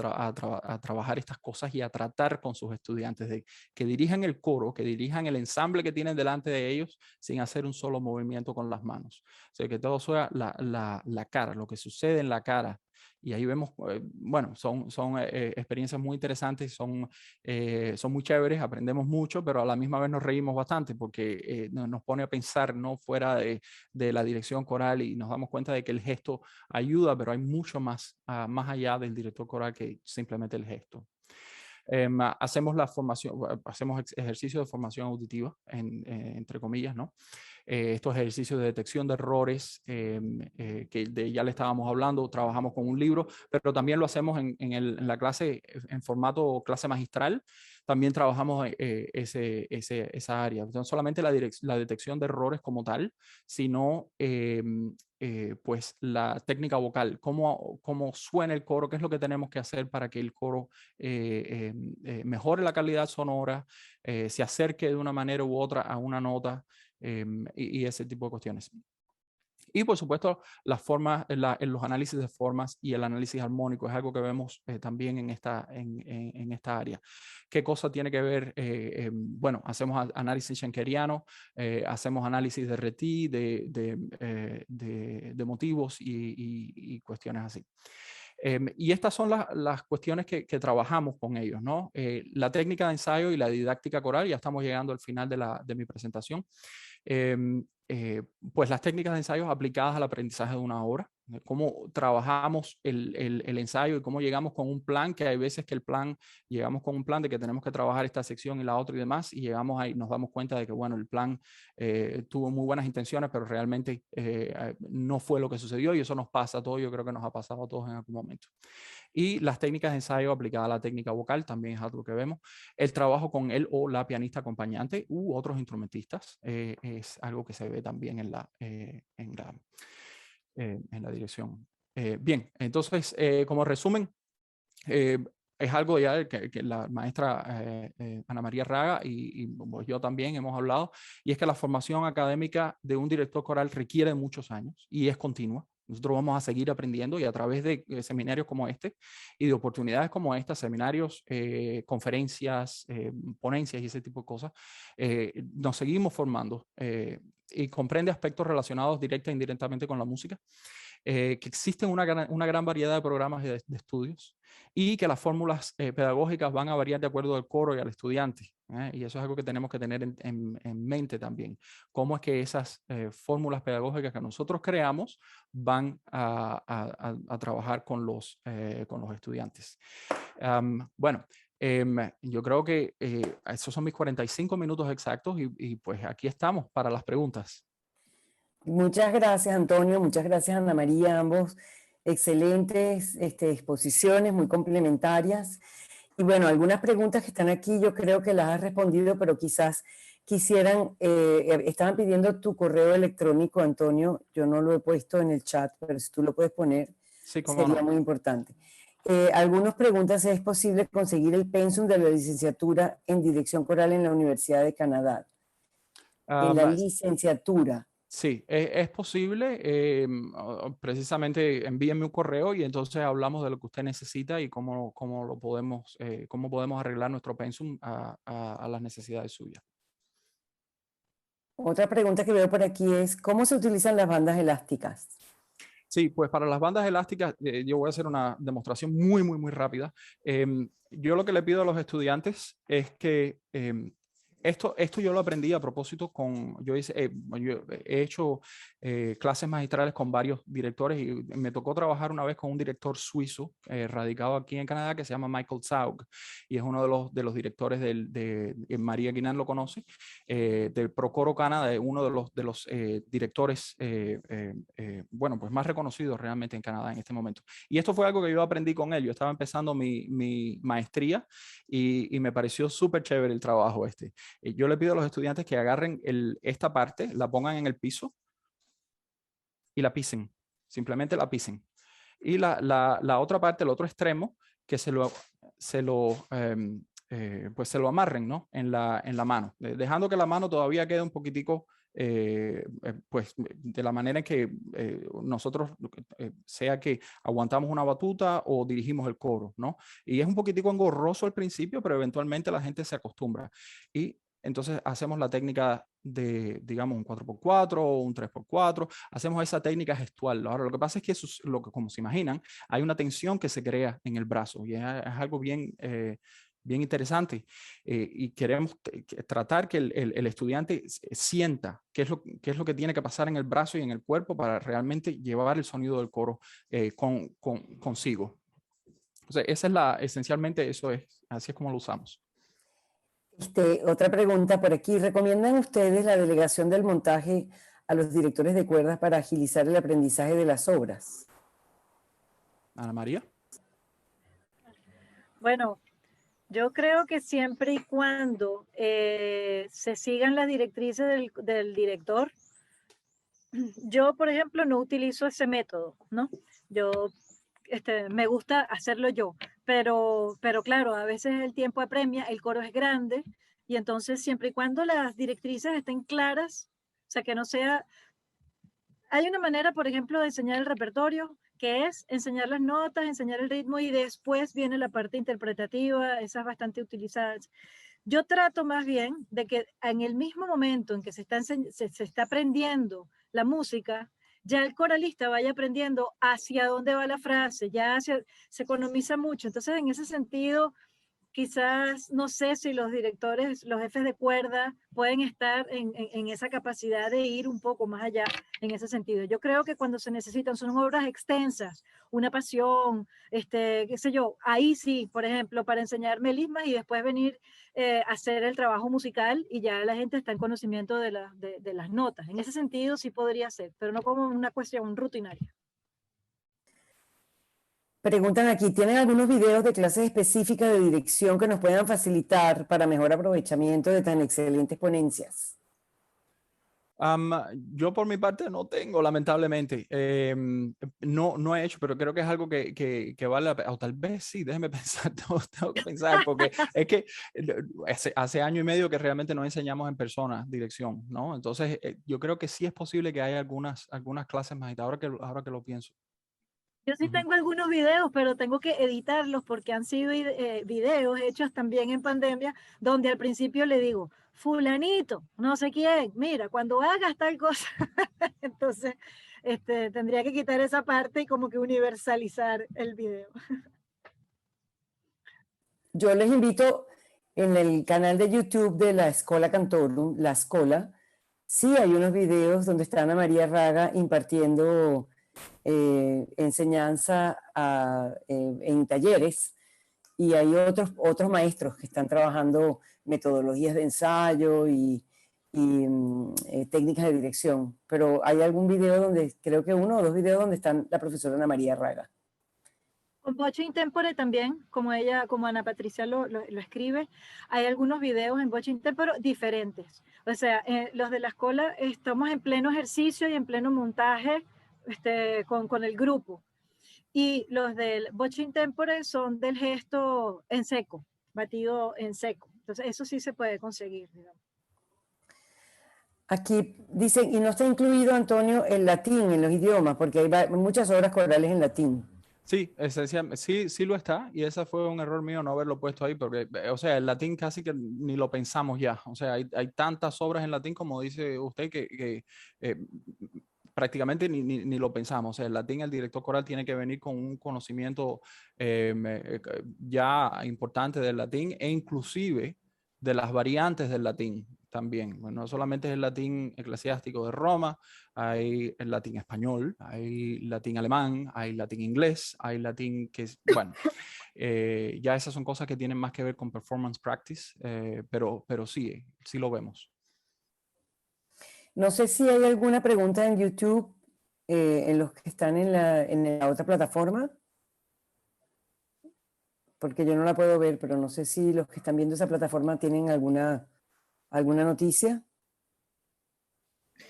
trabajar estas cosas y a tratar con sus estudiantes de que dirijan el coro, que dirijan el ensamble que tienen delante de ellos sin hacer un solo movimiento con las manos. O sea, que todo sea la cara, lo que sucede en la cara Y ahí vemos, bueno, son experiencias muy interesantes, son muy chéveres, aprendemos mucho, pero a la misma vez nos reímos bastante porque nos pone a pensar, ¿no? Fuera de la dirección coral, y nos damos cuenta de que el gesto ayuda, pero hay mucho más, más allá del director coral que simplemente el gesto. Hacemos la formación, hacemos ejercicios de formación auditiva, entre comillas, ¿no? Estos ejercicios de detección de errores que ya le estábamos hablando, trabajamos con un libro, pero también lo hacemos en la clase en formato clase magistral. También trabajamos esa área, no solamente la detección de errores como tal, sino pues la técnica vocal, cómo suena el coro, qué es lo que tenemos que hacer para que el coro mejore la calidad sonora, se acerque de una manera u otra a una nota, y ese tipo de cuestiones. Y por supuesto, las formas, los análisis de formas y el análisis armónico es algo que vemos también en esta área. ¿Qué cosa tiene que ver? Bueno, hacemos análisis schenkeriano, hacemos análisis de Reti, de motivos y cuestiones así. Y estas son las cuestiones que trabajamos con ellos, ¿no? La técnica de ensayo y la didáctica coral, ya estamos llegando al final de mi presentación. Pues las técnicas de ensayos aplicadas al aprendizaje de una obra, cómo trabajamos el ensayo y cómo llegamos con un plan, que hay veces que llegamos con un plan de que tenemos que trabajar esta sección y la otra y demás, y llegamos ahí, nos damos cuenta de que, bueno, el plan tuvo muy buenas intenciones, pero realmente no fue lo que sucedió, y eso nos pasa a todos, yo creo que nos ha pasado a todos en algún momento. Y las técnicas de ensayo aplicadas a la técnica vocal también es algo que vemos. El trabajo con él o la pianista acompañante u otros instrumentistas es algo que se ve también en la dirección. Bien, entonces, como resumen, es algo ya que la maestra Ana María Raga y yo también hemos hablado, y es que la formación académica de un director coral requiere muchos años y es continua. Nosotros vamos a seguir aprendiendo, y a través de seminarios como este y de oportunidades como esta, seminarios, conferencias, ponencias y ese tipo de cosas, nos seguimos formando, y comprende aspectos relacionados directa e indirectamente con la música, que existen una gran variedad de programas de estudios, y que las fórmulas pedagógicas van a variar de acuerdo al coro y al estudiante. Y eso es algo que tenemos que tener en mente también. Cómo es que esas fórmulas pedagógicas que nosotros creamos van a trabajar con los estudiantes. Bueno, yo creo que esos son mis 45 minutos exactos, y pues aquí estamos para las preguntas. Muchas gracias, Antonio. Muchas gracias, Ana María. Ambos excelentes exposiciones, muy complementarias. Y bueno, algunas preguntas que están aquí yo creo que las has respondido, pero quizás quisieran, estaban pidiendo tu correo electrónico, Antonio. Yo no lo he puesto en el chat, pero si tú lo puedes poner, sí, sería muy importante. Algunos preguntan si es posible conseguir el pensum de la licenciatura en dirección coral en la Universidad de Canadá. En la licenciatura. Sí, es posible. Precisamente envíenme un correo y entonces hablamos de lo que usted necesita y cómo podemos arreglar nuestro pensum a las necesidades suyas. Otra pregunta que veo por aquí es, ¿cómo se utilizan las bandas elásticas? Sí, pues para las bandas elásticas, yo voy a hacer una demostración muy, muy, muy rápida. Yo lo que le pido a los estudiantes es que esto yo lo aprendí a propósito yo he hecho clases magistrales con varios directores, y me tocó trabajar una vez con un director suizo radicado aquí en Canadá, que se llama Michael Zaug, y es uno de los directores María Guinan lo conoce, del Procoro Canadá, de uno de los directores bueno, pues más reconocidos realmente en Canadá en este momento. Y esto fue algo que yo aprendí con él. Yo estaba empezando mi maestría y me pareció súper chévere el trabajo este. Yo le pido a los estudiantes que agarren esta parte, la pongan en el piso y la pisen. Simplemente la pisen. Y la otra parte, el otro extremo, que se lo amarren, ¿no? en la mano, dejando que la mano todavía quede un poquitico, pues de la manera en que nosotros, sea que aguantamos una batuta o dirigimos el coro, ¿no? Y es un poquitico engorroso al principio, pero eventualmente la gente se acostumbra. Y entonces hacemos la técnica digamos, un 4x4 o un 3x4, hacemos esa técnica gestual. Ahora, lo que pasa es que eso, como se imaginan, hay una tensión que se crea en el brazo y es algo bien, bien interesante, y queremos tratar que el estudiante sienta qué es lo que tiene que pasar en el brazo y en el cuerpo para realmente llevar el sonido del coro consigo. O sea, esencialmente eso es, así es como lo usamos. Otra pregunta por aquí. ¿Recomiendan ustedes la delegación del montaje a los directores de cuerdas para agilizar el aprendizaje de las obras? Ana María. Bueno, yo creo que siempre y cuando se sigan las directrices del director, yo, por ejemplo, no utilizo ese método, ¿no? Yo me gusta hacerlo yo, pero claro, a veces el tiempo apremia, el coro es grande, y entonces siempre y cuando las directrices estén claras, o sea, que no sea... Hay una manera, por ejemplo, de enseñar el repertorio, que es enseñar las notas, enseñar el ritmo, y después viene la parte interpretativa, esa es bastante utilizada. Yo trato más bien de que en el mismo momento en que se está aprendiendo la música, ya el coralista vaya aprendiendo hacia dónde va la frase, se economiza mucho. Entonces, en ese sentido, quizás, no sé si los directores, los jefes de cuerda pueden estar en esa capacidad de ir un poco más allá en ese sentido. Yo creo que cuando se necesitan, son obras extensas, una pasión, qué sé yo, ahí sí, por ejemplo, para enseñar melismas y después venir a hacer el trabajo musical y ya la gente está en conocimiento de las notas. En ese sentido sí podría ser, pero no como una cuestión rutinaria. Preguntan aquí, ¿tienen algunos videos de clases específicas de dirección que nos puedan facilitar para mejor aprovechamiento de tan excelentes ponencias? Yo por mi parte no tengo, lamentablemente. No he hecho, pero creo que es algo que vale la pena. O tal vez sí, déjeme pensar, tengo que pensar, porque es que hace año y medio que realmente no enseñamos en persona dirección, ¿no? Entonces, yo creo que sí es posible que haya algunas clases más, ahora que lo pienso. Yo sí tengo algunos videos, pero tengo que editarlos porque han sido videos hechos también en pandemia, donde al principio le digo, fulanito, no sé quién, mira, cuando hagas tal cosa, entonces tendría que quitar esa parte y como que universalizar el video. Yo les invito en el canal de YouTube de la Schola Cantorum, La Escola, sí hay unos videos donde está Ana María Raga impartiendo enseñanza en talleres, y hay otros maestros que están trabajando metodologías de ensayo y técnicas de dirección, pero hay algún video donde, creo que uno o dos videos donde está la profesora Ana María Raga. Con Voce Intempore también, como Ana Patricia lo escribe, hay algunos videos en Voce Intempore diferentes. O sea, los de la escuela estamos en pleno ejercicio y en pleno montaje con el grupo. Y los del Voce Intempore son del gesto en seco, batido en seco. Entonces, eso sí se puede conseguir, digamos. Aquí dicen, y no está incluido, Antonio, el latín en los idiomas, porque hay muchas obras corales en latín. Sí, sí lo está, y ese fue un error mío no haberlo puesto ahí, porque, o sea, el latín casi que ni lo pensamos ya. O sea, hay tantas obras en latín, como dice usted, que prácticamente ni lo pensamos. O sea, el latín, el director coral tiene que venir con un conocimiento ya importante del latín, e inclusive de las variantes del latín también. Bueno, no solamente es el latín eclesiástico de Roma, hay el latín español, hay latín alemán, hay latín inglés, hay latín que es, bueno, ya esas son cosas que tienen más que ver con performance practice, pero sí lo vemos. No sé si hay alguna pregunta en YouTube, en los que están en la otra plataforma, porque yo no la puedo ver, pero no sé si los que están viendo esa plataforma tienen alguna noticia.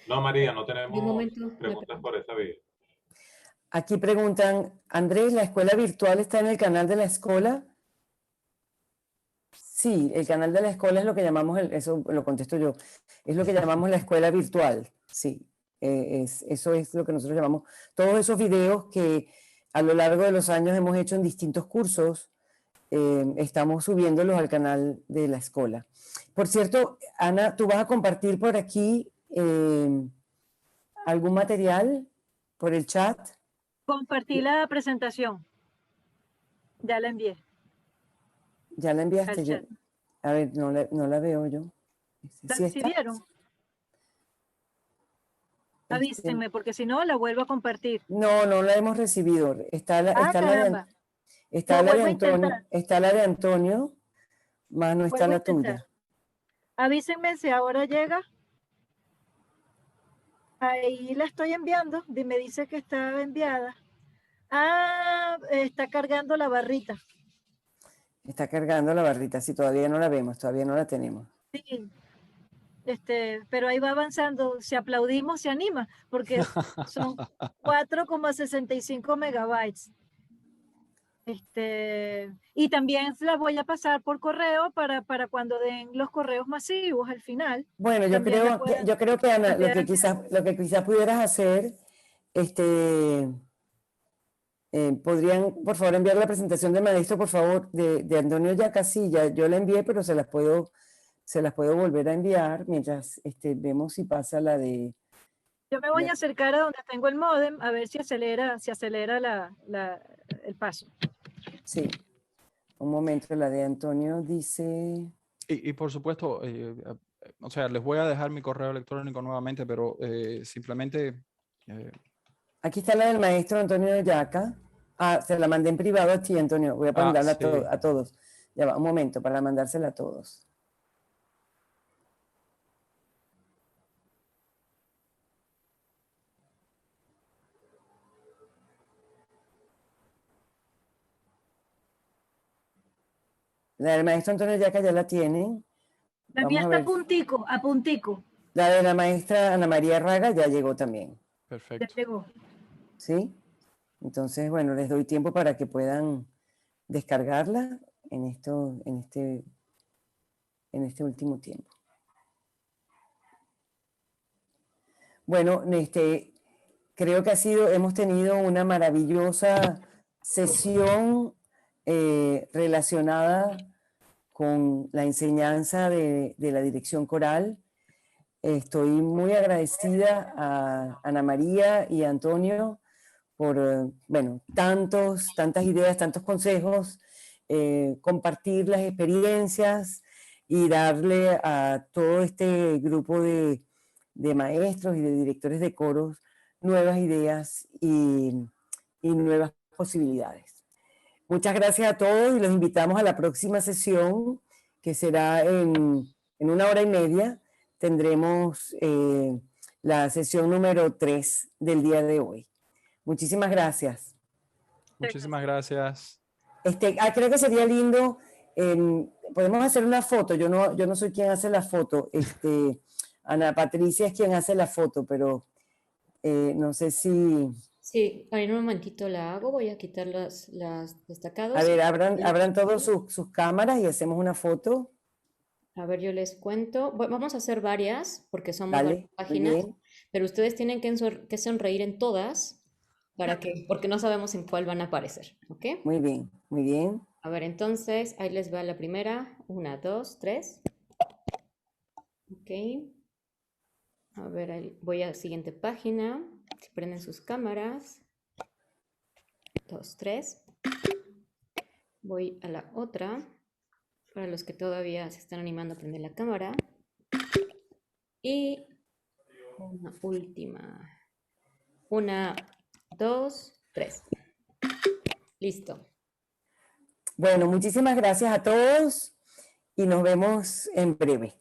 No, María, no De tenemos momento, preguntas por esa vía. Aquí preguntan, Andrés, ¿la escuela virtual está en el canal de la escuela? Sí, el canal de la escuela es lo que llamamos, eso lo contesto yo, es lo que llamamos la escuela virtual, sí, eso es lo que nosotros llamamos, todos esos videos que a lo largo de los años hemos hecho en distintos cursos, estamos subiéndolos al canal de la escuela. Por cierto, Ana, ¿tú vas a compartir por aquí algún material por el chat? Compartí la presentación. Ya la envié ¿Ya la enviaste? al Yo, chat. a ver, no la veo yo. ¿Sí ¿Sí está? vieron? Avísenme, porque si no, la vuelvo a compartir. No, no la hemos recibido. Está la, Ah, caramba. está Lo la de vuelvo a Antonio, intentar. está la de Antonio, más no está Vuelvo a la intentar. tuya. Avísenme si ahora llega. Ahí la estoy enviando. Me dice que está enviada. Ah, está cargando la barrita. Está cargando la barrita, sí, todavía no la vemos, todavía no la tenemos. Sí. Pero ahí va avanzando. Si aplaudimos, se anima, porque son 4,65 megabytes. Y también las voy a pasar por correo para cuando den los correos masivos al final. Bueno, yo también la creo, puedan- yo creo que Ana, la puedan- lo que quizás pudieras hacer, podrían, por favor, enviar la presentación de maestro, por favor, de Antonio Yaca. Sí, ya yo la envié, pero se las puedo volver a enviar mientras vemos si pasa la de... Yo me voy a acercar a donde tengo el módem a ver si acelera el paso. Sí, un momento, la de Antonio dice... Y por supuesto, o sea, les voy a dejar mi correo electrónico nuevamente, pero simplemente... Aquí está la del maestro Antonio Yaca. Ah, se la mandé en privado a ti, Antonio. Voy a mandarla sí. a todos. Ya va, un momento, para mandársela a todos. La del maestro Antonio Yaca ya la tienen. La mía está a puntico. La de la maestra Ana María Raga ya llegó también. Perfecto. Ya llegó. ¿Sí? Entonces, bueno, les doy tiempo para que puedan descargarla en este último tiempo. Bueno, creo que hemos tenido una maravillosa sesión relacionada con la enseñanza de la dirección coral. Estoy muy agradecida a Ana María y a Antonio por, tantas ideas, tantos consejos, compartir las experiencias y darle a todo este grupo de maestros y de directores de coros nuevas ideas y nuevas posibilidades. Muchas gracias a todos y los invitamos a la próxima sesión, que será en 1 hora y media. Tendremos la sesión número 3 del día de hoy. Muchísimas gracias. Muchísimas gracias. Creo que sería lindo, podemos hacer una foto. Yo no soy quien hace la foto. Ana Patricia es quien hace la foto, pero no sé si... Sí, en un momentito la hago, voy a quitar las destacados. A ver, abran todos sus cámaras y hacemos una foto. A ver, yo les cuento. Vamos a hacer varias, porque somos Dale, varias muy páginas, bien. pero ustedes tienen que sonreír en todas, porque no sabemos en cuál van a aparecer, ¿ok? Muy bien, muy bien. A ver, entonces, ahí les va la primera. 1, 2, 3. Ok. A ver, ahí voy a la siguiente página. Si prenden sus cámaras. 2, 3. Voy a la otra. Para los que todavía se están animando a prender la cámara. Y una última. 1, 2, 3. Listo. Bueno, muchísimas gracias a todos y nos vemos en breve.